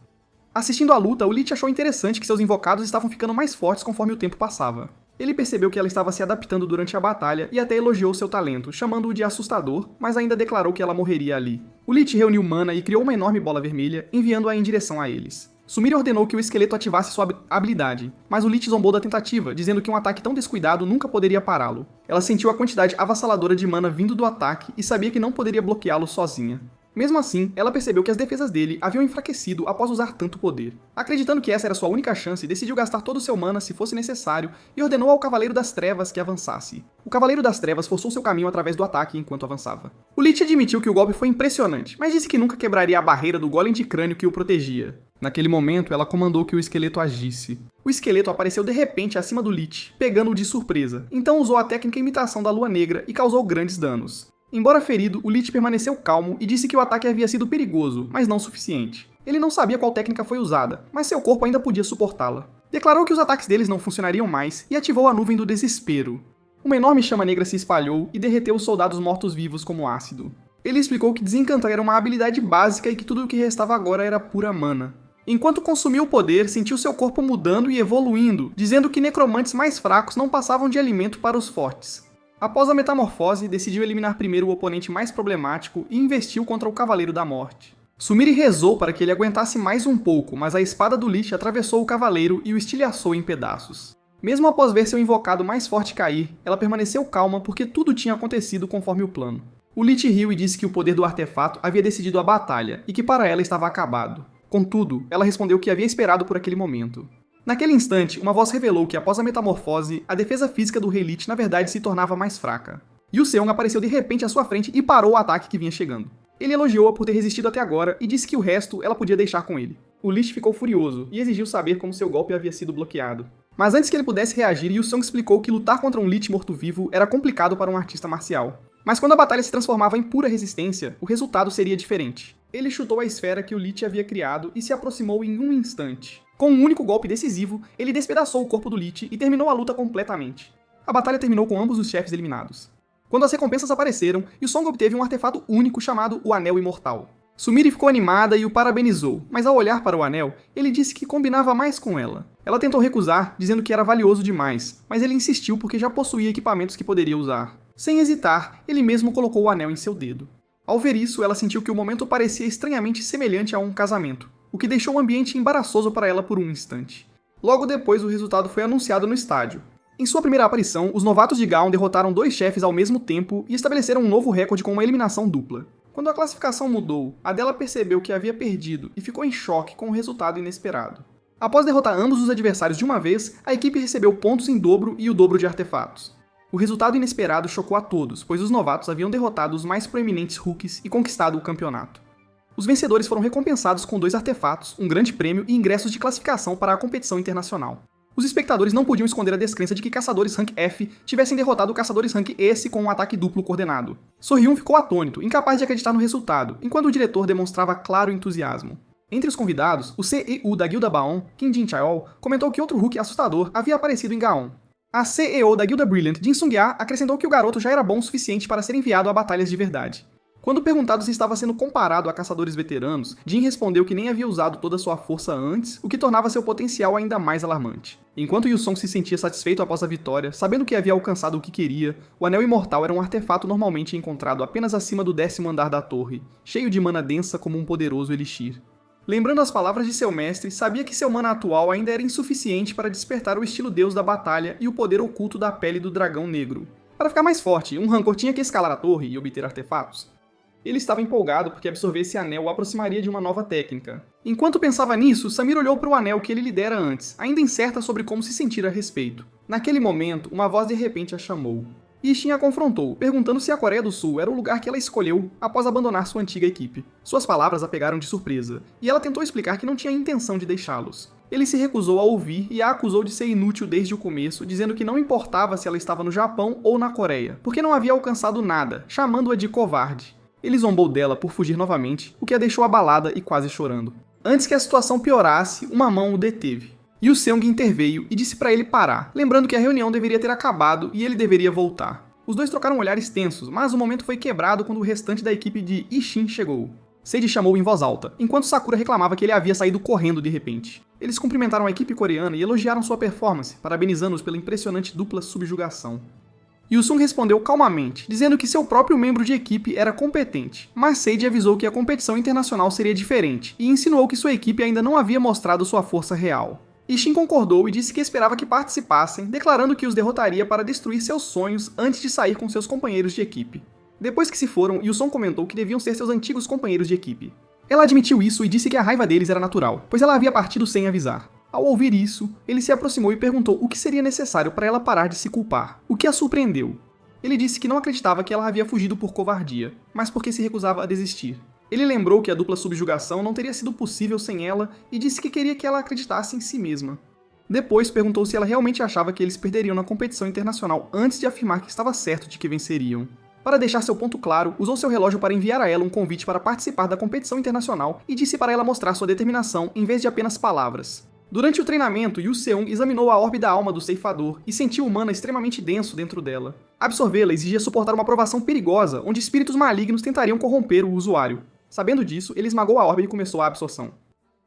Speaker 1: Assistindo à luta, o Lich achou interessante que seus invocados estavam ficando mais fortes conforme o tempo passava. Ele percebeu que ela estava se adaptando durante a batalha e até elogiou seu talento, chamando-o de assustador, mas ainda declarou que ela morreria ali. O Lich reuniu mana e criou uma enorme bola vermelha, enviando-a em direção a eles. Sumire ordenou que o esqueleto ativasse sua habilidade, mas o Lich zombou da tentativa, dizendo que um ataque tão descuidado nunca poderia pará-lo. Ela sentiu a quantidade avassaladora de mana vindo do ataque e sabia que não poderia bloqueá-lo sozinha. Mesmo assim, ela percebeu que as defesas dele haviam enfraquecido após usar tanto poder. Acreditando que essa era sua única chance, decidiu gastar todo o seu mana se fosse necessário e ordenou ao Cavaleiro das Trevas que avançasse. O Cavaleiro das Trevas forçou seu caminho através do ataque enquanto avançava. O Lich admitiu que o golpe foi impressionante, mas disse que nunca quebraria a barreira do golem de crânio que o protegia. Naquele momento, ela comandou que o esqueleto agisse. O esqueleto apareceu de repente acima do Lich, pegando-o de surpresa, então usou a técnica imitação da Lua Negra e causou grandes danos. Embora ferido, o Lich permaneceu calmo e disse que o ataque havia sido perigoso, mas não suficiente. Ele não sabia qual técnica foi usada, mas seu corpo ainda podia suportá-la. Declarou que os ataques deles não funcionariam mais e ativou a nuvem do desespero. Uma enorme chama negra se espalhou e derreteu os soldados mortos-vivos como ácido. Ele explicou que desencantar era uma habilidade básica e que tudo o que restava agora era pura mana. Enquanto consumia o poder, sentiu seu corpo mudando e evoluindo, dizendo que necromantes mais fracos não passavam de alimento para os fortes. Após a metamorfose, decidiu eliminar primeiro o oponente mais problemático e investiu contra o Cavaleiro da Morte. Sumire rezou para que ele aguentasse mais um pouco, mas a espada do Lich atravessou o cavaleiro e o estilhaçou em pedaços. Mesmo após ver seu invocado mais forte cair, ela permaneceu calma porque tudo tinha acontecido conforme o plano. O Lich riu e disse que o poder do artefato havia decidido a batalha e que para ela estava acabado. Contudo, ela respondeu que havia esperado por aquele momento. Naquele instante, uma voz revelou que após a metamorfose, a defesa física do Rei Lich na verdade se tornava mais fraca. Yu Seong apareceu de repente à sua frente e parou o ataque que vinha chegando. Ele elogiou-a por ter resistido até agora e disse que o resto ela podia deixar com ele. O Lich ficou furioso e exigiu saber como seu golpe havia sido bloqueado. Mas antes que ele pudesse reagir, Yu Seong explicou que lutar contra um Lich morto-vivo era complicado para um artista marcial. Mas quando a batalha se transformava em pura resistência, o resultado seria diferente. Ele chutou a esfera que o Lich havia criado e se aproximou em um instante. Com um único golpe decisivo, ele despedaçou o corpo do Lich e terminou a luta completamente. A batalha terminou com ambos os chefes eliminados. Quando as recompensas apareceram, Yu Seong obteve um artefato único chamado o Anel Imortal. Sumire ficou animada e o parabenizou, mas ao olhar para o anel, ele disse que combinava mais com ela. Ela tentou recusar, dizendo que era valioso demais, mas ele insistiu porque já possuía equipamentos que poderia usar. Sem hesitar, ele mesmo colocou o anel em seu dedo. Ao ver isso, ela sentiu que o momento parecia estranhamente semelhante a um casamento, o que deixou o ambiente embaraçoso para ela por um instante. Logo depois, o resultado foi anunciado no estádio. Em sua primeira aparição, os novatos de Gaon derrotaram 2 chefes ao mesmo tempo e estabeleceram um novo recorde com uma eliminação dupla. Quando a classificação mudou, Adela percebeu que havia perdido e ficou em choque com o resultado inesperado. Após derrotar ambos os adversários de uma vez, a equipe recebeu pontos em dobro e o dobro de artefatos. O resultado inesperado chocou a todos, pois os novatos haviam derrotado os mais proeminentes rookies e conquistado o campeonato. Os vencedores foram recompensados com 2 artefatos, um grande prêmio e ingressos de classificação para a competição internacional. Os espectadores não podiam esconder a descrença de que caçadores rank F tivessem derrotado caçadores rank S com um ataque duplo coordenado. So-hyun ficou atônito, incapaz de acreditar no resultado, enquanto o diretor demonstrava claro entusiasmo. Entre os convidados, o CEO da Guilda Baon, Kim Jin-chaol, comentou que outro Hulk assustador havia aparecido em Gaon. A CEO da Guilda Brilliant, Jin Sung-ya, acrescentou que o garoto já era bom o suficiente para ser enviado a batalhas de verdade. Quando perguntado se estava sendo comparado a caçadores veteranos, Jin respondeu que nem havia usado toda sua força antes, o que tornava seu potencial ainda mais alarmante. Enquanto Yu Seong se sentia satisfeito após a vitória, sabendo que havia alcançado o que queria, o Anel Imortal era um artefato normalmente encontrado apenas acima do 10º andar da torre, cheio de mana densa como um poderoso elixir. Lembrando as palavras de seu mestre, sabia que seu mana atual ainda era insuficiente para despertar o estilo deus da batalha e o poder oculto da pele do dragão negro. Para ficar mais forte, um Rancor tinha que escalar a torre e obter artefatos. Ele estava empolgado porque absorver esse anel o aproximaria de uma nova técnica. Enquanto pensava nisso, Samir olhou para o anel que ele lhe dera antes, ainda incerta sobre como se sentir a respeito. Naquele momento, uma voz de repente a chamou. Ishin a confrontou, perguntando se a Coreia do Sul era o lugar que ela escolheu após abandonar sua antiga equipe. Suas palavras a pegaram de surpresa, e ela tentou explicar que não tinha intenção de deixá-los. Ele se recusou a ouvir e a acusou de ser inútil desde o começo, dizendo que não importava se ela estava no Japão ou na Coreia, porque não havia alcançado nada, chamando-a de covarde. Ele zombou dela por fugir novamente, o que a deixou abalada e quase chorando. Antes que a situação piorasse, uma mão o deteve. Yu Seong interveio e disse para ele parar, lembrando que a reunião deveria ter acabado e ele deveria voltar. Os dois trocaram olhares tensos, mas o momento foi quebrado quando o restante da equipe de Ishin chegou. Seiji chamou em voz alta, enquanto Sakura reclamava que ele havia saído correndo de repente. Eles cumprimentaram a equipe coreana e elogiaram sua performance, parabenizando-os pela impressionante dupla subjugação. Yu Sung respondeu calmamente, dizendo que seu próprio membro de equipe era competente, mas Seiji avisou que a competição internacional seria diferente e insinuou que sua equipe ainda não havia mostrado sua força real. Ishin concordou e disse que esperava que participassem, declarando que os derrotaria para destruir seus sonhos antes de sair com seus companheiros de equipe. Depois que se foram, Yu Sung comentou que deviam ser seus antigos companheiros de equipe. Ela admitiu isso e disse que a raiva deles era natural, pois ela havia partido sem avisar. Ao ouvir isso, ele se aproximou e perguntou o que seria necessário para ela parar de se culpar, o que a surpreendeu. Ele disse que não acreditava que ela havia fugido por covardia, mas porque se recusava a desistir. Ele lembrou que a dupla subjugação não teria sido possível sem ela e disse que queria que ela acreditasse em si mesma. Depois perguntou se ela realmente achava que eles perderiam na competição internacional antes de afirmar que estava certo de que venceriam. Para deixar seu ponto claro, usou seu relógio para enviar a ela um convite para participar da competição internacional e disse para ela mostrar sua determinação em vez de apenas palavras. Durante o treinamento, Yu Seung examinou a orbe da alma do ceifador e sentiu o mana extremamente denso dentro dela. Absorvê-la exigia suportar uma provação perigosa, onde espíritos malignos tentariam corromper o usuário. Sabendo disso, ele esmagou a orbe e começou a absorção.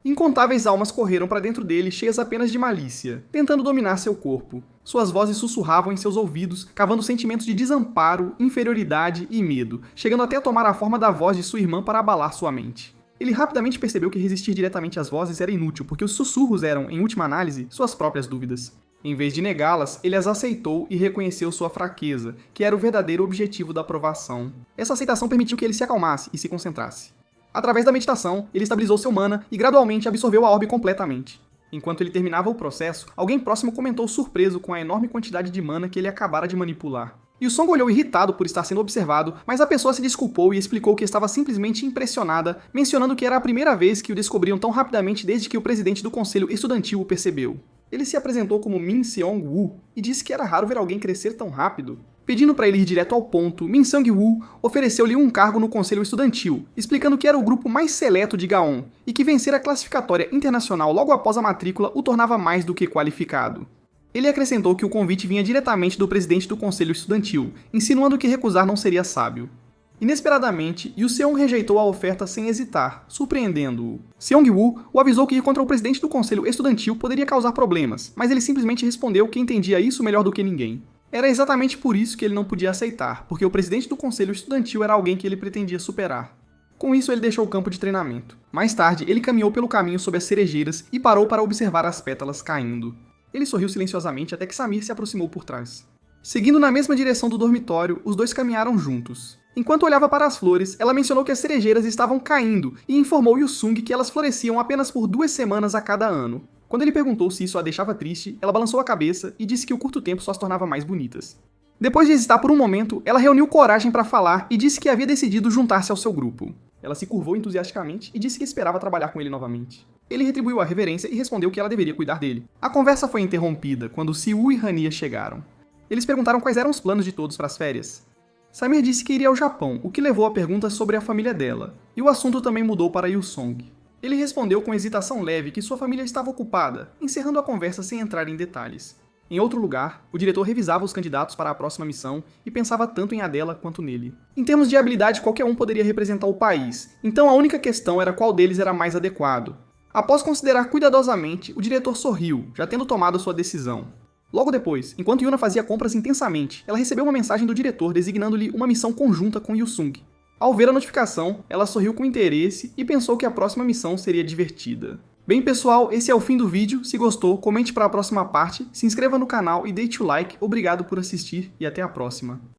Speaker 1: Incontáveis almas correram para dentro dele, cheias apenas de malícia, tentando dominar seu corpo. Suas vozes sussurravam em seus ouvidos, cavando sentimentos de desamparo, inferioridade e medo, chegando até a tomar a forma da voz de sua irmã para abalar sua mente. Ele rapidamente percebeu que resistir diretamente às vozes era inútil, porque os sussurros eram, em última análise, suas próprias dúvidas. Em vez de negá-las, ele as aceitou e reconheceu sua fraqueza, que era o verdadeiro objetivo da aprovação. Essa aceitação permitiu que ele se acalmasse e se concentrasse. Através da meditação, ele estabilizou seu mana e gradualmente absorveu a orbe completamente. Enquanto ele terminava o processo, alguém próximo comentou surpreso com a enorme quantidade de mana que ele acabara de manipular. Yu Song olhou irritado por estar sendo observado, mas a pessoa se desculpou e explicou que estava simplesmente impressionada, mencionando que era a primeira vez que o descobriam tão rapidamente desde que o presidente do conselho estudantil o percebeu. Ele se apresentou como Min Seong-woo e disse que era raro ver alguém crescer tão rápido. Pedindo para ele ir direto ao ponto, Min Seong-woo ofereceu-lhe um cargo no conselho estudantil, explicando que era o grupo mais seleto de Gaon e que vencer a classificatória internacional logo após a matrícula o tornava mais do que qualificado. Ele acrescentou que o convite vinha diretamente do presidente do conselho estudantil, insinuando que recusar não seria sábio. Inesperadamente, Yu Seong rejeitou a oferta sem hesitar, surpreendendo-o. Seong-woo o avisou que ir contra o presidente do conselho estudantil poderia causar problemas, mas ele simplesmente respondeu que entendia isso melhor do que ninguém. Era exatamente por isso que ele não podia aceitar, porque o presidente do conselho estudantil era alguém que ele pretendia superar. Com isso, ele deixou o campo de treinamento. Mais tarde, ele caminhou pelo caminho sob as cerejeiras e parou para observar as pétalas caindo. Ele sorriu silenciosamente até que Samir se aproximou por trás. Seguindo na mesma direção do dormitório, os dois caminharam juntos. Enquanto olhava para as flores, ela mencionou que as cerejeiras estavam caindo e informou Yu Sung que elas floresciam apenas por 2 semanas a cada ano. Quando ele perguntou se isso a deixava triste, ela balançou a cabeça e disse que o curto tempo só as tornava mais bonitas. Depois de hesitar por um momento, ela reuniu coragem para falar e disse que havia decidido juntar-se ao seu grupo. Ela se curvou entusiasticamente e disse que esperava trabalhar com ele novamente. Ele retribuiu a reverência e respondeu que ela deveria cuidar dele. A conversa foi interrompida quando Siwoo e Hania chegaram. Eles perguntaram quais eram os planos de todos para as férias. Samir disse que iria ao Japão, o que levou a perguntas sobre a família dela, e o assunto também mudou para Yu Song. Ele respondeu com hesitação leve que sua família estava ocupada, encerrando a conversa sem entrar em detalhes. Em outro lugar, o diretor revisava os candidatos para a próxima missão e pensava tanto em Adela quanto nele. Em termos de habilidade, qualquer um poderia representar o país, então a única questão era qual deles era mais adequado. Após considerar cuidadosamente, o diretor sorriu, já tendo tomado sua decisão. Logo depois, enquanto Yuna fazia compras intensamente, ela recebeu uma mensagem do diretor designando-lhe uma missão conjunta com Yu Sung. Ao ver a notificação, ela sorriu com interesse e pensou que a próxima missão seria divertida. Bem pessoal, esse é o fim do vídeo. Se gostou, comente para a próxima parte, se inscreva no canal e deixe o like. Obrigado por assistir e até a próxima.